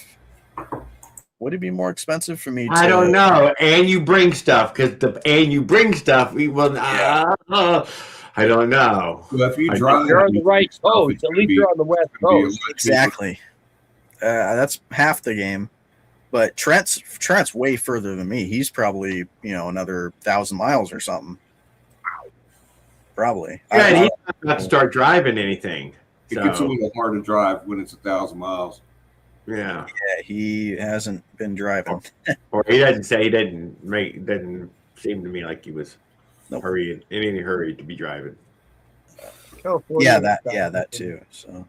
Would it be more expensive for me? I don't know. And you bring stuff I don't know. Well, if you drive, You're on the right coast. At least you're on the west coast. Exactly. That's half the game. But Trent's way further than me. He's probably another 1,000 miles or something. Probably. Yeah, and he's not to start driving anything. It gets a little hard to drive when it's 1,000 miles. Yeah. Yeah, he hasn't been driving. Or he doesn't seem to me like he was in any hurry to be driving. Yeah, that too. So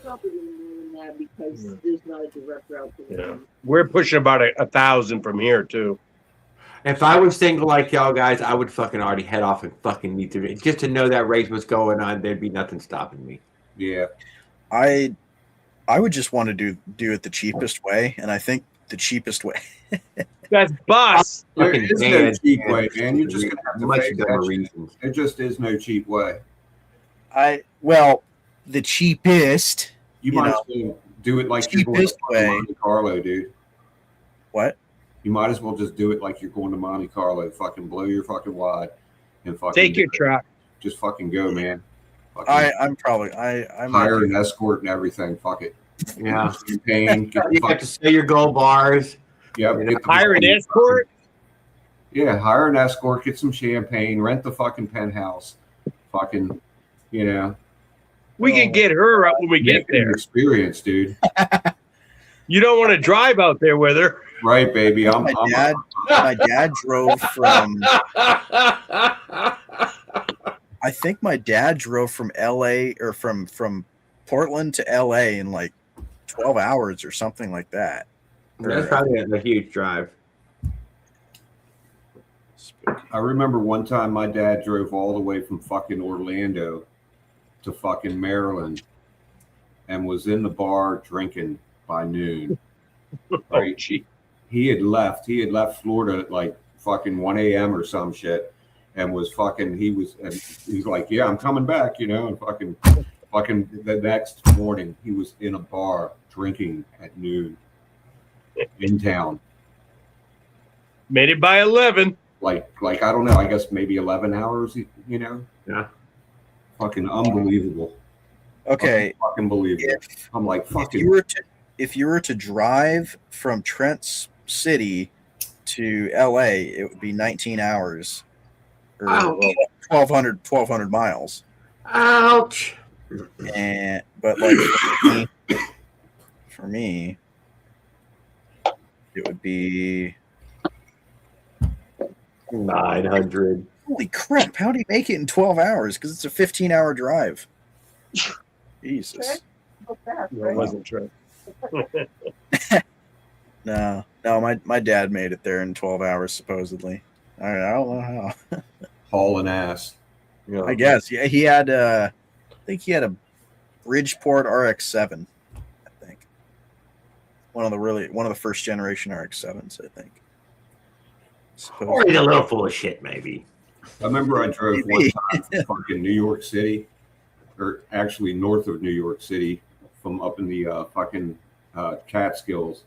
Probably more than that because there's not a direct route to them. We're pushing about 1,000 from here too. If I was single like y'all guys, I would fucking already head off and fucking need to just to know that race was going on. There'd be nothing stopping me. Yeah. I would just want to do it the cheapest way, and I think the cheapest way. That's bus. There is no cheap way, man. You're just gonna have to much pay dumber that shit. reasons. There just is no cheap way. The cheapest. You might as well do it like you're going to Cheapest way. Monte Carlo, dude. What? You might as well just do it like you're going to Monte Carlo. Fucking blow your fucking wad and fucking Take your truck. Just fucking go, man. Fucking I'm hire an escort and everything. Fuck it. Yeah. Champagne. You have to say your gold bars. Yeah. Hire an escort. Yeah, hire an escort. Get some champagne. Rent the fucking penthouse. Fucking, We can get her up when we get make it an there. experience, dude. You don't want to drive out there with her. Right, baby. My dad drove from. I think my dad drove from L.A. or from Portland to L.A. in like 12 hours or something like that. That's probably a huge drive. I remember one time my dad drove all the way from fucking Orlando to fucking Maryland and was in the bar drinking by noon. Right? Oh, He had left Florida at like fucking 1 a.m. or some shit, and was fucking. He's like, yeah, I'm coming back, and fucking the next morning he was in a bar drinking at noon in town. Made it by 11. Like I don't know. I guess maybe 11 hours. Yeah. Fucking unbelievable. Okay. Fucking believable. I'm like fucking. If you were to drive from Trent City to LA, it would be 19 hours or 1,200 miles. Ouch. But like for me, it would be 900. Holy crap! How do you make it in 12 hours? Because it's a 15-hour drive. Jesus. It wasn't true. No, my dad made it there in 12 hours supposedly. I don't know how. Hauling ass. Yeah. I guess. Yeah, he had I think he had a Bridgeport RX-7. I think one of the first generation RX-7s. I think. Or he's a little full of shit, maybe. I remember I drove one time from fucking New York City, or actually north of New York City, from up in the fucking Catskills.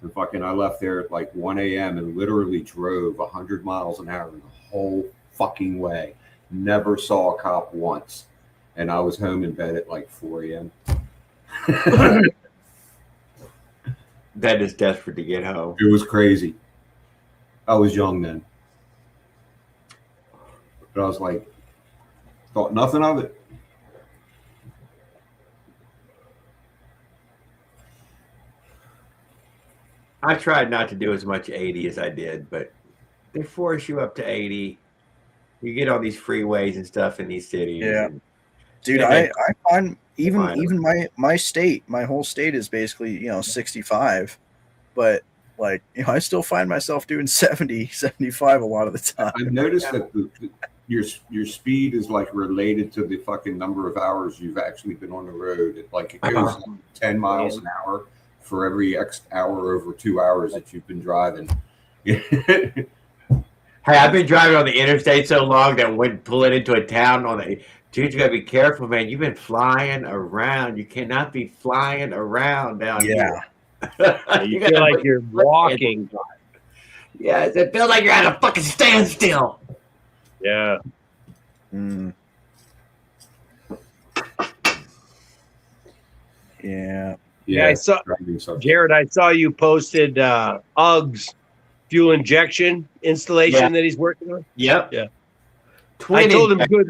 And fucking I left there at like 1 a.m. and literally drove 100 miles an hour the whole fucking way. Never saw a cop once. And I was home in bed at like 4 a.m. That is desperate to get home. It was crazy. I was young then. But I was like, thought nothing of it. I tried not to do as much 80 as I did, but they force you up to 80. You get all these freeways and stuff in these cities. Yeah. Dude, I find even my whole state is basically, 65, but like, I still find myself doing 70, 75 a lot of the time. I've noticed that your speed is like related to the fucking number of hours you've actually been on the road. It goes 10 miles an hour for every X hour over 2 hours that you've been driving. Hey, I've been driving on the interstate so long that when pulling into a town dude, you gotta be careful, man. You've been flying around. You cannot be flying around down here. You feel like you're walking. Yeah, it feels like you're at a fucking standstill. Yeah. Mm. Yeah. Yeah, I saw Jared. I saw you posted Uggs fuel injection installation that he's working on. Yep. Yeah. I told him good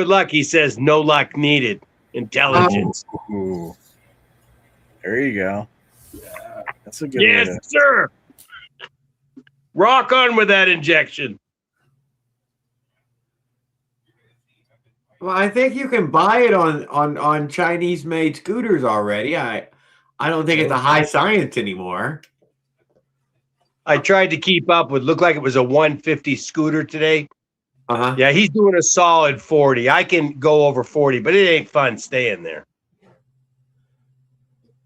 luck. He says no luck needed. Intelligence. Ooh. There you go. Yeah. That's a good Yes, sir. Rock on with that injection. Well, I think you can buy it on Chinese-made scooters already. I don't think it's a high science anymore. I tried to keep up with. Looked like it was a 150 scooter today. Uh-huh. Yeah, he's doing a solid 40. I can go over 40, but it ain't fun staying there.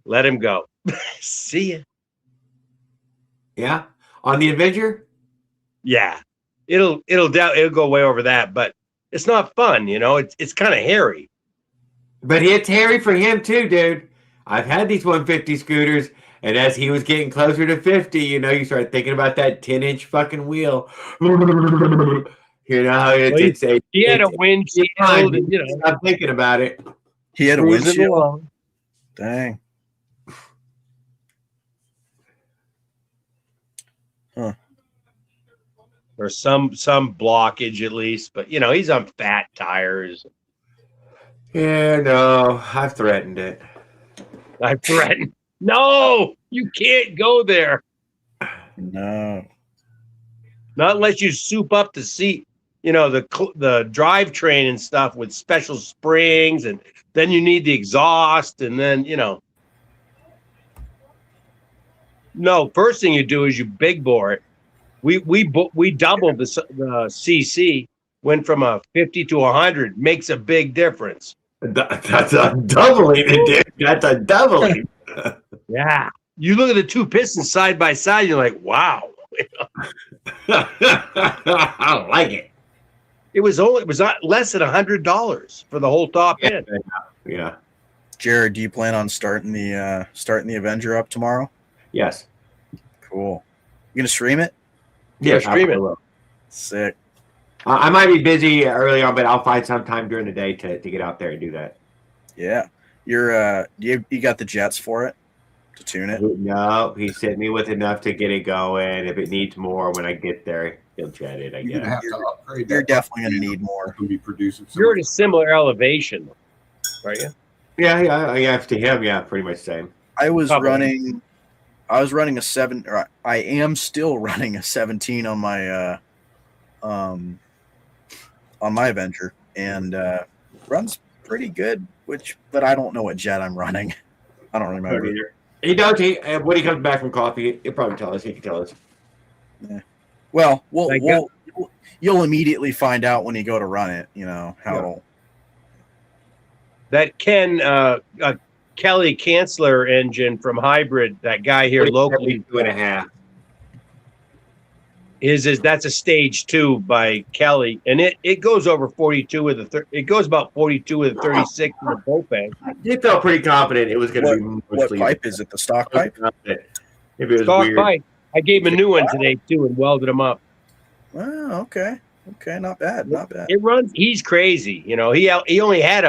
Let him go. See ya. Yeah, on the Avenger. Yeah, it'll go way over that, but it's not fun. It's kind of hairy. But it's hairy for him too, dude. I've had these 150 scooters, and as he was getting closer to 50, you start thinking about that 10-inch fucking wheel. He had a windshield. I'm thinking about it. He had a windshield. Dang. Huh. Or some blockage at least, but he's on fat tires. Yeah, no, I've threatened it. I threatened. No, you can't go there. No. Not unless you soup up the seat, the drivetrain and stuff with special springs, and then you need the exhaust, and then No, first thing you do is you big bore it. We doubled the CC, went from a 50 to 100, makes a big difference. That's a doubling, dude. That's a doubling. Yeah, you look at the two pistons side by side, you're like, wow. I like it. It was not less than $100 for the whole top end. Yeah. Jared, do you plan on starting the Avenger up tomorrow? Yes. Cool. You gonna stream it? Yeah, stream it. Sick. I might be busy early on, but I'll find some time during the day to get out there and do that. Yeah. You're you got the jets for it to tune it? No, he sent me with enough to get it going. If it needs more when I get there, he'll jet it, I You're gonna guess. have to upgrade. You're that definitely gonna need more. To be producing. You're at a similar elevation, right? Yeah, to him, yeah, pretty much the same. I was running a 7, or I am still running a 17 on my Avenger, and runs pretty good. But I don't know what jet I'm running. I don't remember. He does. When he comes back from coffee, he'll probably tell us. He can tell us. Yeah. Well, you'll immediately find out when you go to run it. How it'll. That Kelly Canceller engine from Hybrid, that guy here locally, 2.5. That's a stage 2 by Kelly, and it goes over 42 with it goes about 42 with a 36 in the propane. He felt pretty confident it was going to be mostly. What pipe is it? The stock pipe? If it was Stock weird. pipe. I gave him a new one today too and welded him up. Oh, okay, not bad. It runs. He's crazy. He only had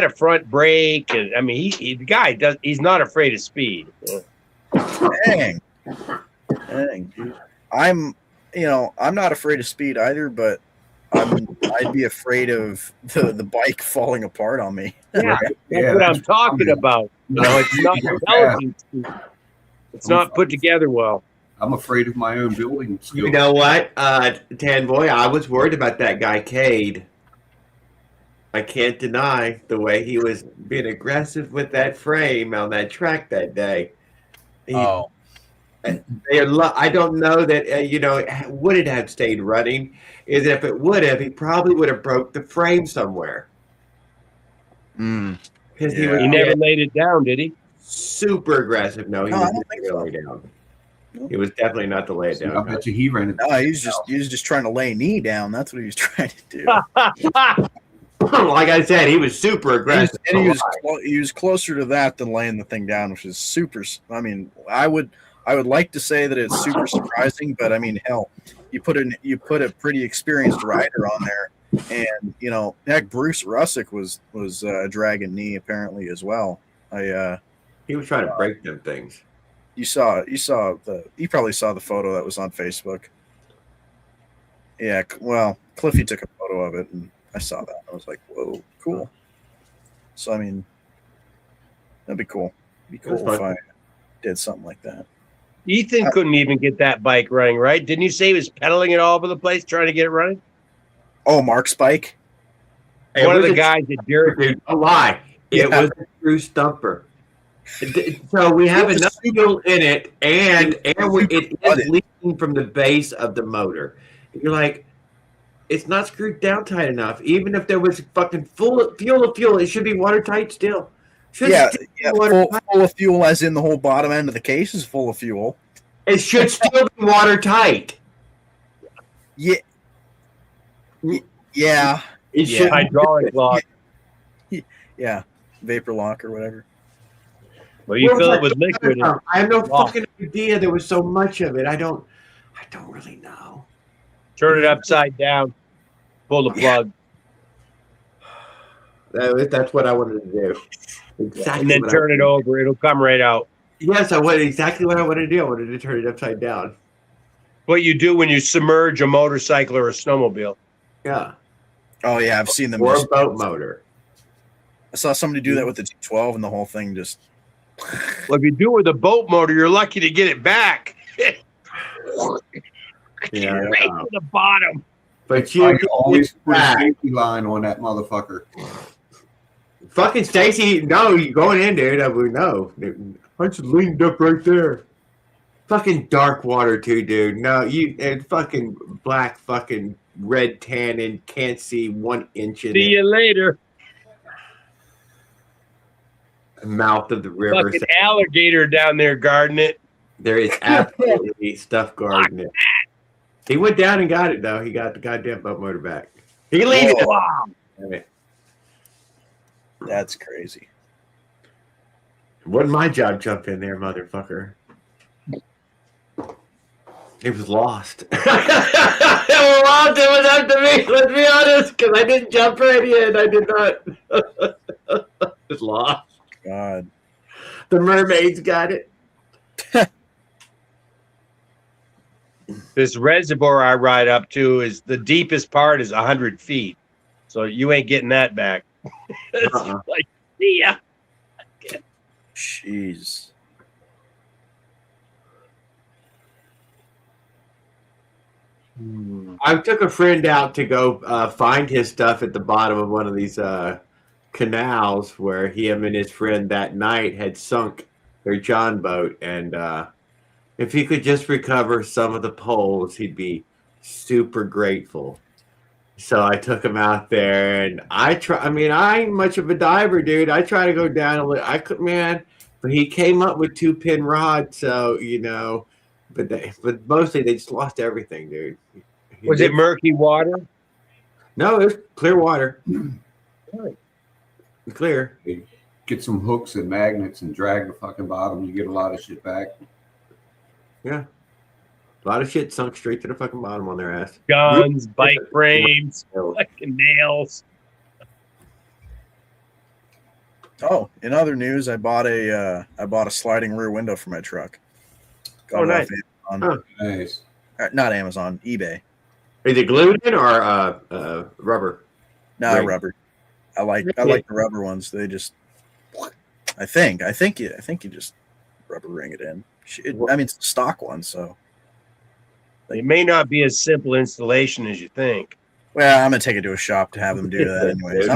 a front brake, and I mean, the guy he's not afraid of speed. Dang. Dude. I'm not afraid of speed either, but I'd be afraid of the bike falling apart on me. Yeah, that's what I'm talking about. It's not intelligent speed. It's not put together well. I'm afraid of my own building skills. You know what, Tan Boy? I was worried about that guy, Cade. I can't deny the way he was being aggressive with that frame on that track that day. I don't know that, would it have stayed running? Is if it would have, he probably would have broke the frame somewhere. Because he never laid it down, did he? Super aggressive. No, he was never lay down. He was definitely not to lay it down. I bet you he ran it. No, he was just trying to lay knee down. That's what he was trying to do. Like I said, he was super aggressive. And he was closer to that than laying the thing down, which is super. I mean, I would like to say that it's super surprising, but I mean, hell, you put a pretty experienced rider on there, and heck, Bruce Russick was dragging knee apparently as well. He was trying to break them things. You probably saw the photo that was on Facebook. Yeah, well, Cliffy took a photo of it, and I saw that. I was like, whoa, cool. So I mean, that'd be cool. It'd be cool if I did something like that. Ethan couldn't even get that bike running, right? Didn't you say he was pedaling it all over the place trying to get it running? Oh, Mark's bike? One of the guys at Derek. A lie. It was a true stumper. So we have enough fuel in it, and it is leaking from the base of the motor. You're like, it's not screwed down tight enough. Even if there was fucking full of fuel, it should be watertight still. Full of fuel, as in the whole bottom end of the case is full of fuel. It should still be watertight. Yeah. Yeah. It should hydraulic lock. Yeah, vapor lock or whatever. Well, you fill it with liquid. I have no fucking idea. There was so much of it. I don't really know. Turn it upside down. Pull the plug. That's what I wanted to do. Exactly. And then turn it over. It'll come right out. Yes, I wanted exactly what I wanted to do. I wanted to turn it upside down. What you do when you submerge a motorcycle or a snowmobile. Yeah. Oh yeah, I've seen them. Or a boat motor. I saw somebody do that with the T12, and the whole thing just Well, if you do it with a boat motor, you're lucky to get it back. Yeah, Right to the bottom. but I you always put a safety line on that motherfucker. fucking Stacy, no, you going in, dude. I would know. I just leaned up right there. Fucking dark water too, dude. No, you and fucking black, fucking red tannin, can't see 1 inch in See the you later. mouth of the river. Fucking alligator down there guarding it. There is absolutely stuff guarding it. He went down and got it though. He got the goddamn boat motor back. He can leave it. Wow. Damn it. That's crazy. Wasn't my job jump in there, motherfucker. It was lost. It was up to me. Let's be honest, because I didn't jump right in. I did not. It was lost. God. The mermaids got it. This reservoir I ride up to is the deepest part is 100 feet. So you ain't getting that back. It's like, see ya. Jeez. I took a friend out to go find his stuff at the bottom of one of these canals where him and his friend that night had sunk their John boat. And if he could just recover some of the poles, he'd be super grateful. So I took him out there, and I ain't much of a diver, dude. I try to go down. I could, man, but he came up with 2-pin rods. So but mostly they just lost everything, dude. Was it murky water? No, it was clear water. Right. Clear. Get some hooks and magnets and drag the fucking bottom. You get a lot of shit back. Yeah. A lot of shit sunk straight to the fucking bottom on their ass. Guns, bike frames, fucking nails. Oh, in other news, I bought a sliding rear window for my truck. Got it nice. off Amazon. Nice. Not Amazon, eBay. Is it glued in or rubber? No, Right. rubber. I like the rubber ones. They just, I think you just rubber ring it in. It's a stock one, so. It may not be as simple installation as you think. Well, I'm gonna take it to a shop to have them do that anyways.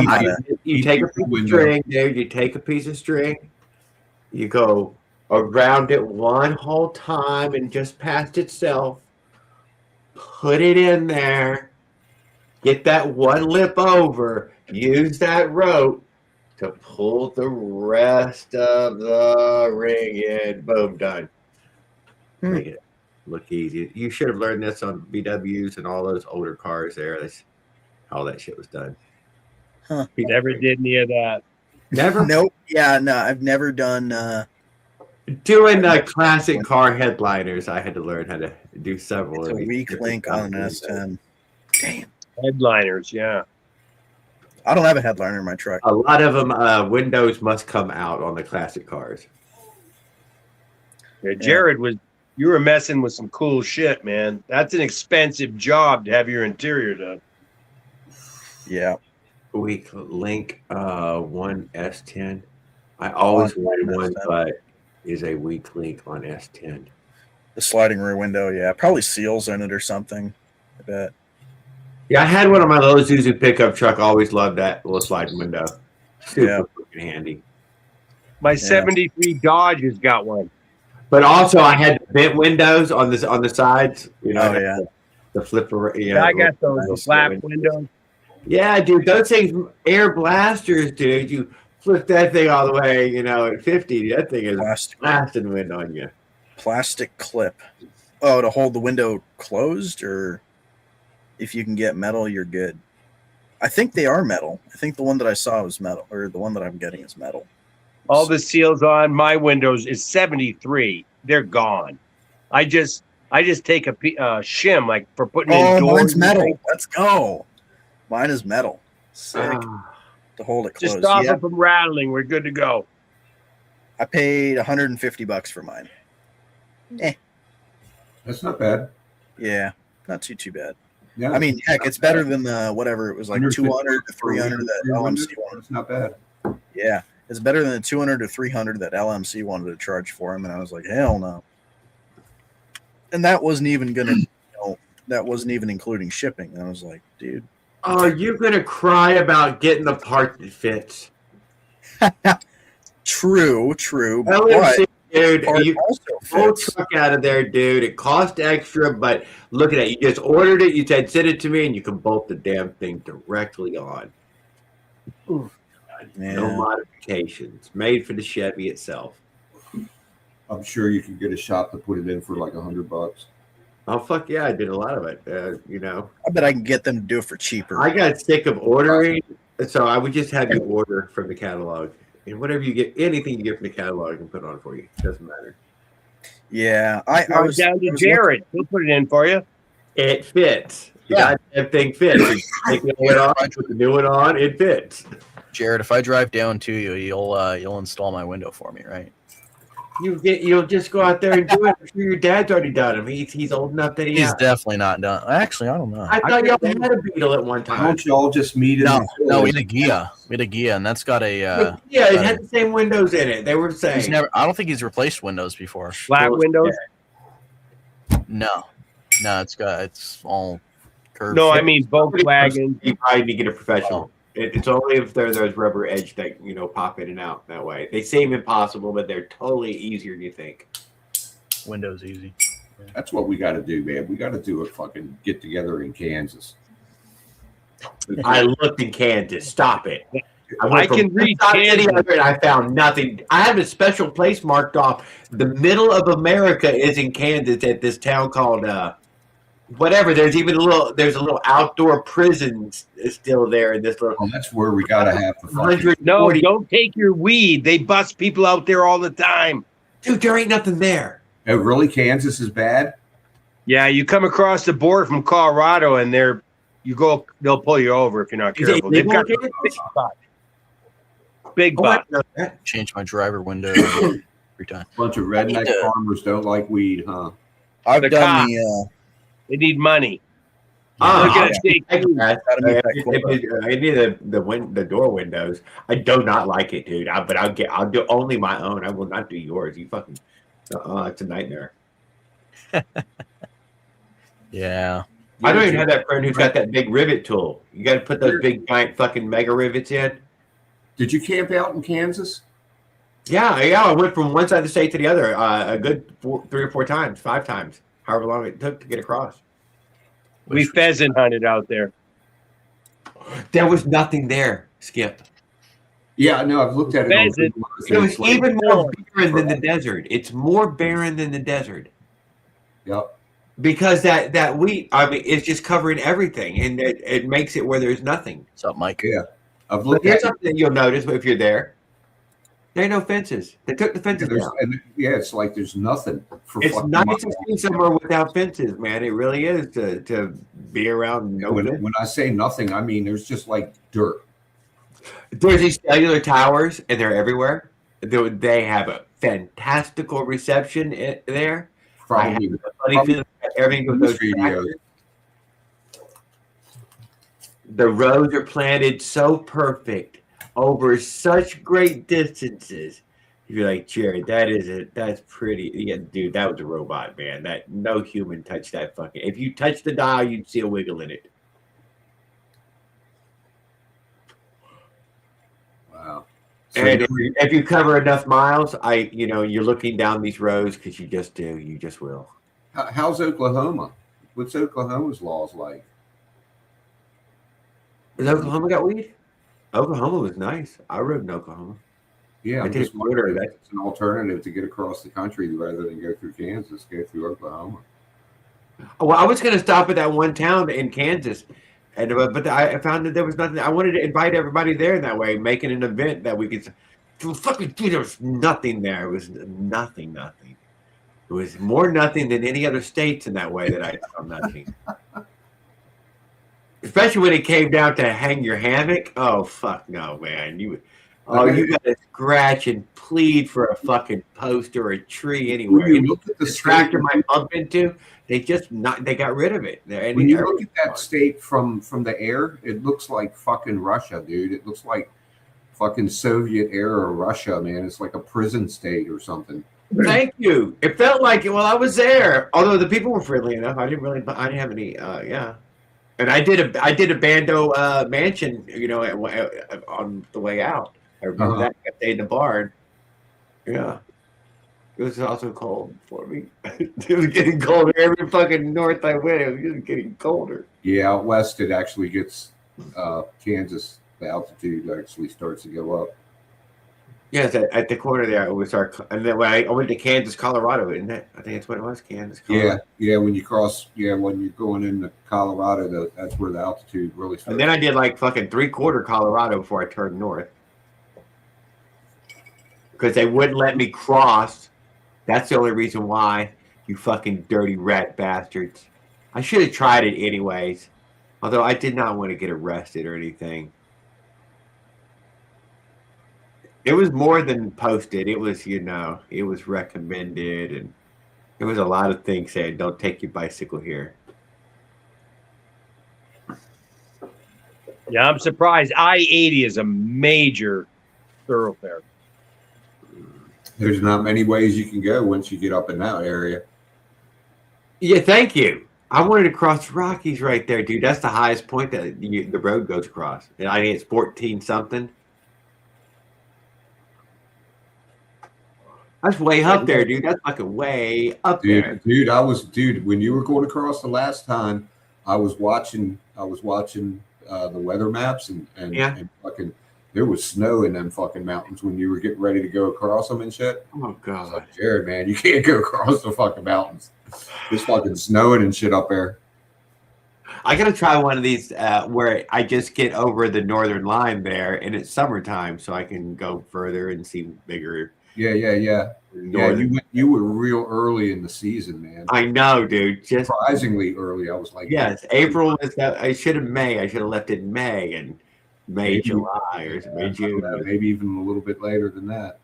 You take a piece of string, dude. You take a piece of string. You go around it one whole time and just past itself. Put it in there. Get that one lip over. Use that rope to pull the rest of the ring in. Boom, done. Make it look easy. You should have learned this on BWs and all those older cars there. That's how that shit was done. Huh. Never did any of that. Never? Nope. Yeah, no, I've never done. Doing classic car headliners, I had to learn how to do several. It's of a these weak different link on an S10. Damn. Headliners, yeah. I don't have a headliner in my truck. A lot of them, windows must come out on the classic cars. Yeah, Jared you were messing with some cool shit, man. That's an expensive job to have your interior done. Yeah. Weak link, one S10. I always wanted one, but is a weak link on S10. The sliding rear window, yeah. Probably seals in it or something. I bet. Yeah, I had one on my little Zuzu pickup truck. Always loved that little sliding window. Super fucking handy. My 73 Dodge has got one. But also, I had vent windows on the sides. You know, Oh, yeah. the flipper. I got those flap windows. Yeah, dude, those things, air blasters, dude. You flip that thing all the way, at 50. That thing is blasting wind on you. Plastic clip. Oh, to hold the window closed, or if you can get metal, you're good. I think they are metal. I think the one that I saw was metal, or the one that I'm getting is metal. All the seals on my windows is 73. They're gone. I just take a shim like for putting in doors. Mine's metal. Let's go. Mine is metal. Sick. To hold it closed. Just stop it from rattling. We're good to go. I paid $150 for mine. That's not bad. Yeah, not too bad. Yeah, I mean, heck, it's better than the whatever it was like 200 to 300 that LMC one. It's not bad. Yeah, It's better than the 200 to 300 that LMC wanted to charge for him, and I was like, hell no. And that wasn't even that wasn't even including shipping. And I was like, dude. Oh, you're gonna cry about getting the part that fits. True. LMC, dude, you also pull fits. truck out of there, dude. It cost extra, but look at that. You just ordered it. You said send it to me, and you can bolt the damn thing directly on. Ooh. No modifications. Made for the Chevy itself. I'm sure you can get a shop to put it in for like $100. Oh fuck yeah! I did a lot of it. I bet I can get them to do it for cheaper. I got sick of ordering, so I would just have you order from the catalog, and whatever you get, anything you get from the catalog, I can put on for you. Doesn't matter. Yeah, I was down to Jared. He'll put it in for you. It fits. Yeah. That thing fits. You take the old one off, put the new one on. It fits. Jared, if I drive down to you, you'll install my window for me, right? You'll just go out there and do it. I'm sure your dad's already done him. He's old enough that He's definitely not done. Actually, I don't know. I thought y'all had a Beetle at one Why time. don't y'all just meet in No, the no, we had a Gia. We had a Gia, and that's got a. Yeah, it had the same windows in it. They were saying. He's never. I don't think he's replaced windows before. Flat windows. No, it's all curved. No, I mean Volkswagen. You probably need to get a professional. It's only if they're those rubber edge that pop in and out that way. They seem impossible, but they're totally easier than you think. Windows easy. That's what we got to do, man. We got to do a fucking get together in Kansas. I looked in Kansas. Stop it. I can read Kansas. And I found nothing. I have a special place marked off. The middle of America is in Kansas at this town called whatever. There's a little outdoor prison still there in this little. Well, that's where we got to have the fucking. 140. No, don't take your weed. They bust people out there all the time. Dude, there ain't nothing there. Oh, really? Kansas is bad? Yeah, you come across the border from Colorado, and they'll pull you over if you're not Is it careful. They've legal got in Kansas? big Oh, I butt. know that. Change my driver window every time. Bunch of redneck to- farmers don't like weed, huh? I've The done cops. the. They need money. Ah, Look at yeah. it. I need the door windows. I do not like it, dude. I'll do only my own. I will not do yours. You fucking. It's a nightmare. Yeah. I don't even have that friend who's got that big rivet tool. You got to put those big giant fucking mega rivets in. Did you camp out in Kansas? Yeah. I went from one side of the state to the other a good 3 or 4 times, 5 times, however long it took to get across. We pheasant hunted out there. There was nothing there, Skip. Yeah, no, I've looked at it. Pheasant. It was even more barren than the desert. It's more barren than the desert. Yep. Because that wheat, it's just covering everything, and it makes it where there's nothing. What's up, Mike? Yeah. I've But looked here's at it. something you'll notice if you're there. There ain't no fences. They took the fences down. It's like there's nothing for It's fucking nice miles. to see somewhere without fences, man. It really is to be around no fences. When I say nothing, I mean there's just like dirt. There's these cellular towers, and they're everywhere. They have a fantastical reception there. I have Probably a funny feeling that everything goes news radio. The roads are planted so perfect over such great distances. You're like, Jared, that's pretty. Yeah, dude, that was a robot, man. That no human touched that fucking. If you touch the dial, you'd see a wiggle in it. Wow. So And if you cover enough miles, you're looking down these roads because you just do. You just will. how's Oklahoma? What's Oklahoma's laws like? Has Oklahoma got weed? Oklahoma was nice. I rode in Oklahoma. Yeah, I I'm did just wondering order if it's an alternative to get across the country rather than go through Kansas, go through Oklahoma. Well, I was going to stop at that one town in Kansas, but I found that there was nothing. I wanted to invite everybody there in that way, making an event that we could. There was nothing there. It was nothing. It was more nothing than any other states in that way that I found nothing. Especially when it came down to hang your hammock. Oh fuck no, man! You got to scratch and plead for a fucking post or a tree anywhere. When you look at the tractor state- might bump into, they got rid of it. When you look at that state from the air, it looks like fucking Russia, dude. It looks like fucking Soviet era Russia, man. It's like a prison state or something. Thank you. It felt like it while I was there. Although the people were friendly enough, I didn't have any. Yeah, and I did a bando mansion, on the way out. I remember that. I stayed in the barn. Yeah, it was also cold for me. It was getting colder every fucking north I went. It was getting colder. Yeah, out west it actually gets Kansas. The altitude actually starts to go up. Yes, at the corner there, it was and then when I went to Kansas, Colorado, isn't it? I think that's what it was, Kansas, Colorado. Yeah. When you cross, when you're going into Colorado, that's where the altitude really starts. And then I did like fucking 3/4 Colorado before I turned north, because they wouldn't let me cross. That's the only reason why. You fucking dirty rat bastards! I should have tried it anyways, although I did not want to get arrested or anything. It was more than posted. It was, it was recommended, and there was a lot of things saying, "Don't take your bicycle here." Yeah, I'm surprised. I-80 is a major thoroughfare. There's not many ways you can go once you get up in that area. Yeah, thank you. I wanted to cross the Rockies right there, dude. That's the highest point that the road goes across. And I think it's 14 something. That's way up there, dude. That's fucking way up there. Dude, when you were going across the last time, I was watching the weather maps and fucking there was snow in them fucking mountains when you were getting ready to go across them and shit. Oh god. Like, Jared, man, you can't go across the fucking mountains. It's fucking snowing and shit up there. I gotta try one of these where I just get over the northern line there, and it's summertime, so I can go further and see bigger. Yeah. You were real early in the season, man. I know, dude. Just surprisingly early. I was like, yes, April is that. I should have left it in May and May, July, or May, June. Maybe even a little bit later than that.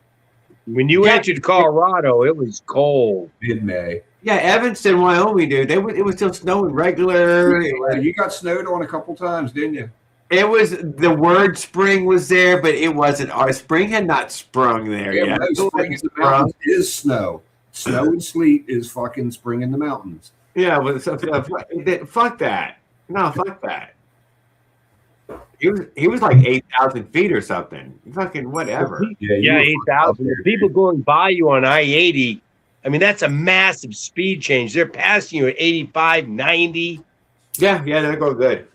When you entered Colorado, it was cold. Mid-May. Yeah, Evanston, Wyoming, dude. It was still snowing regular. You got snowed on a couple times, didn't you? It was the word spring was there, but it wasn't. Our spring had not sprung there yet. No, spring in the mountains is snow. Snow and sleet is fucking spring in the mountains. Yeah, but fuck that. No, fuck that. He was like 8,000 feet or something. Fucking whatever. Yeah, 8,000. The people going by you on I-80. I mean, that's a massive speed change. They're passing you at 85, 90. Yeah, they're going good.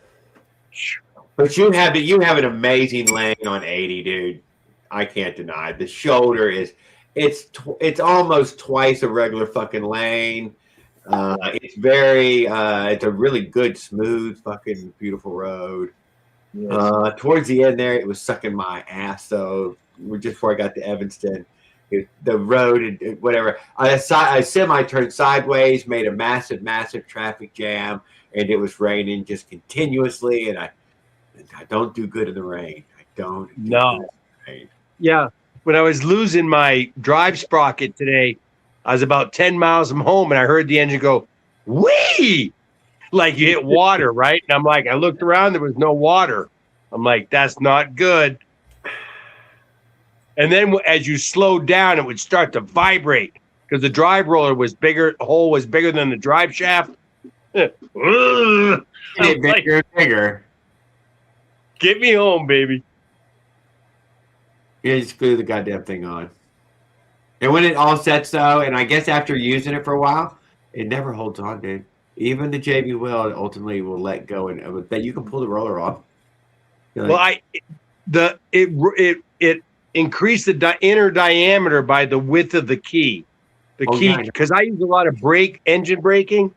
But you have an amazing lane on 80, dude. I can't deny. The shoulder it's almost twice a regular fucking lane. It's it's a really good, smooth, fucking beautiful road. Yes. Towards the end there, it was sucking my ass. So just before I got to Evanston, the road, whatever. I semi turned sideways, made a massive traffic jam, and it was raining just continuously. And I don't do good in the rain. I don't. No. Yeah. When I was losing my drive sprocket today, I was about 10 miles from home, and I heard the engine go, whee! Like you hit water, right? And I'm like, I looked around, there was no water. I'm like, that's not good. And then as you slowed down, it would start to vibrate because the drive roller was bigger, the hole was bigger than the drive shaft. Bigger and bigger. Get me home, baby. Yeah, just glue the goddamn thing on. And when it all sets though, and I guess after using it for a while, it never holds on, dude. Even the JB Will ultimately will let go, and but you can pull the roller off. Like, well, it increased the inner diameter by the width of the key. The key, because I use a lot of engine braking,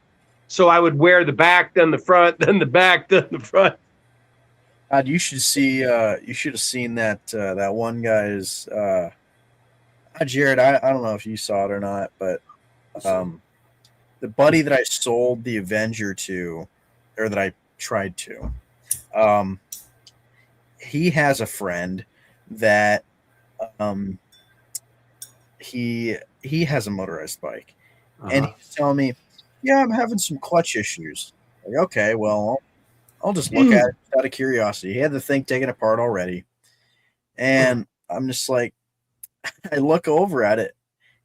so I would wear the back, then the front, then the back, then the front. God, you should see. You should have seen that one guy's. Jared, I don't know if you saw it or not, but the buddy that I sold the Avenger to, or that I tried to, he has a friend that he has a motorized bike, and he's telling me, yeah, I'm having some clutch issues. Like, okay, well, I'll just look at it out of curiosity. He had the thing taken apart already, And I'm just like, I look over at it,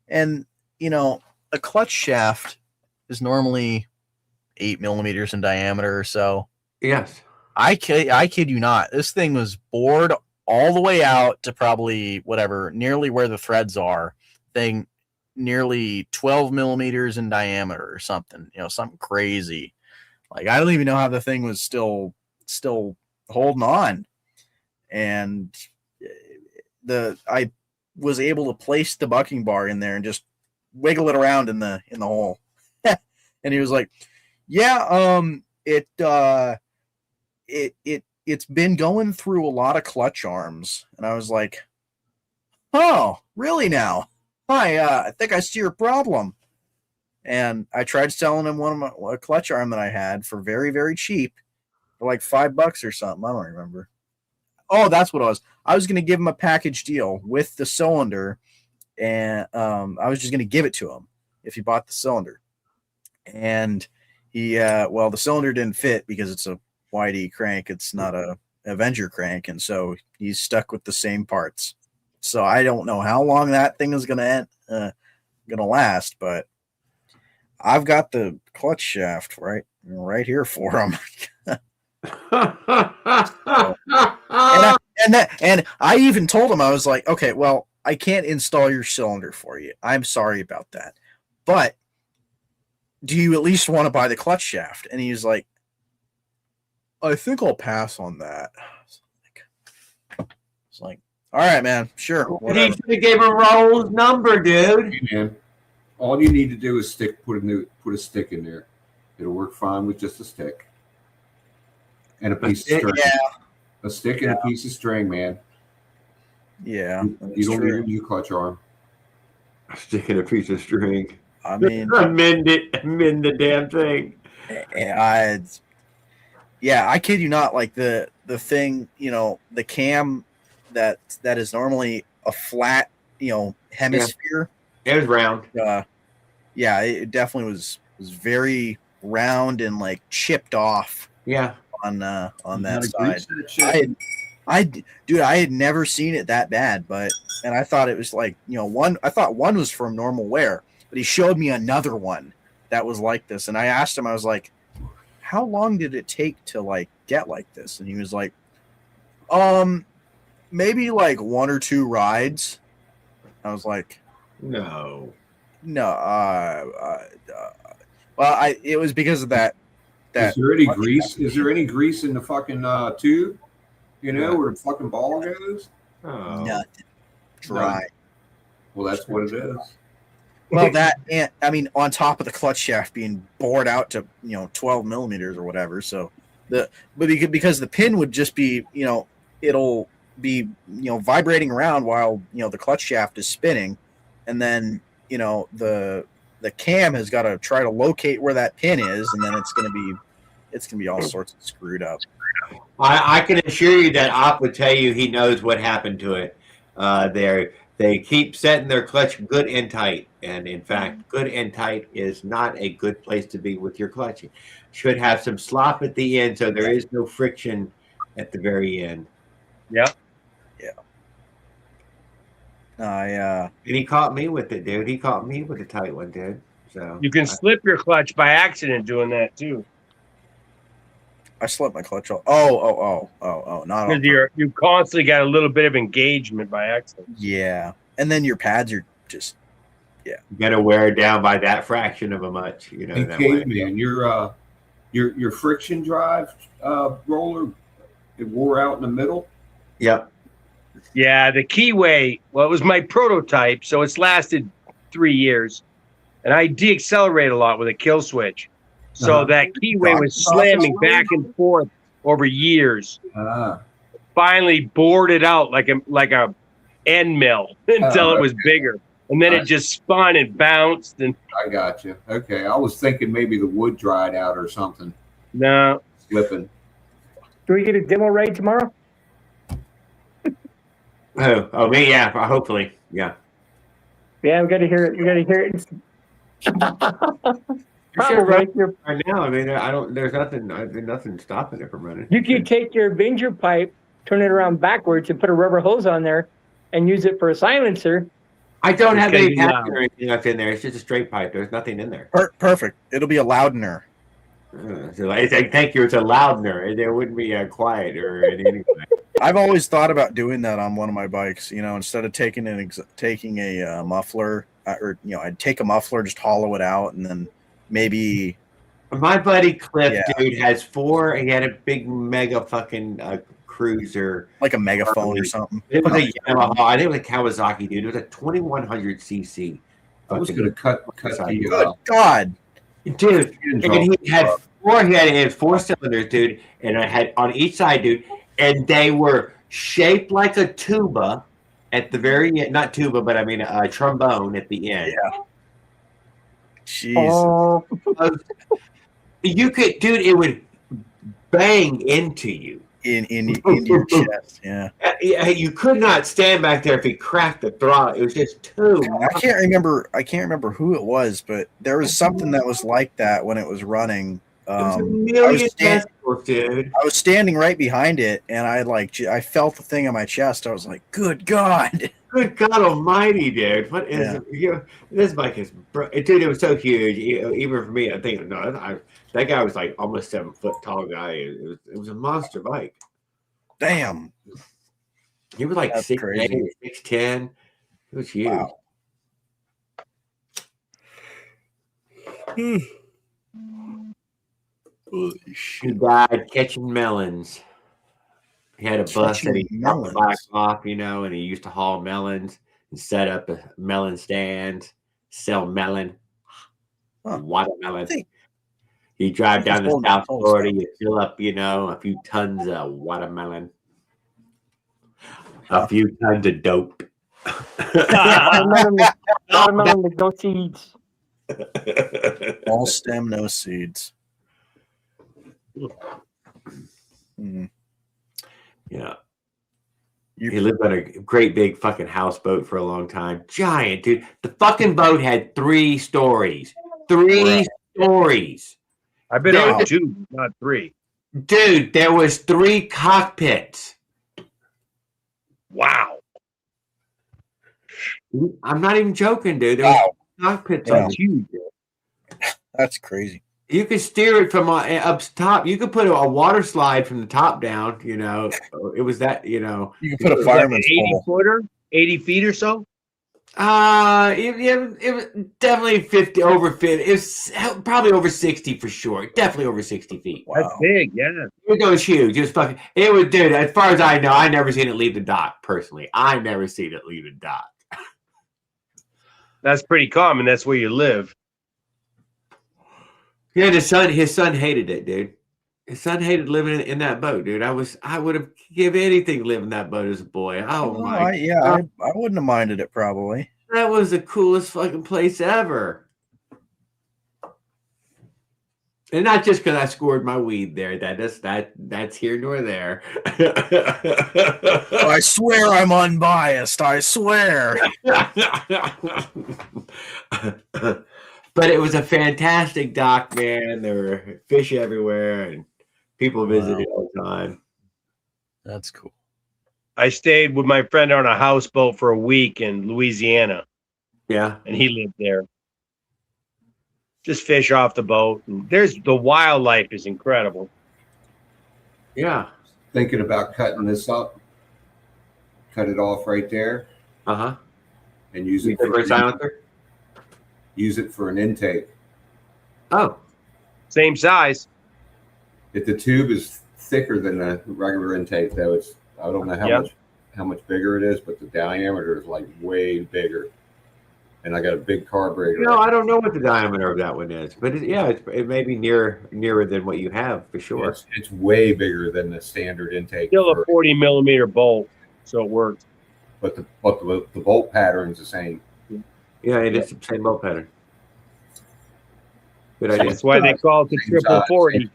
and a clutch shaft is normally 8 millimeters in diameter or so. Yes. I kid you not. This thing was bored all the way out to probably whatever, nearly where the threads are. Thing nearly 12 millimeters in diameter or something. Something crazy. Like, I don't even know how the thing was still holding on. And I was able to place the bucking bar in there and just wiggle it around in the hole. And he was like, "Yeah, it's been going through a lot of clutch arms." And I was like, "Oh, really now? I think I see your problem." And I tried selling him a clutch arm that I had for very, very cheap, for like $5 or something. I don't remember. Oh, that's what it was. I was going to give him a package deal with the cylinder, and I was just going to give it to him if he bought the cylinder. And he, the cylinder didn't fit because it's a YD crank. It's not a Avenger crank, and so he's stuck with the same parts. So I don't know how long that thing is going to last, but I've got the clutch shaft right here for him. And I even told him, I was like, "Okay, well, I can't install your cylinder for you. I'm sorry about that. But do you at least want to buy the clutch shaft?" And he was like, "I think I'll pass on that." It's like, "All right, man, sure." He should have gave him Raul's number, dude. Hey, man, all you need to do is put a stick in there. It'll work fine with just a stick and a piece of string. Yeah. A stick and a piece of string, man. Yeah, you don't need a new clutch arm. A stick and a piece of string. I mean, amend the damn thing. I kid you not. Like the thing, the cam that is normally a flat, hemisphere. Yeah. It was round. Yeah, it definitely was very round and like chipped off. Yeah. On that side. I had never seen it that bad, and I thought it was like, I thought one was from normal wear, but he showed me another one that was like this. And I asked him, I was like, "How long did it take to like get like this?" And he was like, maybe like 1 or 2 rides. I was like, no. Well, it was because of that. Is there any grease? Is there any grease in the fucking tube? Where the fucking ball goes? Oh. Nothing. Dry. Well, that's what it is. Well, on top of the clutch shaft being bored out to 12 millimeters or whatever. So because the pin would just be it'll be vibrating around while the clutch shaft is spinning, and then the cam has got to try to locate where that pin is, and then it's gonna be all sorts of screwed up. I can assure you that Op would tell you he knows what happened to it. They keep setting their clutch good and tight, and in fact, good and tight is not a good place to be with your clutch. You should have some slop at the end, so there is no friction at the very end. Yeah. And he caught me with it, dude. He caught me with a tight one, dude. So you can slip your clutch by accident doing that too. I slipped my clutch off. Oh, not because you constantly got a little bit of engagement by accident. Yeah, and then your pads are just you got to wear it down by that fraction of a much. Hey, Caveman, your friction drive roller, it wore out in the middle. Yep. Yeah, the keyway. Well, it was my prototype, so it's lasted 3 years, and I deaccelerate a lot with a kill switch. So that keyway was slamming back and forth over years. Finally bored it out like a end mill until it was bigger, and then it just spun and bounced. And I got you. Okay, I was thinking maybe the wood dried out or something. No, slipping. Do we get a demo ride tomorrow? Oh, me, yeah. Hopefully, yeah. Yeah, we got to hear it. We got to hear it. Probably right now. I mean, there's nothing stopping it from running. You could take your Avenger pipe turn it around backwards and put a rubber hose on there and use it for a silencer. I don't It's have gonna any be loud. pattern or anything up in there. It's just a straight pipe. There's nothing in there. Perfect. It'll be a loudener. So I say, thank you. It's a loudener. There wouldn't be a quiet or anything. I've always thought about doing that on one of my bikes. You know, instead of taking a muffler, or I'd take a muffler, just hollow it out, and then maybe. My buddy Cliff, Yeah. dude, has 4. He had a big mega fucking cruiser, like a megaphone or something. It was a Yamaha. I think it was a Kawasaki, dude. It was a 2100 cc. I was going to cut the Good God, dude. And he had 4. He had 4 cylinders, dude, and I had on each side, dude, and they were shaped like a tuba at the very end. Not tuba, but I mean a trombone at the end. Yeah. Jeez. You could, dude. It would bang into you in your chest. Yeah. You could not stand back there if he cracked the throttle. It was just too. I can't remember who it was, but there was something that was like that when it was running. It was a million decibels, dude. I was standing right behind it, and I felt the thing on my chest. I was like, "Good God, good God Almighty, dude! What is this bike is, dude? It was so huge. Even for me, I think that guy was like almost 7 foot tall guy. It was a monster bike. Damn, he was like 6'8", 6'10". It was huge. Wow. He died catching melons. He had a bus that he dropped the bike off, and he used to haul melons and set up a melon stand, sell melon, watermelon. You drive down to South Florida, you fill up, a few tons of watermelon, a few tons of dope. Watermelon with no seeds. All stem, no seeds. Yeah. He lived on a great big fucking houseboat for a long time. Giant, dude. The fucking boat had 3 stories. 3 stories. I've been on 2, not 3. Dude, there was 3 cockpits. Wow. I'm not even joking, dude. There was cockpits on huge. That's crazy. You could steer it from up top. You could put a water slide from the top down. It was that. You could put a fireman's 80-footer, 80 feet or so. It was definitely 50 over 50. It's probably over 60 for sure. Definitely over 60 feet. Wow. That's big, yeah. It was huge. It was fucking. It was, dude. As far as I know, I never seen it leave the dock. Personally, I never seen it leave the dock. That's pretty common. That's where you live. Yeah, his son hated it, dude. His son hated living in that boat, dude. I would have give anything living in that boat as a boy. Oh my God. I wouldn't have minded it probably. That was the coolest fucking place ever. And not just because I scored my weed there. That's here nor there. I swear I'm unbiased. I swear. But it was a fantastic dock, man. There were fish everywhere, and people visited all the time. That's cool. I stayed with my friend on a houseboat for a week in Louisiana. Yeah. And he lived there. Just fish off the boat. And the wildlife is incredible. Yeah. Thinking about cutting this up. Cut it off right there. Uh-huh. And use it for a silencer? Use it for an intake. Oh. Same size. If the tube is thicker than a regular intake, though, I don't know how much bigger it is, but the diameter is like way bigger. And I got a big carburetor. No, I don't know what the diameter of that one is, but it may be nearer than what you have for sure. It's way bigger than the standard intake. Still a 40 millimeter bolt, so it works. But the bolt pattern's the same. Yeah, it is the same bolt pattern. Good idea. That's why they call it the triple 40.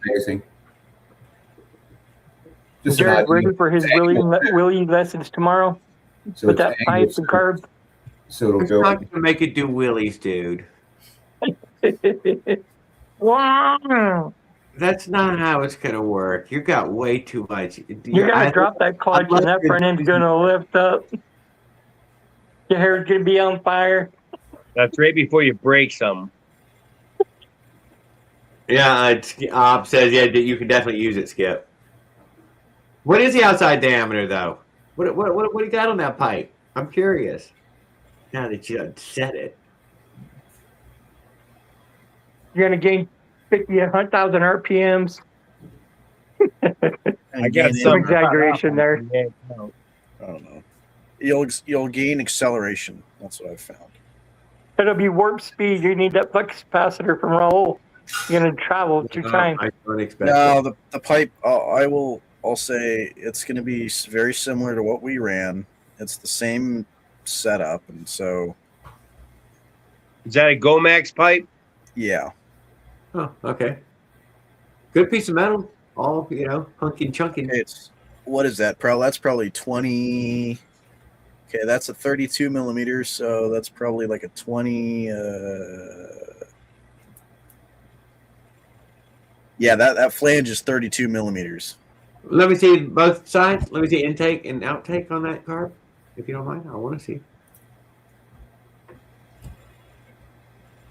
Jared ready for his wheelie lessons tomorrow? So with that pipe and carb. So it'll it's go. not gonna make it do wheelies, dude. Wow. That's not how it's gonna work. You got way too much. You're gonna drop that clutch, and that front end's gonna lift up. Your hair's gonna be on fire. That's right before you break something. Yeah, Op says yeah, you can definitely use it, Skip. What is the outside diameter though? What do you got on that pipe? I'm curious. Now that you said it. You're gonna gain 1,000 RPMs. I got some exaggeration there. I don't know. You'll gain acceleration. That's what I've found. It'll be warp speed. You need that flux capacitor from Raul. You're gonna travel through time. I don't expect No, that. the pipe. I'll say it's going to be very similar to what we ran. It's the same setup, and so Is that a Gomax pipe? yeah. Oh, okay. Good piece of metal. All hunky and chunky. It's what is that? That's probably 20. Okay, that's a 32 millimeters, so that's probably like a 20. Yeah, that flange is 32 millimeters. Let me see both sides. Let me see intake and outtake on that carb, if you don't mind. I want to see.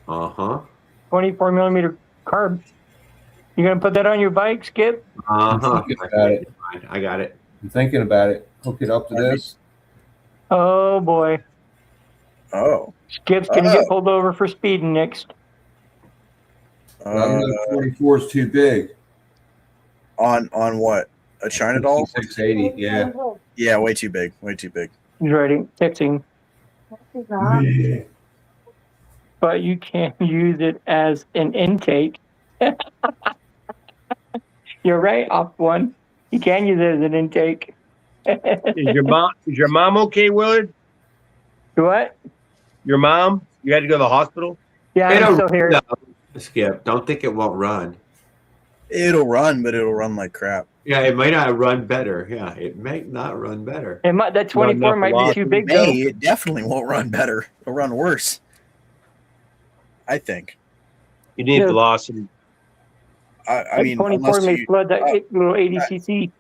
24 millimeter carb. You gonna put that on your bike, Skip? I'm thinking about it. I got it. I'm thinking about it. Hook it up to this. Oh boy. Oh. Skip's gonna get pulled over for speeding next. I don't know if 44 is too big. On what? A China doll? 680, yeah. Yeah, way too big. Way too big. He's ready, fixing. But you can't use it as an intake. You're right, off one. You can use it as an intake. Is your mom okay, Willard? What? Your mom? You had to go to the hospital? Yeah, I'm still here. No, Skip, don't think it won't run. It'll run, but it'll run like crap. Yeah, it might not run better. Yeah, it may not run better. That 24 might be too big, though. It definitely won't run better. It'll run worse. I think. You need velocity. I mean, 24 may flood that little 80cc.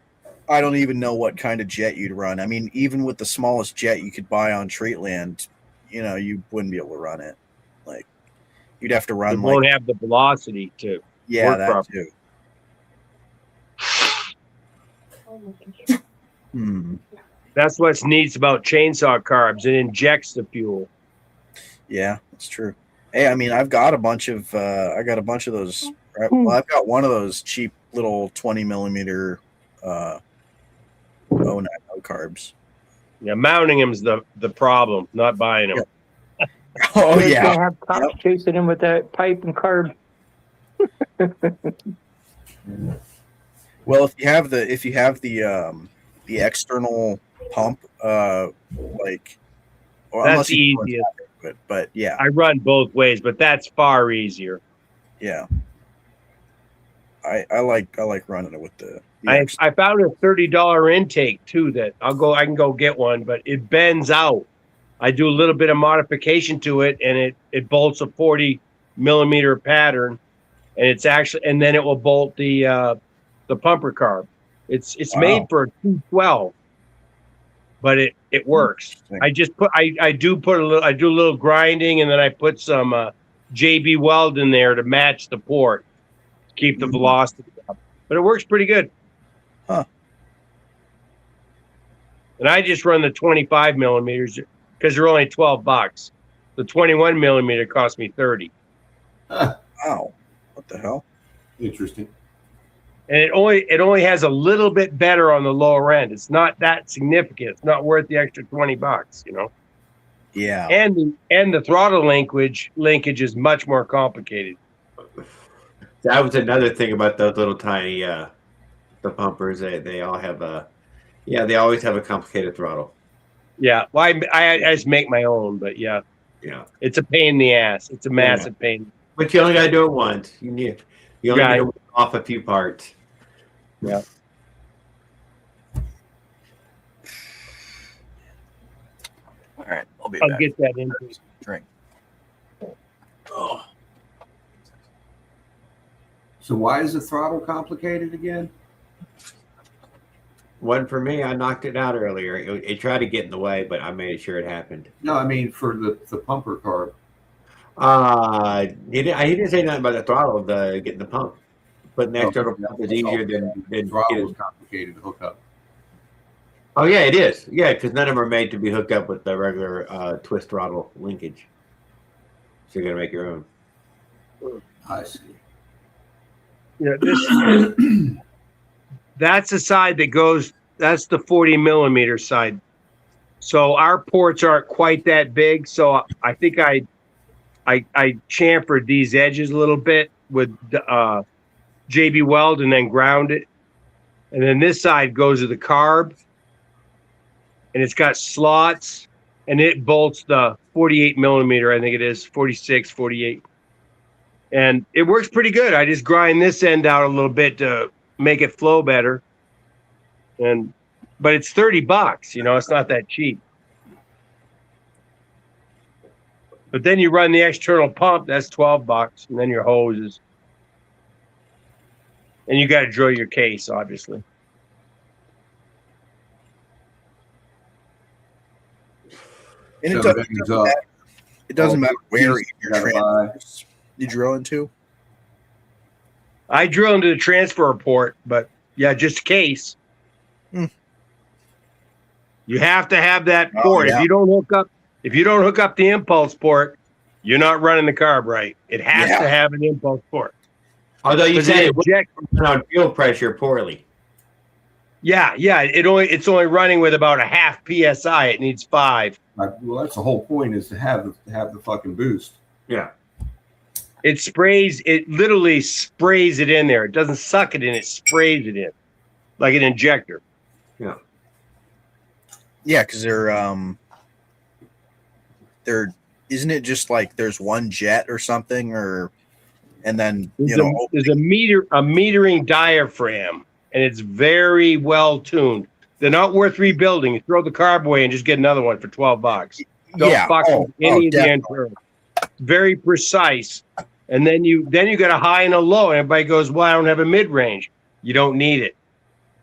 I don't even know what kind of jet you'd run. I mean, even with the smallest jet you could buy on Treatland, you wouldn't be able to run it. Like, you'd have to run. It won't have the velocity to work that properly. too. That's what's neat about chainsaw carbs. It injects the fuel. Yeah, that's true. Hey, I mean, I've got a bunch of those. Right? Well, I've got one of those cheap little 20 millimeter 090 carbs. Yeah, mounting them's the problem, not buying them. Yeah. Oh You're yeah. gonna have cops chasing him with that pipe and carb. Well, if you have the external pump, like, or That's easiest. But yeah, I run both ways, but that's far easier. Yeah, I like running it with the. I found a $30 intake too that I can go get one, but it bends out. I do a little bit of modification to it, and it bolts a 40 millimeter pattern, and then it will bolt the pumper carb. It's made for a 212, but it works. I do a little grinding, and then I put some JB Weld in there to match the port, keep the velocity up. But it works pretty good. Huh. And I just run the 25 millimeters because they're only $12. The 21 millimeter cost me $30. Wow, what the hell? Interesting. And it only has a little bit better on the lower end. It's not that significant. It's not worth the extra $20, Yeah. And the throttle linkage is much more complicated. That was another thing about those little tiny the pumpers. They all have they always have a complicated throttle. Yeah. Well, I just make my own, but yeah. Yeah. It's a pain in the ass. It's a massive pain. But you only gotta do it once. You only need to off a few parts. Yeah. All right, I'll be back. I'll get that in. Drink. Oh. So why is the throttle complicated again? One for me. I knocked it out earlier. It tried to get in the way, but I made sure it happened. No, I mean for the pumper carb. He didn't say nothing about the throttle, getting the pump. Putting the external pump is easier than the throttle is complicated to hook up. Oh yeah, it is. Yeah, because none of them are made to be hooked up with the regular twist throttle linkage. So you got to make your own. I see. Yeah, that's the side that goes. That's the 40 millimeter side. So our ports aren't quite that big. So I think I chamfered these edges a little bit with JB Weld and then ground it. And then this side goes to the carb. And it's got slots. And it bolts the 48 millimeter, I think it is, 46, 48. And it works pretty good. I just grind this end out a little bit to make it flow better. But it's $30, it's not that cheap. But then you run the external pump, that's $12, and then your hoses. And you got to drill your case, obviously. And So it doesn't matter where you drill into. I drill into the transfer port, but yeah, just a case. You have to have that port. Yeah. If you don't hook up the impulse port, you're not running the carb right. It has to have an impulse port. Although you said it works on fuel pressure poorly. Yeah. It's only running with about a half PSI. It needs 5. Well, that's the whole point, is to have the fucking boost. Yeah. It literally sprays it in there. It doesn't suck it in, it sprays it in like an injector. Yeah. Yeah, because they're isn't it just like there's one jet or something, and then there's a metering diaphragm, and it's very well tuned. They're not worth rebuilding. You throw the carb away and just get another one for $12. Don't fuck with any of the internals. Very precise. And then you got a high and a low, and everybody goes, well, I don't have a mid-range. You don't need it.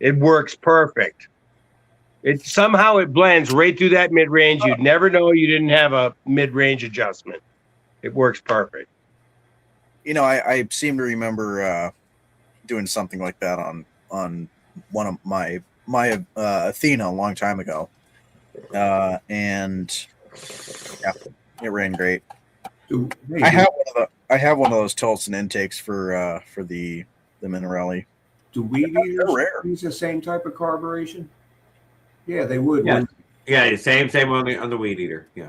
It works perfect. Somehow it blends right through that mid-range. You'd never know you didn't have a mid-range adjustment. It works perfect. I seem to remember doing something like that on one of my Athena a long time ago, and yeah, it ran great. I have one of those Tillotson intakes for the Minarelli. Do weed eaters use the same type of carburation? Yeah, they would. Yeah, same on the weed eater. Yeah.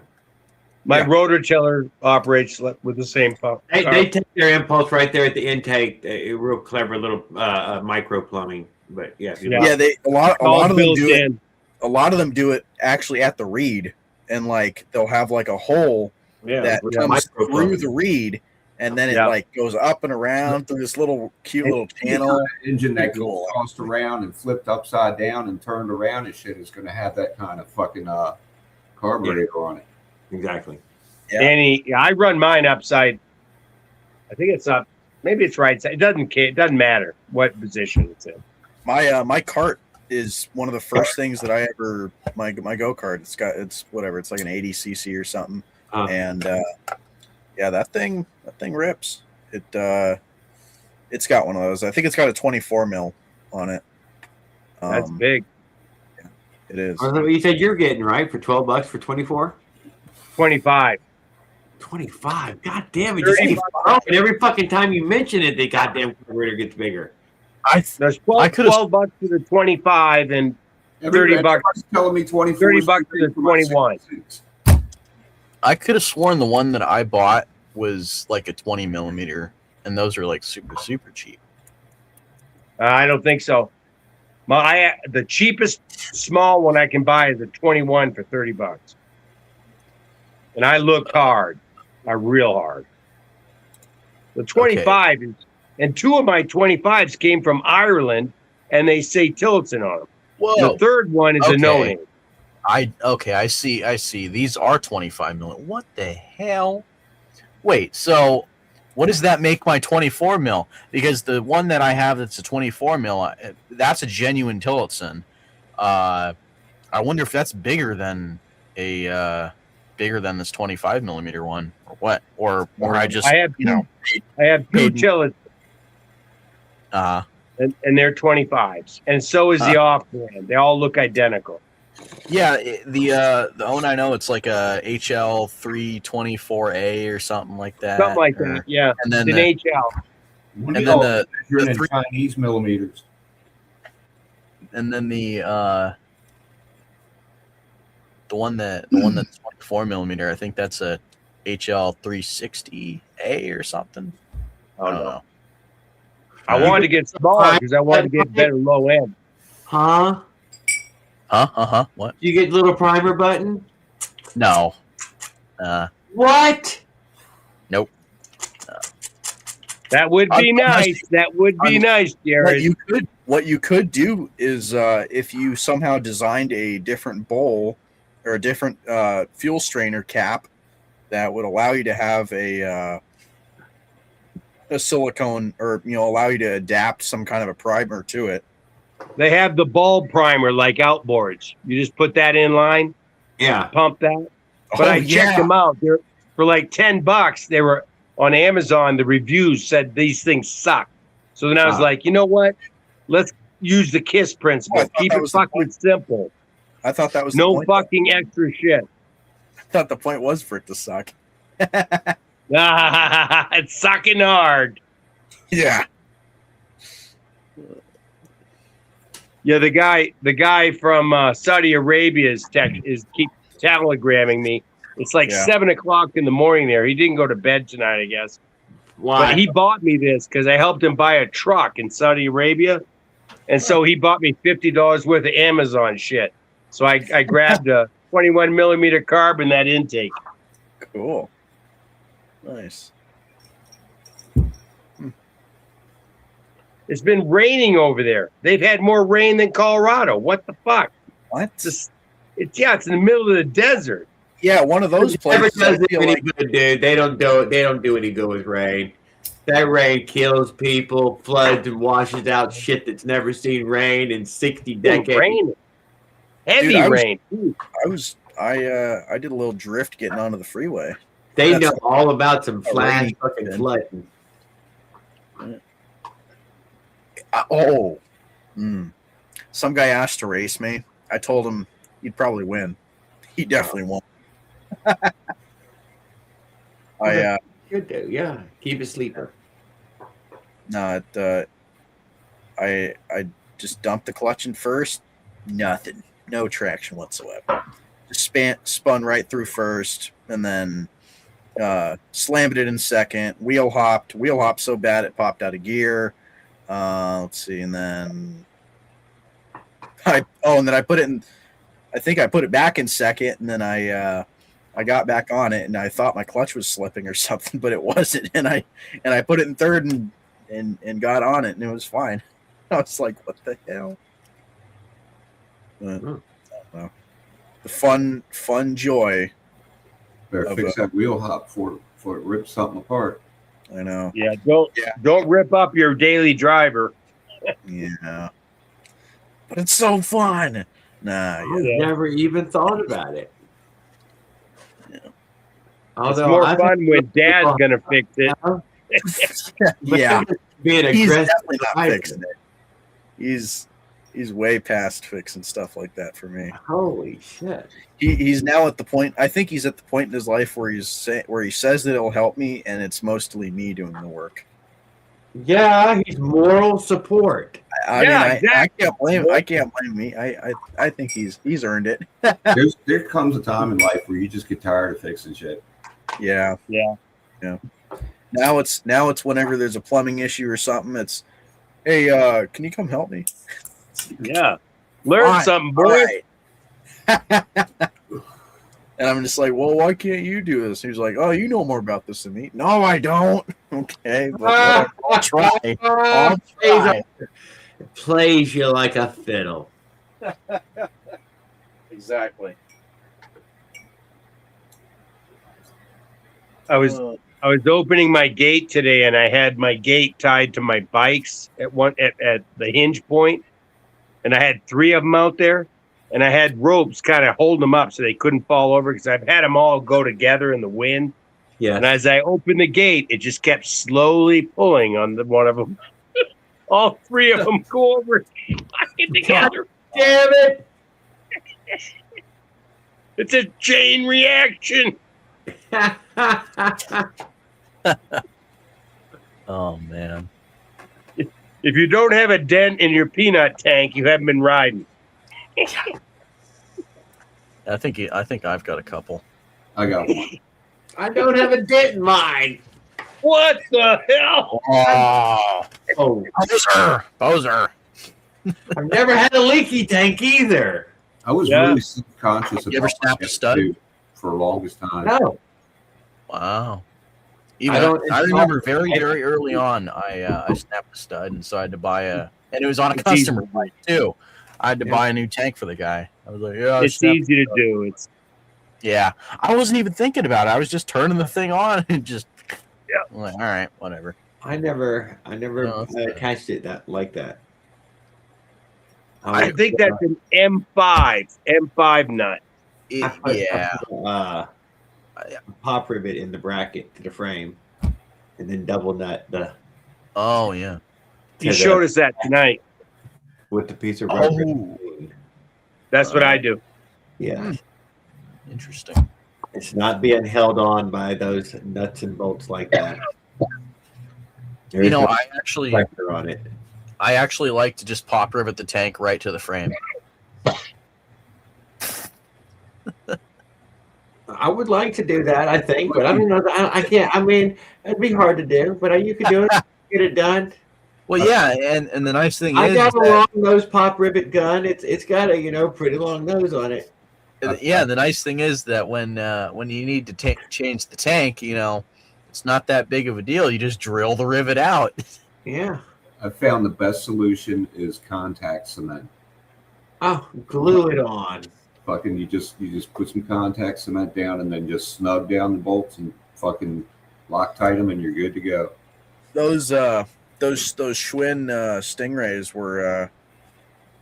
My rotor tiller operates with the same pump. They take their impulse right there at the intake. A real clever little micro plumbing. But yeah, a lot of them do it. A lot of them do it actually at the reed, and like they'll have like a hole that comes through the reed, and then it like goes up and around through this cute little channel. Engine that goes tossed around and flipped upside down and turned around and shit is going to have that kind of fucking carburetor on it. Exactly. Yeah. And I run mine upside. I think it's up. Maybe it's right side. It doesn't matter what position it's in. My cart is one of the first things that I ever my go kart. It's whatever. It's like an 80 cc or something. And that thing rips. It's got one of those. I think it's got a 24 mil on it. That's big. Yeah, it is. You said you're getting right for $12 for 24. 25. 25. God damn it! Just keeps growing. Every fucking time you mention it, the goddamn carburetor gets bigger. There's $12 to the 25 and $30 telling me 24. $30 to the 21. I could have sworn the one that I bought was like a 20 millimeter, and those are like super, super cheap. I don't think so. The cheapest small one I can buy is a 21 for $30. And I looked hard, real hard. The 25 is, and 2 of my 25s came from Ireland, and they say Tillotson on them. Whoa. The third one is a no-name. I see. These are 25 millimeter. What the hell? Wait, so what does that make my 24 mil? Because the one that I have that's a 24 mil, that's a genuine Tillotson. I wonder if that's bigger than this 25 millimeter one, or what, or I just I have two paid- Tillotson, and they're 25s, and so is the off-brand. They all look identical. Yeah, the 090, it's like a HL 324A or something like that. Something like that, yeah. And then it's an HL. And then then the Chinese millimeters. And then the one that's 24 millimeter, I think that's a HL 360A or something. I don't know. I wanted to get smaller because I wanted to get better low end. Huh? What? You get little primer button? No. What? Nope. That would be nice. That would be nice, Jared. What you could do is if you somehow designed a different bowl or a different fuel strainer cap that would allow you to have a silicone, or allow you to adapt some kind of a primer to it. They have the bulb primer like outboards. You just put that in line. Yeah. Pump that. But I checked them out. They're for like $10. They were on Amazon. The reviews said these things suck. So then I was like, you know what? Let's use the KISS principle. Keep it fucking simple. I thought that was no the point, fucking extra shit. I thought the point was for it to suck. It's sucking hard. Yeah. Yeah, the guy from Saudi Arabia is keep telegramming me. It's like 7 o'clock in the morning there. He didn't go to bed tonight, I guess. Why? But he bought me this because I helped him buy a truck in Saudi Arabia, and so he bought me $50 worth of Amazon shit. So I grabbed a 21 millimeter carb in that intake. Cool. Nice. It's been raining over there. They've had more rain than Colorado. What the fuck? What? It's in the middle of the desert. Yeah, one of those places. Never does any good, dude. They don't do any good with rain. That rain kills people, floods, and washes out shit that's never seen rain in 60 decades. Rain. Heavy rain. I did a little drift getting onto the freeway. They know all about some flash fucking flooding. Some guy asked to race me. I told him he'd probably win. He definitely won't. Good dude, yeah. Keep it sleeper. No, I just dumped the clutch in first. Nothing. No traction whatsoever. Just spun right through first, and then slammed it in second. Wheel hopped so bad it popped out of gear. Let's see, and then I put it in. I think I put it back in second, and then I got back on it, and I thought my clutch was slipping or something, but it wasn't. And I put it in third and got on it, and it was fine. I was like, what the hell? But, the fun joy. Better fix that wheel hop before it rips something apart. I know. Yeah, don't rip up your daily driver. Yeah. But it's so fun. Nah, I never even thought about it. Yeah. It's more fun when Dad's gonna fix it. Yeah. Being He's aggressive. definitely not fixing it. He's way past fixing stuff like that for me. Holy shit. He's now at the point. I think he's at the point in his life where he says that it'll help me, and it's mostly me doing the work. Yeah, he's moral support. I can't blame. I can't blame me. I think he's earned it. There comes a time in life where you just get tired of fixing shit. Yeah. Now it's whenever there's a plumbing issue or something. It's, hey, can you come help me? Yeah, learn something, boy. And I'm just like, well, why can't you do this? He's like, oh, you know more about this than me. No, I don't. Okay, but I'll try. I'll try. It plays you like a fiddle. Exactly. I I was opening my gate today, and I had my gate tied to my bikes at the hinge point, and I had 3 of them out there, and I had ropes kind of holding them up so they couldn't fall over because I've had them all go together in the wind. Yes. And as I opened the gate, it just kept slowly pulling on one of them. All 3 of them go over fucking together. Damn it! It's a chain reaction. Oh man. If you don't have a dent in your peanut tank, you haven't been riding. I think I've got a couple. I got one. I don't have a dent in mine. What the hell? Oh, poser. I've never had a leaky tank either. I was really subconscious You ever about snapped a stud? for the longest time. No. Wow. I remember very early on, I snapped a stud, and so I had to buy and it was on a customer bike too. I had to buy a new tank for the guy. I was like, yeah, it's easy to do. Yeah, I wasn't even thinking about it. I was just turning the thing on and just, I'm like, all right, whatever. I never attached it like that. I think that's an M5 nut. Pop rivet in the bracket to the frame, and then double nut the. Oh yeah. You showed us that tonight with the piece of rubber. That's what I do. Yeah. Interesting. It's not being held on by those nuts and bolts like that. You know, I actually pressure on it. I actually like to just pop rivet the tank right to the frame. I would like to do that, I think, but I don't know. I can't. I mean, it'd be hard to do, but you could do it. Get it done. Well, yeah, and the nice thing is, I got a long nose pop rivet gun. It's got a pretty long nose on it. Yeah, the nice thing is that when you need to change the tank, it's not that big of a deal. You just drill the rivet out. Yeah. I found the best solution is contact cement. Oh, glue it on. Fucking, you just put some contact cement down and then just snug down the bolts and fucking Loctite them, and you're good to go. Those Schwinn Stingrays were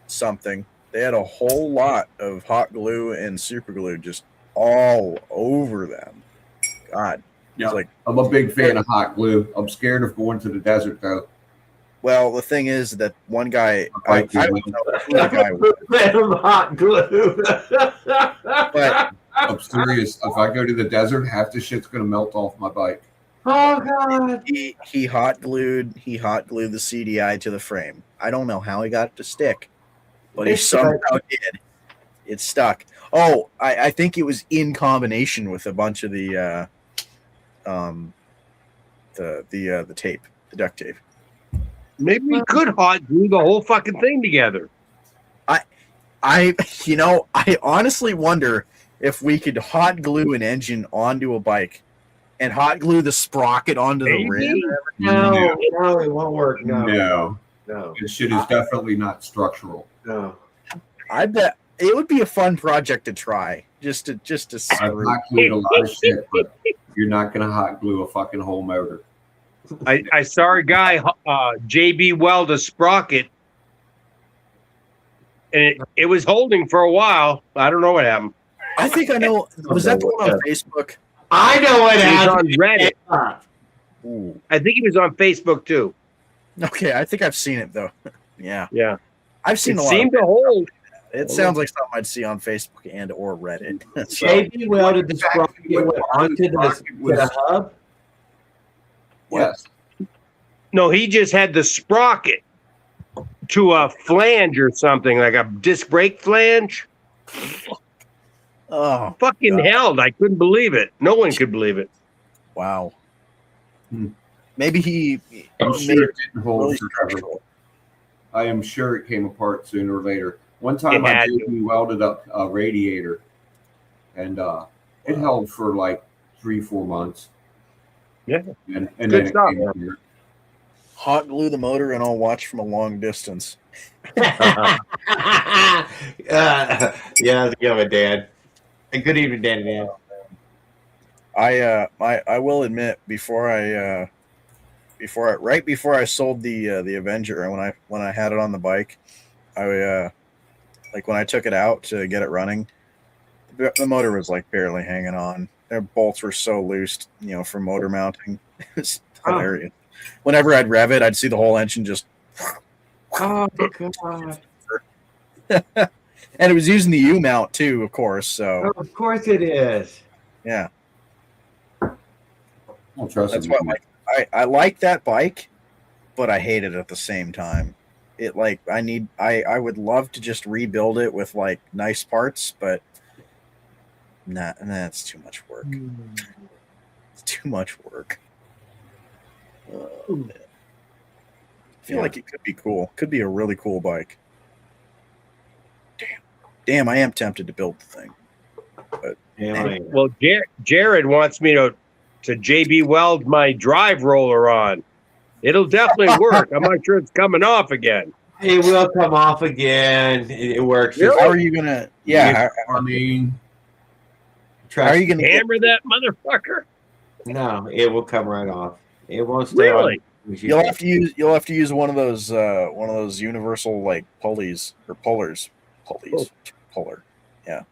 something. They had a whole lot of hot glue and super glue just all over them. God. Yeah, I'm a big fan of hot glue. I'm scared of going to the desert though. Well, the thing is that one guy, I don't know who the guy was. Hot glue. But I'm serious. If I go to the desert, half the shit's gonna melt off my bike. Oh god. He hot glued the CDI to the frame. I don't know how he got it to stick, but he somehow did. It stuck. Oh, I think it was in combination with a bunch of the tape, the duct tape. Maybe we could hot glue the whole fucking thing together. I honestly wonder if we could hot glue an engine onto a bike and hot glue the sprocket onto the rim. No, it won't work. No. This shit is definitely not structural. No. I bet it would be a fun project to try. Just to I've hot glued a lot of shit, but you're not gonna hot glue a fucking whole motor. I saw a guy JB weld a sprocket, and it was holding for a while. I don't know what happened. I think I know. Was that the one on Facebook? I know what happened. He was on Reddit. Ooh. I think he was on Facebook too. Okay, I think I've seen it though. Yeah. I've seen it a lot. Seemed to hold. It sounds like something I'd see on Facebook and or Reddit. So, JB welded the sprocket onto the hub. Yes. No, he just had the sprocket to a flange or something, like a disc brake flange. oh, Fucking God. held. I couldn't believe it. No one could believe it. Wow. Maybe he. I'm sure it didn't hold really forever. structural. I am sure it came apart sooner or later. One time I welded up a radiator, and it held for like 3-4 months. Yeah. And Good then stuff, it came apart. Hot glue the motor and I'll watch from a long distance. Yeah, how's it going, Dan? And good evening, Dan. I will admit before I right before I sold the Avenger, and when I had it on the bike, I like when I took it out to get it running, the motor was like barely hanging on. Their bolts were so loose, for motor mounting. It's hilarious. Whenever I'd rev it, I'd see the whole engine just. Oh God! And it was using the U mount too, of course. So of course it is. Yeah. Don't trust That's him. why I like that bike, but I hate it at the same time. It like I would love to just rebuild it with like nice parts, but it's too much work. It's too much work. I feel like it could be cool. Could be a really cool bike. Damn, I am tempted to build the thing. But well, Jared wants me to JB weld my drive roller on. It'll definitely work. I'm not sure it's coming off again. It will come off again. It works. Really? How are you gonna? Yeah, I mean, how are you gonna hammer that motherfucker? No, it will come right off. It won't stay Really? on. You'll have to use one of those universal like pulleys or pullers. Puller. Yeah.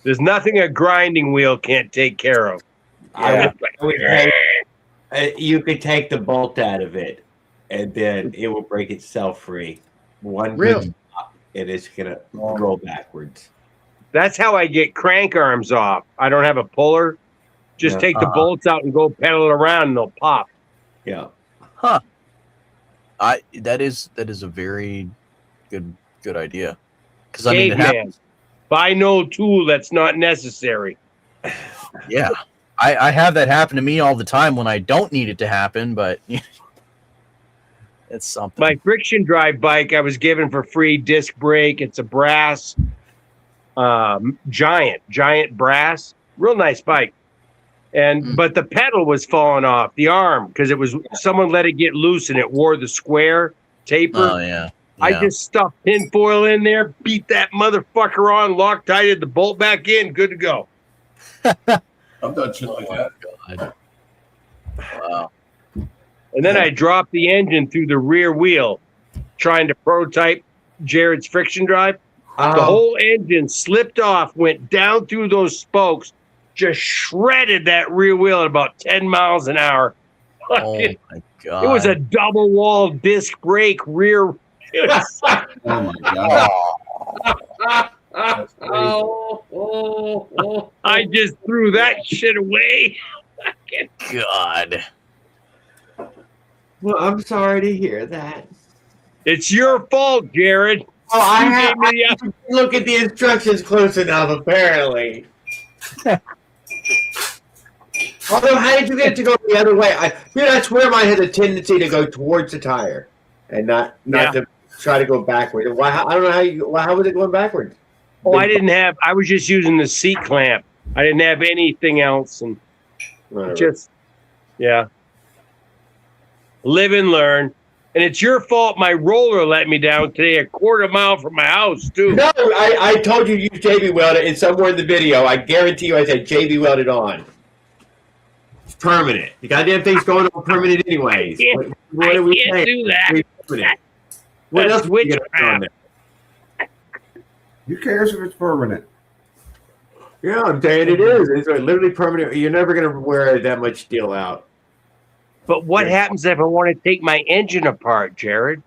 There's nothing a grinding wheel can't take care of. You could take the bolt out of it, and then it will break itself free. One Really? good stop, and it's gonna roll backwards. That's how I get crank arms off. I don't have a puller. Just take the bolts out and go pedal it around, and they'll pop. Yeah. Huh. That is a very good idea. Because I mean, it happens. Buy no tool that's not necessary. Yeah, I have that happen to me all the time when I don't need it to happen, but it's something. My friction drive bike I was given for free disc brake. It's a brass, giant brass, real nice bike. And but the pedal was falling off the arm because it was someone let it get loose and it wore the square taper. Oh yeah. I just stuffed tinfoil in there, beat that motherfucker on, Loctited the bolt back in, good to go. I've done shit like that. God. Wow. And then I dropped the engine through the rear wheel, trying to prototype Jared's friction drive. The whole engine slipped off, went down through those spokes, just shredded that rear wheel at about 10 miles an hour. Oh my God. It was a double wall disc brake rear. Oh my God. I just threw that shit away. God. Well, I'm sorry to hear that. It's your fault, Jared. Oh, I didn't look at the instructions close enough, apparently. Although, how did you get it to go the other way? I swear mine has a tendency to go towards the tire and not to try to go backwards. Why? I don't know how was it going backwards? Oh, I was just using the seat clamp. I didn't have anything else. And live and learn. And it's your fault my roller let me down today a quarter mile from my house, too. No, I told you use JB welded, and somewhere in the video, I guarantee you I said JB welded on. It's permanent. The goddamn thing's going on permanent anyways. What are we saying? Do that. What else would you get on there? Who cares if it's permanent? Yeah, I'm saying it is. It's literally permanent. You're never going to wear that much steel out. But what happens if I want to take my engine apart, Jared?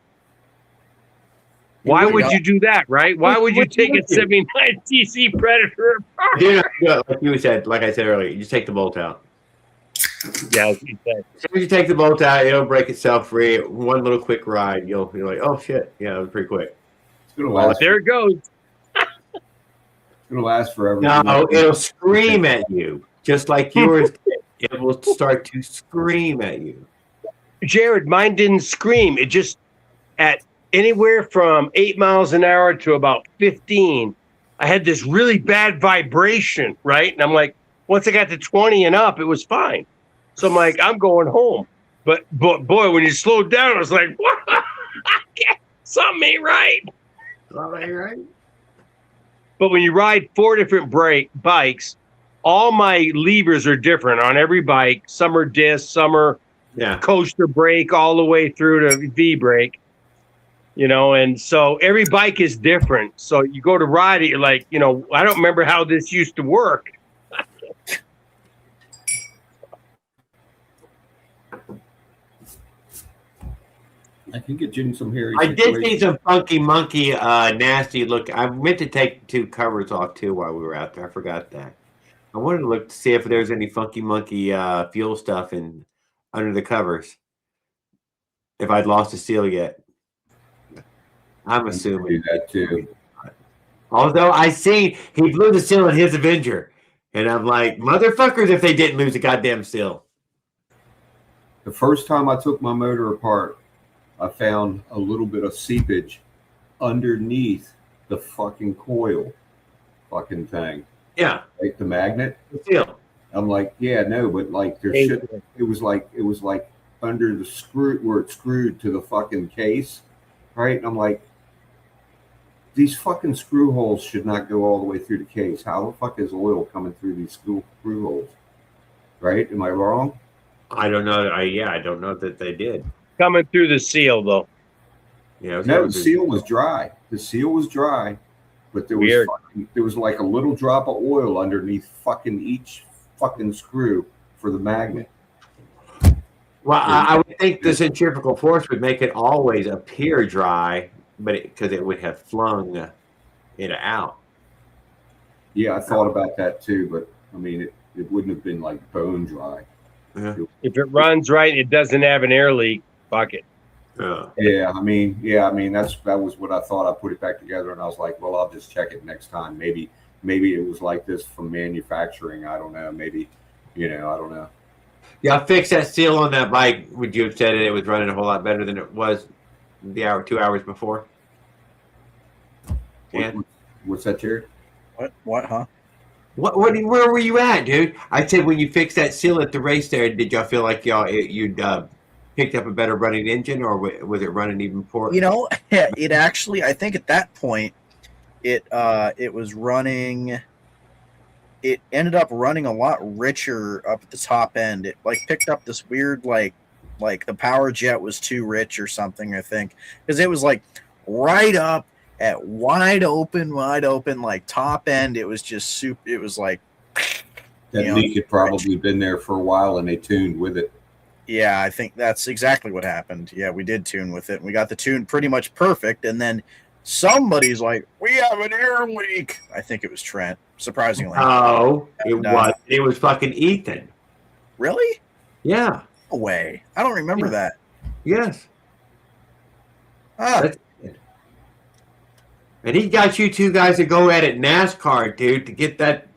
Why would you do that, right? Why would you take a 79 TC Predator apart? Like you said, like I said earlier, you just take the bolt out. Yeah, as you said. As soon as you take the bolt out, it'll break itself free. One little quick ride, you're like, oh shit, yeah, it was pretty quick. It's gonna last. There it goes. It's gonna last forever. No, it'll scream at you, just like yours did. It will start to scream at you. Jared, mine didn't scream. It just at anywhere from 8 miles an hour to about 15. I had this really bad vibration, right? And I'm like, once I got to 20 and up, it was fine. So I'm like, I'm going home. But boy, when you slowed down, I was like, what? Something ain't right. Something ain't right. But when you ride 4 different bikes, all my levers are different on every bike. Some are disc, some are coaster brake, all the way through to V brake. You know, and so every bike is different. So you go to ride it, you're like, you know, I don't remember how this used to work. I can get you in some hairy. I did see some funky monkey, nasty look. I meant to take 2 covers off too while we were out there. I forgot that. I wanted to look to see if there's any funky monkey fuel stuff in under the covers. If I'd lost a seal yet, I'm assuming do that too. Although I see he blew the seal in his Avenger, and I'm like, motherfuckers, if they didn't lose the goddamn seal. The first time I took my motor apart, I found a little bit of seepage underneath the fucking coil fucking thing. Yeah. Like the magnet. The seal. I'm like, yeah, no, but like there should it was like under the screw where it's screwed to the fucking case. Right? And I'm like, these fucking screw holes should not go all the way through the case. How the fuck is oil coming through these screw holes? Right? Am I wrong? I don't know. I don't know that they did. Coming through the seal though. Yeah, no, the seal was dry. The seal was dry, but there was like a little drop of oil underneath fucking each fucking screw for the magnet. Well, I would think the centrifugal force would make it always appear dry, but because it would have flung it out. Yeah, I thought about that too, but I mean, it wouldn't have been like bone dry. Yeah. If it runs right, it doesn't have an air leak. Fuck it. Yeah, I mean, that was what I thought. I put it back together, and I was like, well, I'll just check it next time. Maybe it was like this from manufacturing. I don't know. Maybe, I don't know. Yeah, I fixed that seal on that bike. Would you have said it was running a whole lot better than it was the 2 hours before? Yeah. What's that, Jared? What? Huh? Where were you at, dude? I said when you fixed that seal at the race there, did y'all feel like you'd picked up a better running engine, or was it running even poor? You know, it actually, I think at that point, it was running. It ended up running a lot richer up at the top end. It like picked up this weird like the power jet was too rich or something. I think because it was like right up at wide open like top end. It was just super. It was like that leak had probably been there for a while, and they tuned with it. Yeah, I think that's exactly what happened. Yeah, we did tune with it. We got the tune pretty much perfect, and then somebody's like, "We have an air leak." I think it was Trent. Surprisingly, oh, it was fucking Ethan. Really? Yeah. No way. I don't remember that. Yes. Ah. And he got you 2 guys to go at it NASCAR, dude, to get that,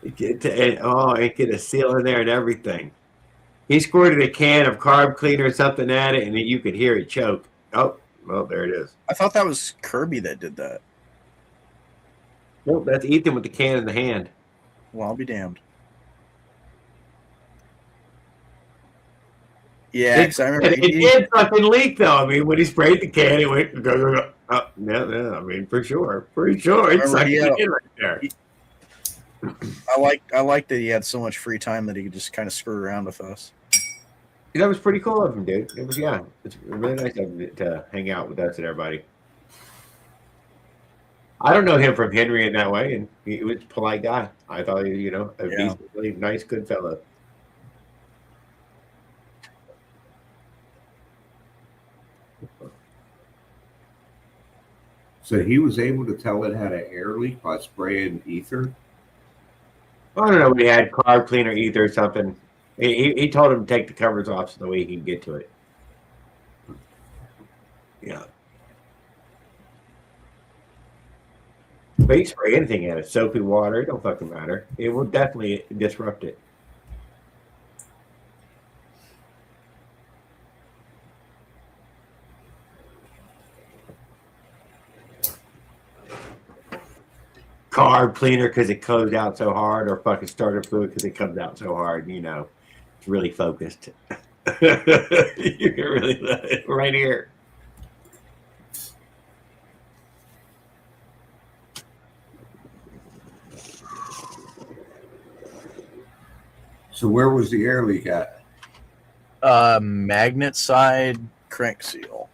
and get a seal in there and everything. He squirted a can of carb cleaner or something at it, and then you could hear it choke. Oh, well, there it is. I thought that was Kirby that did that. Nope, that's Ethan with the can in the hand. Well, I'll be damned. Yeah, because I remember it did fucking leak though. I mean, when he sprayed the can, it went go. Oh, no. I mean, for sure. It's like right there. I like that he had so much free time that he could just kind of screw around with us. That was pretty cool of him, dude. It was it's really nice of him to hang out with us and everybody. I don't know him from Henry in that way, and he was a polite guy. I thought he, a really nice, good fellow. So he was able to tell it had an air leak by spraying ether? I don't know. We had carb cleaner, ether, or something. He told him to take the covers off so the way he can get to it. Yeah. But you spray anything at it, soapy water, it don't fucking matter. It will definitely disrupt it. Carb cleaner because it comes out so hard, or fucking starter fluid because it comes out so hard. It's really focused. You can really right here. So where was the air leak at? Magnet side crank seal.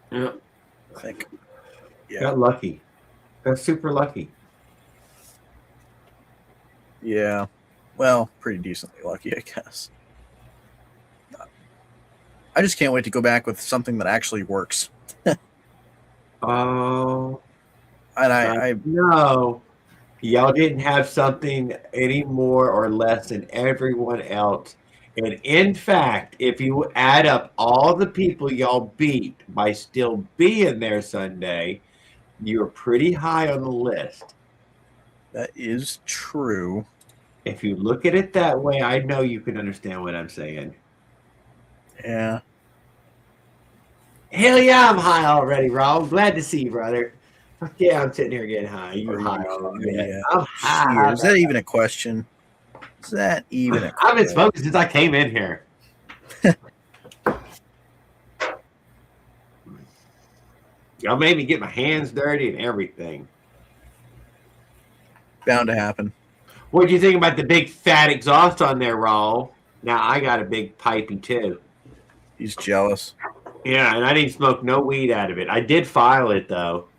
Yeah. I think. Yeah. Got lucky. Got super lucky. Yeah. Well, pretty decently lucky, I guess. I just can't wait to go back with something that actually works. Oh. And I no. Y'all didn't have something any more or less than everyone else. And in fact, if you add up all the people y'all beat by still being there Sunday, you're pretty high on the list. That is true. If you look at it that way, I know you can understand what I'm saying. Yeah. Hell yeah, I'm high already, Rob. Glad to see you, brother. Fuck yeah, I'm sitting here getting high. You're high already. I'm high. Is that even a question? Is that even a question? I've been smoking since I came in here. Y'all made me get my hands dirty and everything. Bound to happen. What do you think about the big fat exhaust on there, Raul? Now I got a big pipey too. He's jealous. Yeah, and I didn't smoke no weed out of it. I did file it though.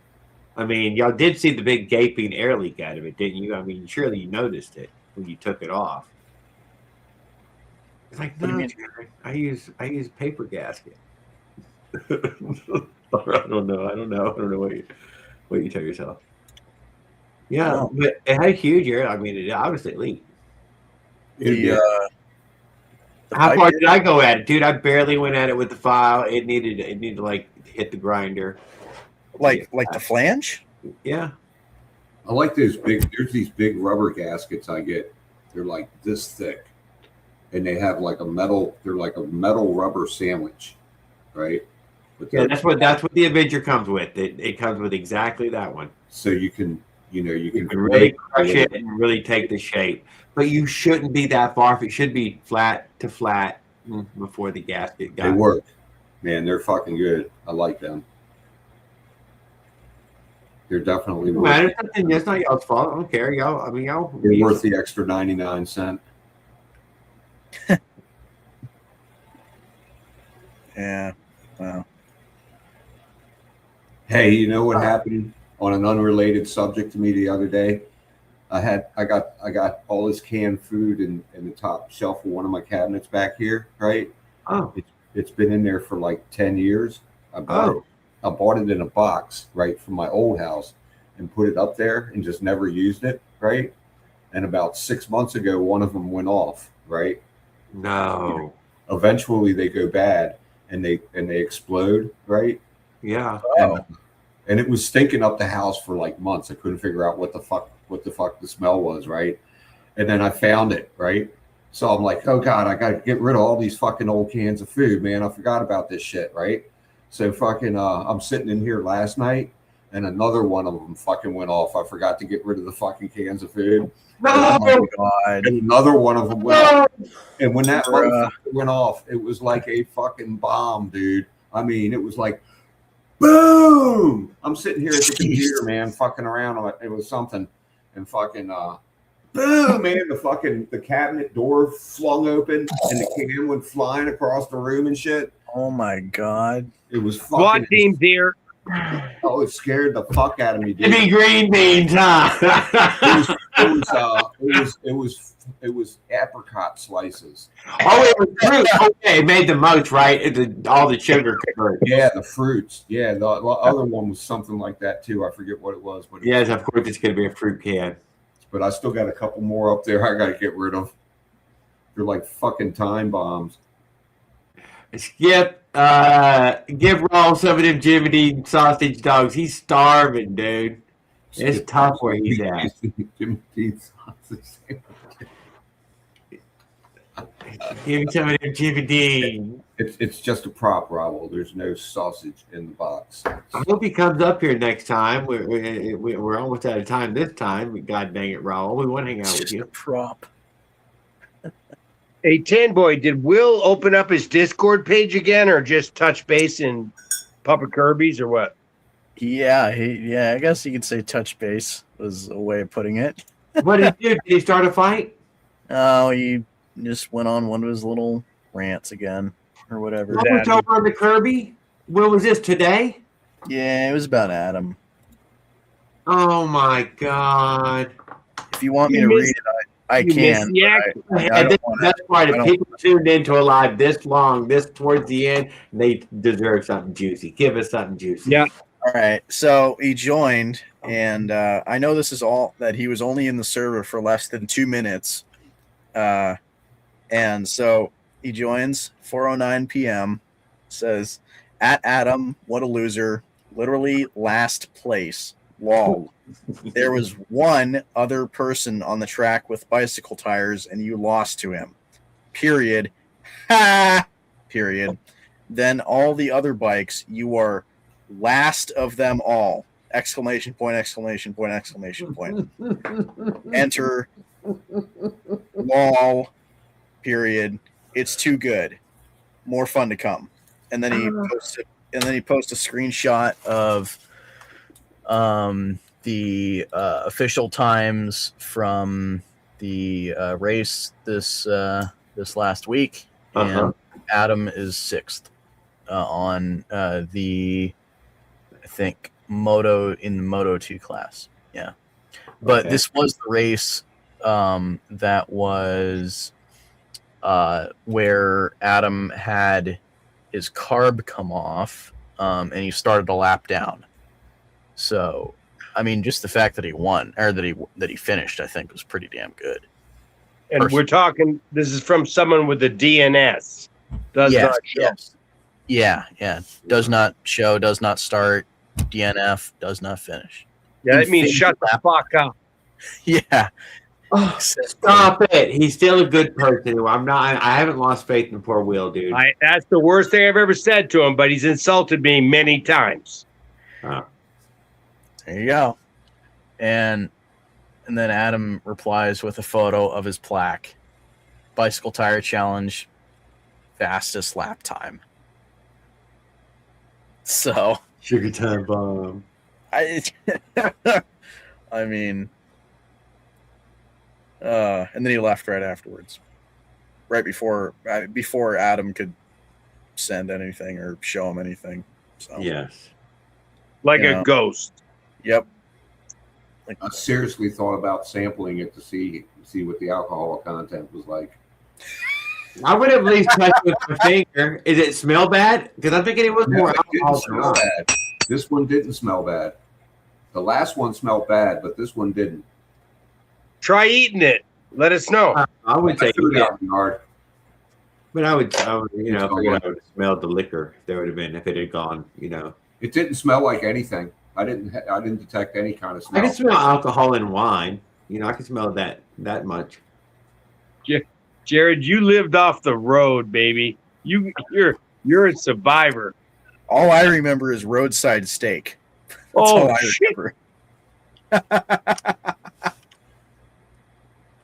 I mean, y'all did see the big gaping air leak out of it, didn't you? I mean, surely you noticed it when you took it off. It's like, no, Jerry, I use paper gasket. I don't know what you tell yourself. Yeah, No. but it had a huge air. I mean, it obviously leaked. How far did I go at it, dude? I barely went at it with the file. It needed to like hit the grinder. Like the flange? Yeah. I like there's these big rubber gaskets I get. They're like this thick. And they have like they're like a metal rubber sandwich, right? Yeah, that's what the Avenger comes with. It comes with exactly that one. So you can really crush it and really take the shape. But you shouldn't be that far off. It should be flat to flat before the gasket got. They work. Man, they're fucking good. I like them. They're definitely worth it's not y'all's fault. I don't care. Y'all, they're worth the extra 99 cents. Yeah. Wow. Hey, you know what happened on an unrelated subject to me the other day? I got all this canned food in the top shelf of one of my cabinets back here, right? Oh. It's been in there for like 10 years. I bought it in a box, right, from my old house and put it up there and just never used it, right? And about 6 months ago, one of them went off, right? No. Eventually they go bad and they explode, right? Yeah. And it was stinking up the house for like months. I couldn't figure out what the fuck the smell was, right? And then I found it, right? So I'm like, oh God, I got to get rid of all these fucking old cans of food, man. I forgot about this shit, right? So fucking, I'm sitting in here last night and another one of them fucking went off. I forgot to get rid of the fucking cans of food. No! God. And another one of them went off. And when that motherfucker went off, it was like a fucking bomb, dude. I mean, it was like, boom! I'm sitting here at the computer, man, fucking around on it. It was something. And fucking, boom, man, the cabinet door flung open and the can went flying across the room and shit. Oh my God. It was fucking. SWAT team's here. Oh, it scared the fuck out of me, dude. Give me green beans, huh? It was apricot slices. Oh, it was fruit. Okay, it made the most, right? All the sugar covered. Yeah, the fruits. Yeah, the other one was something like that too. I forget what it was, but Yes, of course, it's going to be a fruit can. But I still got a couple more up there. I got to get rid of. They're like fucking time bombs. Skip, give Raw some of them Jimmy Dean sausage dogs. He's starving, dude. It's tough where he's at. Jimmy Dean sausage. Give me some of them Jimmy Dean. It's just a prop, Raul. There's no sausage in the box. I hope he comes up here next time. We're almost out of time this time. God dang it, Raul. We want to hang out with you. Prop. Hey, Tan Boy, did Will open up his Discord page again or just touch base in Papa Kirby's or what? Yeah, I guess you could say touch base was a way of putting it. What did he do? Did he start a fight? Oh, he just went on one of his little rants again or whatever. What was over on the Kirby? When was this, today? Yeah, it was about Adam. Oh my God! If you want me to read it, I can. That's why the people tuned into a live this long, this towards the end, they deserve something juicy. Give us something juicy. Yeah. All right. So he joined, and I know this is all that he was only in the server for less than 2 minutes. And so he joins 4:09 p.m. Says, "At Adam, what a loser! Literally last place. Lol. There was one other person on the track with bicycle tires, and you lost to him. Period. Ha! Period. Then all the other bikes, you are last of them all. Exclamation point, exclamation point, exclamation point. Enter. Lol. Period. It's too good. More fun to come." And then he posted. And then he posted a screenshot of the official times from the race this last week, and Adam is 6th on the, I think, Moto 2 class. Yeah, but this was the race that was where Adam had his carb come off, and he started a lap down. So, I mean, just the fact that he won, or that he finished, I think was pretty damn good. And we're talking. This is from someone with a DNS. Does not show. Yes. Yeah. Does not show. Does not start. DNF. Does not finish. Yeah, that means shut the fuck up. Yeah. Oh, stop it. He's still a good person. I haven't lost faith in the poor Will, dude. That's the worst thing I've ever said to him, but he's insulted me many times. There you go. And then Adam replies with a photo of his plaque. Bicycle tire challenge, fastest lap time. So sugar time bomb. I mean, and then he left right afterwards, right before Adam could send anything or show him anything. So yes, like a ghost. Yep. I seriously thought about sampling it to see what the alcohol content was like. I would at least touch it with my finger. Is it smell bad? Because I'm thinking it was more alcohol than smell bad. This one didn't smell bad. The last one smelled bad, but this one didn't. Try eating it. Let us know. I would say it out in the yard. But I would, I would have smelled the liquor. There would have been if it had gone. It didn't smell like anything. I didn't detect any kind of smell. I can smell alcohol in wine. I can smell that much. Jared, you lived off the road, baby. You're a survivor. All I remember is roadside steak. That's all I remember.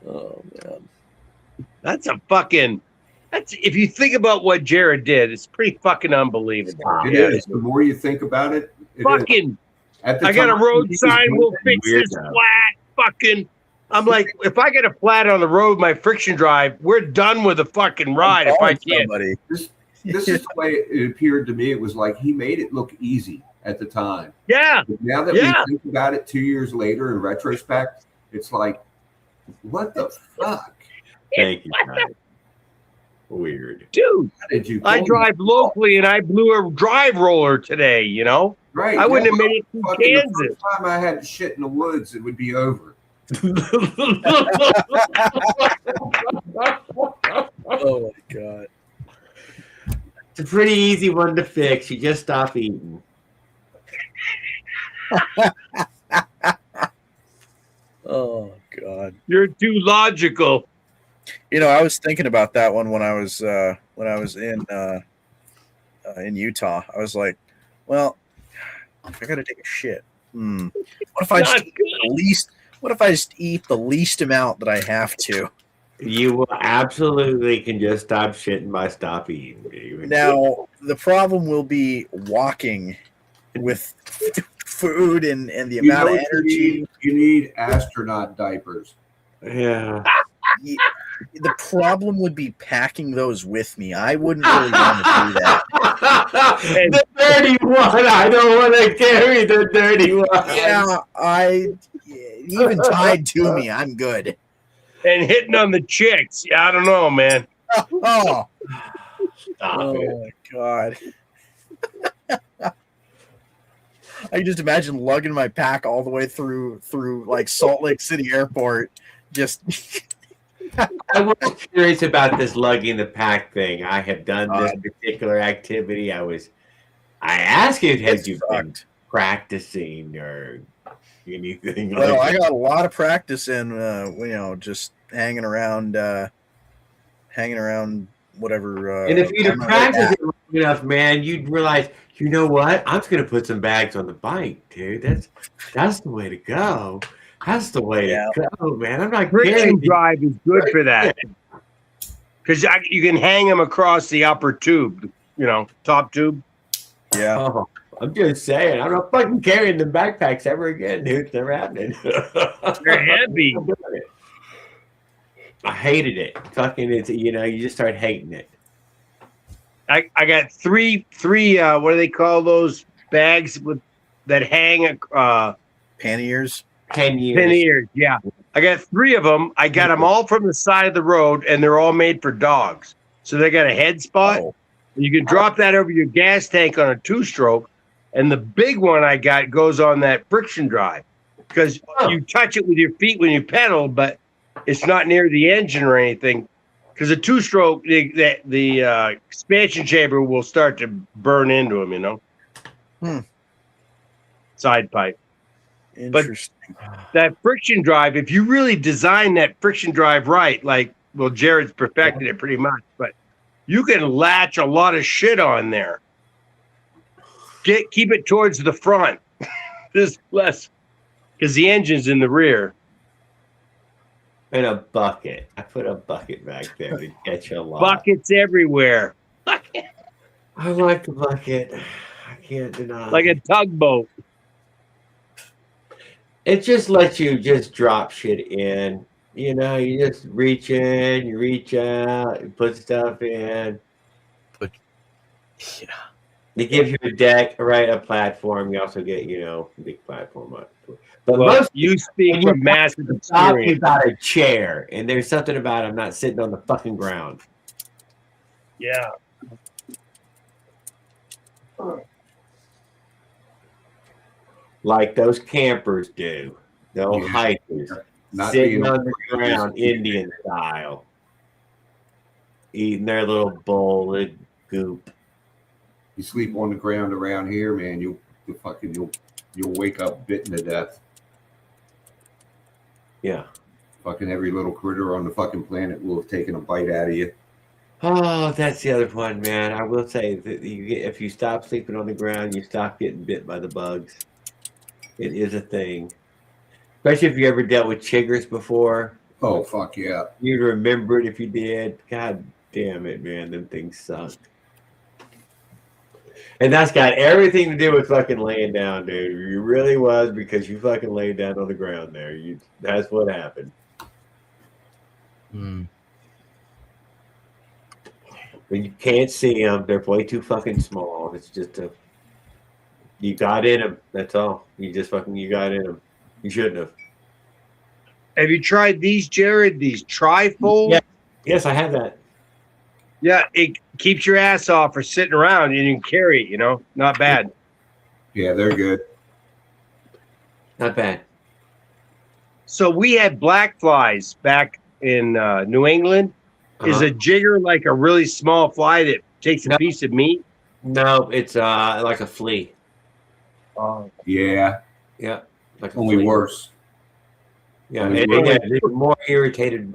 Oh man, that's if you think about what Jared did, it's pretty fucking unbelievable. It is. The more you think about it, I got a road sign. We'll fix this flat. Fucking. I'm like, if I get a flat on the road, my friction drive, we're done with the fucking ride. If I can't. This is the way it appeared to me. It was like he made it look easy at the time. Yeah. But now that we think about it 2 years later in retrospect, it's like, what the fuck? Thank you, guys. Weird. Dude, I drive locally and I blew a drive roller today, Right. I wouldn't have made it to Kansas. The first time I had shit in the woods, it would be over. Oh my god. It's a pretty easy one to fix. You just stop eating. Oh god. You're too logical. I was thinking about that one when I was in Utah. I was like, well, if I gotta take a shit, what if I just eat the least amount that I have to? You will absolutely can just stop shitting by stop eating. Now the problem will be walking with food and the amount of energy. You need astronaut diapers. Yeah. the problem would be packing those with me. I wouldn't really want to do that. The dirty one. I don't want to carry the dirty one. Yeah, even tied to me, I'm good. And hitting on the chicks. Yeah, I don't know, man. Oh, Stop it. my God. I can just imagine lugging my pack all the way through like Salt Lake City Airport. Just I was curious about this lugging the pack thing. I have done this particular activity. I asked you, had you been practicing or anything? Well, like I got a lot of practice in, just hanging around whatever. And if you'd have on my way practiced back. it long enough, man, you'd realize, you know what? I'm just gonna put some bags on the bike, dude. That's the way to go. That's the way to go, man. I'm not Friction carrying drive is good for that. Because you can hang them across the upper tube, top tube. Yeah. Oh, I'm just saying, I'm not fucking carrying the backpacks ever again, dude. It's never happening. They're heavy. I hated it. Fucking, you just start hating it. I got three. What do they call those bags that hang? Panniers. Panniers. Yeah, I got 3 of them. I got them all from the side of the road, and they're all made for dogs. So they got a head spot. Oh. You can drop that over your gas tank on a 2-stroke, and the big one I got goes on that friction drive because you touch it with your feet when you pedal, but it's not near the engine or anything. Because a 2-stroke, the expansion chamber will start to burn into them, Side pipe. Interesting. But that friction drive, if you really design that friction drive right, Jared's perfected it pretty much, but you can latch a lot of shit on there. Keep it towards the front. There's less, because the engine's in the rear. And a bucket. I put a bucket back there to catch a lot. Buckets everywhere. I like the bucket. I can't deny. Like a tugboat. It just lets you just drop shit in. You just reach in, you reach out, you put stuff in. Yeah. It gives you a deck, right? A platform. You also get, a big platform up. But Well, you speak from massive talking experience. about a chair, and there's something about I'm not sitting on the fucking ground. Yeah. Like those campers do. Those Yeah. hikers. Not Sitting being on the ground, Indian style. Eating their little bowl of goop. You sleep on the ground around here, man, you'll wake up bitten to death. Yeah. Fucking every little critter on the fucking planet will have taken a bite out of you. Oh, that's the other one, man. I will say that if you stop sleeping on the ground, you stop getting bit by the bugs. It is a thing. Especially if you ever dealt with chiggers before. Oh, fuck yeah. You'd remember it if you did. God damn it, man. Them things suck. And that's got everything to do with fucking laying down, dude. You really was because you fucking laid down on the ground there. That's what happened. But you can't see them. They're way too fucking small. It's just you got in them. That's all. You got in them. You shouldn't have. Have you tried these, Jared? These trifold? Yeah. Yes, I have that. Yeah, it keeps your ass off for sitting around and you can carry it, Not bad. Yeah, they're good. Not bad. So we had black flies back in New England. Is a jigger like a really small fly that takes a piece of meat? No, it's like a flea. Yeah. Yeah. Like a Only flea. worse. Yeah, Only they're more irritated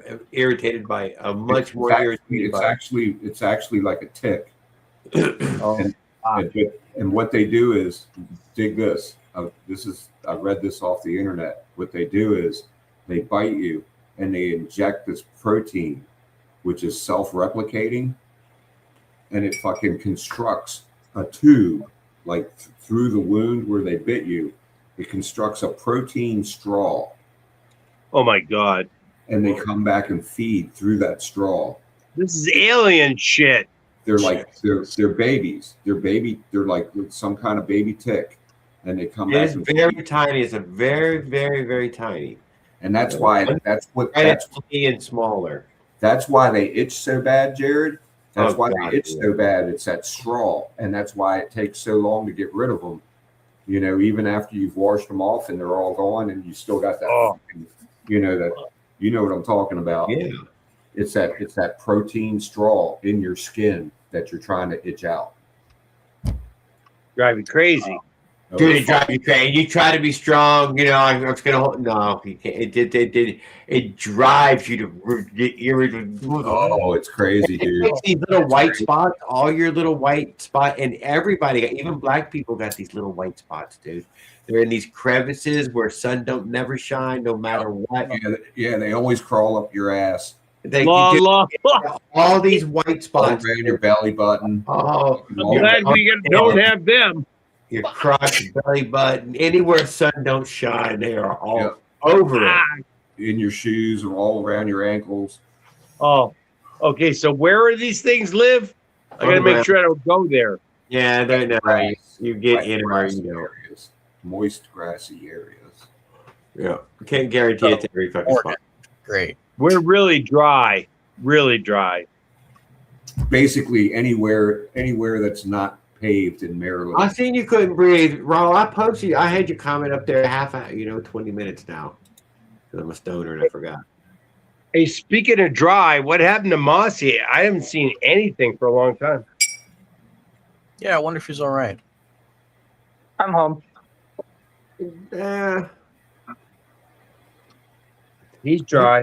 by a much more irritated by. It's actually like a tick. And what they do is, dig this. I read this off the internet. What they do is they bite you and they inject this protein, which is self-replicating, and it fucking constructs a tube like through the wound where they bit you. It constructs a protein straw. Oh my God. and they come back and feed through that straw. This is alien shit. They're like they're babies. They're like some kind of baby tick, and they come back. It's very tiny. It's a very, very, very tiny. And that's why and smaller. That's why they itch so bad, Jared. That's why God, they itch so bad. It's that straw, and that's why it takes so long to get rid of them. You know, even after you've washed them off and they're all gone, and you still got that. You know what I'm talking about. Yeah. It's that protein straw in your skin that you're trying to itch out. Drive you crazy. Dude, it drives you crazy. You try to be strong, you know. I'm just gonna no. You can't. It drives you to get irritable. Oh, it's crazy, dude. These little white spots, all your little white spot, and everybody, even black people, got these little white spots, dude. They're in these crevices where sun don't never shine, no matter what. Yeah, they always crawl up your ass. They all these white spots around your belly button. Oh, I'm glad we don't have them. Your crotch, belly button, anywhere sun don't shine, they are all over it. In your shoes or all around your ankles. Oh, okay. So where are these things live? I got to make sure I don't go there. Yeah, they're not. You get in where you know. Areas, moist, grassy areas. Yeah, can't guarantee it's every fucking spot. Great. We're really dry. Really dry. Basically, anywhere that's not paved in Maryland. I seen you couldn't breathe, Ronald. I posted. I had your comment up there 20 minutes now. Because I'm a stoner and I forgot. Hey, speaking of dry, what happened to Mossy? I haven't seen anything for a long time. Yeah, I wonder if he's all right. I'm home. He's dry.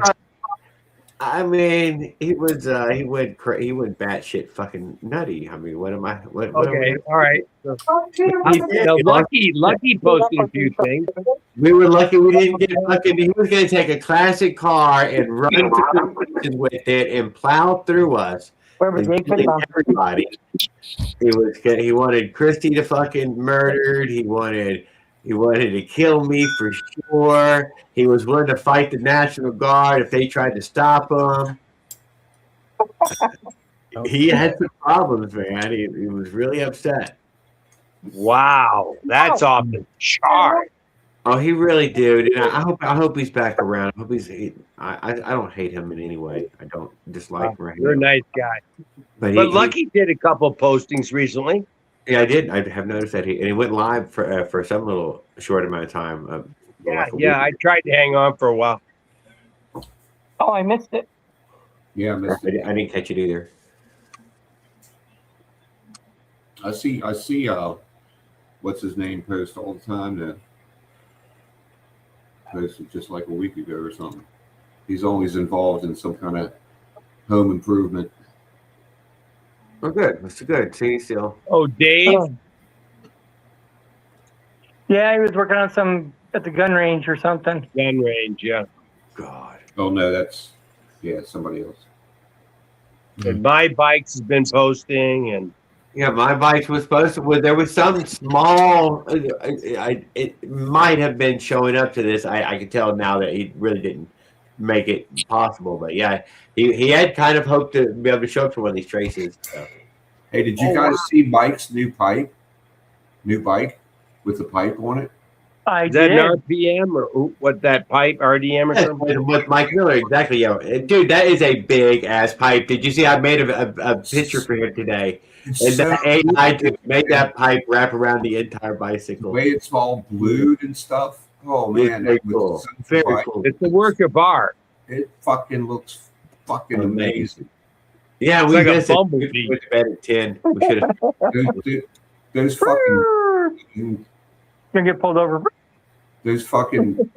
I mean, he went batshit fucking nutty. I mean, what am I? Okay, all right. Lucky posted a few things. We were lucky we didn't get fucking. He was going to take a classic car and run through with it and plow through us. Everybody. He wanted Christy to fucking murdered. He wanted to kill me for sure. He was willing to fight the National Guard if they tried to stop him. He had some problems, man. He was really upset. Wow, that's off the chart. Oh, he really did. And I hope he's back around. I hope I don't hate him in any way. I don't dislike him. You're a nice guy. But Lucky did a couple postings recently. Yeah, I did. I have noticed that he went live for some little short amount of time. Yeah. I tried to hang on for a while. Oh, I missed it. Yeah, I missed it. I didn't catch it either. I see. What's his name post all the time. That posted just like a week ago or something. He's always involved in some kind of home improvement. Oh, good. That's good. See, still. Oh, Dave. Yeah, he was working on some at the gun range or something. Gun range, yeah. God. Oh no, that's somebody else. And My Bikes has been posting, and yeah, My Bikes was supposed to. There was some small. It might have been showing up to this. I can tell now that he really didn't make it possible. But yeah, he had kind of hoped to be able to show up for one of these traces. So. Hey, did you guys see Mike's new bike with the pipe on it? Is that an RPM or what? That pipe RDM or something? With Mike Miller, exactly. Yeah, dude, that is a big ass pipe. Did you see? I made a picture for him today. And that AI just made that pipe wrap around the entire bicycle. The way it's all blued and stuff. Oh man, very cool. Very cool. It's a work of art. It fucking looks fucking amazing. Yeah, it's we like missed a it. bumblebee. We went to bed at 10. We should have. Those fucking. Gonna get pulled over. Those fucking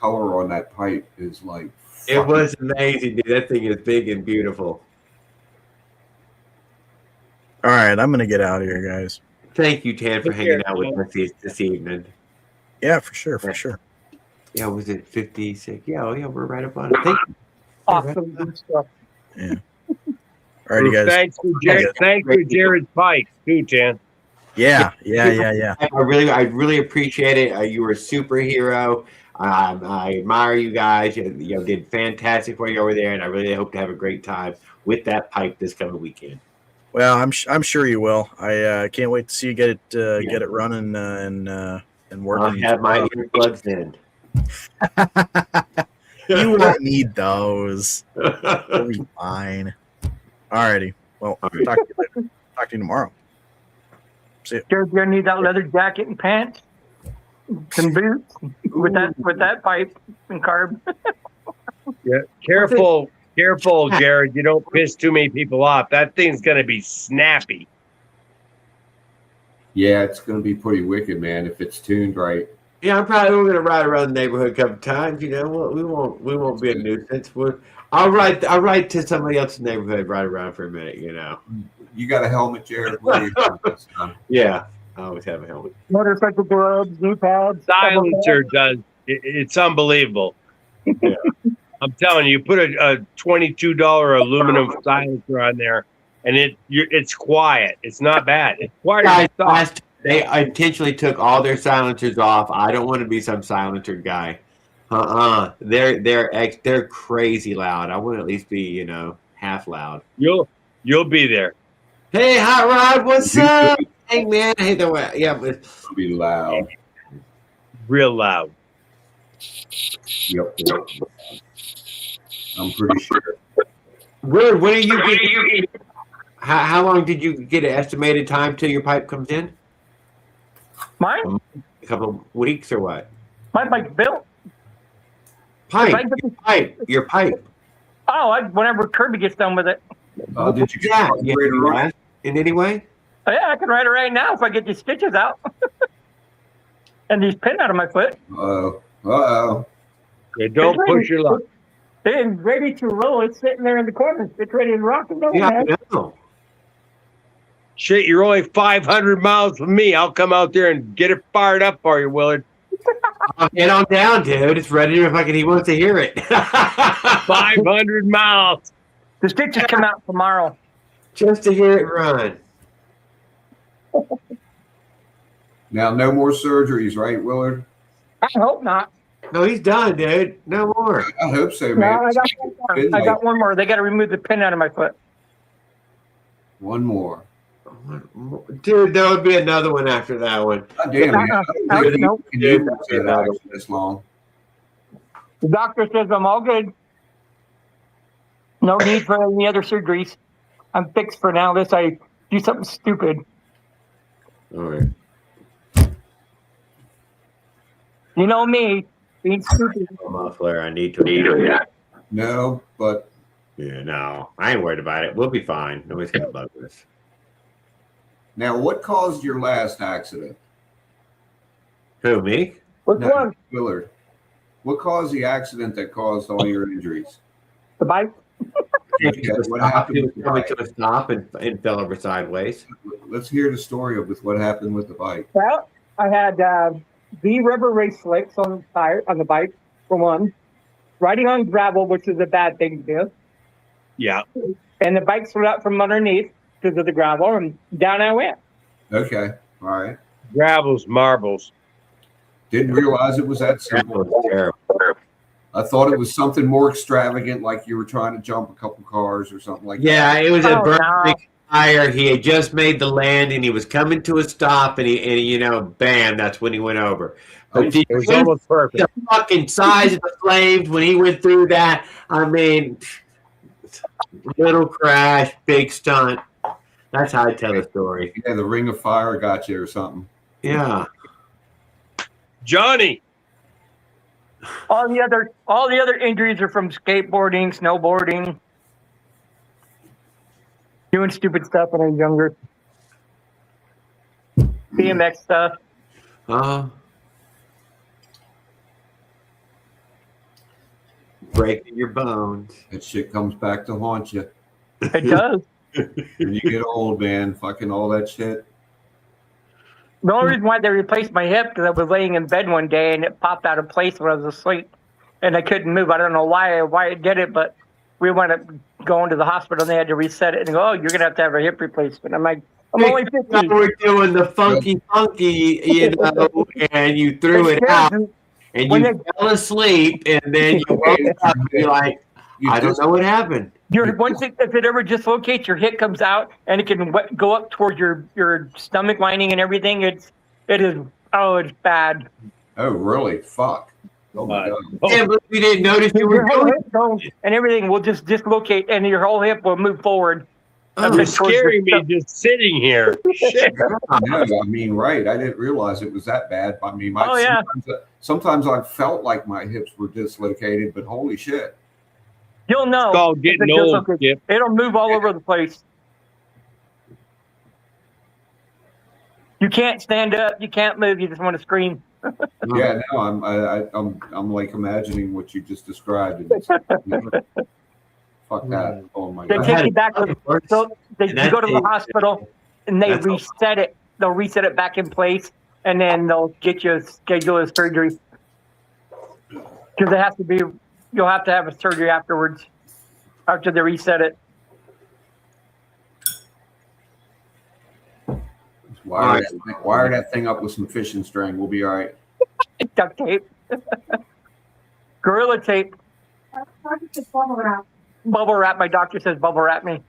color on that pipe is like. It was amazing, dude. That thing is big and beautiful. All right, I'm gonna get out of here, guys. Thank you, Tan, for hanging out with us this evening. Yeah, for sure. Yeah, was it 56? Yeah, we're right up on it. Thank you. Awesome good stuff. Yeah. All right, you guys. Thanks for Jared's bike too, Tan. Yeah. I really appreciate it. You were a superhero. I admire you guys. You did fantastic for you over there, and I really hope to have a great time with that pipe this coming weekend. Well, I'm sure you will. I can't wait to see you get it running and working. I'll have my earplugs in. You won't need those. You'll be fine. Alrighty. Well, talk to you later. Talk to you tomorrow. See you. You're gonna need that leather jacket and pants, some boots with that pipe and carb. Yeah, careful, Jared. You don't piss too many people off. That thing's gonna be snappy. Yeah, it's going to be pretty wicked, man, if it's tuned right. Yeah, I'm probably going to ride around the neighborhood a couple times. You know, we won't be a nuisance. I'll ride to somebody else's neighborhood, ride around for a minute. You know. You got a helmet, Jared? What are you doing this time? Yeah, I always have a helmet. Motorcycle gloves, knee pads. Silencer does. It's unbelievable. Yeah. I'm telling you, put a $22 aluminum silencer on there, and it's quiet. It's not bad. It's quiet. Guys, they intentionally took all their silencers off. I don't want to be some silencer guy. They're crazy loud. I want to at least be, half loud. You'll be there. Hey, Hot Rod, what's up? Hey, man. Hey, yeah, but It'll be loud. Real loud. Yep. I'm pretty sure. when are you getting? How long did you get an estimated time till your pipe comes in? Mine? A couple of weeks or what? My bike's built. Your pipe. Oh, whenever Kirby gets done with it. Did you get in any way? Oh, yeah, I can ride it right now if I get these stitches out. And these pin out of my foot. Uh-oh. Yeah, don't push your luck. It's ready to roll. It's sitting there in the corner. It's ready to rock and roll. Yeah, Man. I know. Shit, you're only 500 miles from me. I'll come out there and get it fired up for you, Willard. Get on down, dude. It's ready if he wants to hear it. 500 miles. The stitches come out tomorrow. Just to hear it run. Now, no more surgeries, right, Willard? I hope not. No, he's done, dude. No more. I hope so, No, man. I got one more. They got to remove the pin out of my foot. One more. Dude, there would be another one after that one. God damn, man. Nope. You didn't say that for this long. The doctor says I'm all good. No need for any other surgeries. I'm fixed for now unless I do something stupid. All right. You know me, being stupid. Muffler, I need to. No, but Yeah, no, I ain't worried about it. We'll be fine. Nobody's gonna bug us. now what caused your last accident? Who, me? Which No, one? Willard. What caused the accident that caused all your injuries? The bike? What happened He with was the coming bike? to a stop and fell over sideways. Let's hear the story of what happened with the bike. Well, I had the rubber race slicks on the bike, for one. Riding on gravel, which is a bad thing to do. Yeah. And the bike slid out from underneath because of the gravel, and down I went. Okay, all right. Gravels, marbles. Didn't realize it was that That simple. was terrible. I thought it was something more extravagant, like you were trying to jump a couple cars or something like that. Yeah, it was a Oh, burning tire. He had just made the land and he was coming to a stop, and he bam, that's when he went over. But It was almost perfect. the fucking size of the flames when he went through that, I mean, little crash, big stunt. That's how I tell the story. Yeah, the ring of fire got you or something. Yeah. Johnny. All the other injuries are from skateboarding, snowboarding, doing stupid stuff when I was younger. BMX stuff. Breaking your bones. That shit comes back to haunt you. It does. When you get old, man, fucking all that shit. The only reason why they replaced my hip because I was laying in bed one day and it popped out of place when I was asleep, and I couldn't move. I don't know why it did it, but we wound up going to the hospital and they had to reset it and go, "Oh, you're gonna have to have a hip replacement." I'm like, "I'm only 50." We're doing the funky, and you threw it out. and When you fell asleep, and then you woke up and you're like, I don't know what happened. If it ever dislocates, your hip comes out, and it can go up towards your stomach lining and everything. It's bad. Oh, really? Fuck. Oh my god. Yeah, but we didn't notice you were Your whole doing hip goes, and everything will just dislocate, and your whole hip will move forward. You're scaring me just sitting here. Shit. No, I mean, right. I didn't realize it was that bad. I mean, sometimes I felt like my hips were dislocated, but holy shit. You'll know. It's called getting old. Yep. It'll move all over the place. You can't stand up. You can't move. You just want to scream. Yeah, no, I'm like imagining what you just described. Fuck that. Oh my They god. take you back to you go to the hospital and they reset it. They'll reset it back in place, and then they'll get you schedule a surgery. Because it has to be, you'll have to have a surgery afterwards, after they reset it. Wire that thing up with some fishing string. We'll be all right. Duct tape. Gorilla tape. Bubble wrap. My doctor says bubble wrap me.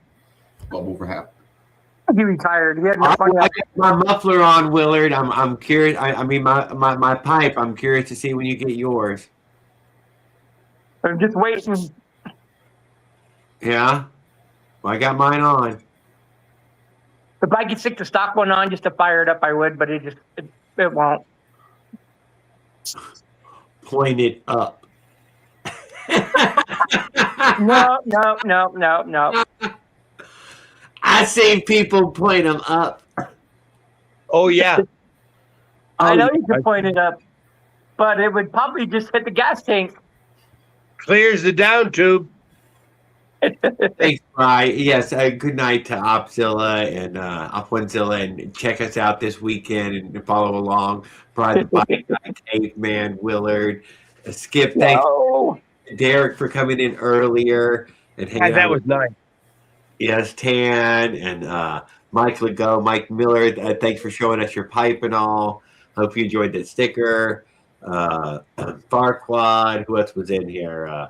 Bubble wrap. He retired. He had no I funny. got my muffler on, Willard. I'm curious. I mean, my pipe. I'm curious to see when you get yours. I'm just waiting. Yeah, well, I got mine on. If I could stick the stock one on just to fire it up, I would, but it won't. Point it up. No. I seen people point them up. Oh yeah. I know you can point it up, but it would probably just hit the gas tank. Clears the down tube. Thanks, Bri. Yes, good night to Opzilla and Upwinzilla, and check us out this weekend and follow along. Pride the Bike Guy, Caveman, Willard, Skip. Thanks, Derek, for coming in earlier and hanging out. That was nice. Yes, Tan and Mike Legault, Mike Miller. Thanks for showing us your pipe and all. Hope you enjoyed that sticker. Farquad. Who else was in here? I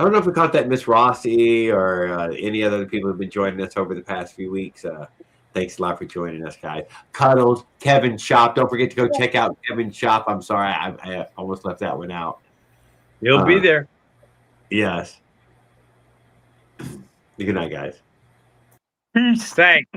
don't know if we caught that Miss Rossi or any other people who've been joining us over the past few weeks. Thanks a lot for joining us, guys. Cuddles, Kevin Shop. Don't forget to go check out Kevin Shop. I'm sorry, I almost left that one out. You'll be there. Yes. Good night, guys. Peace. Thanks.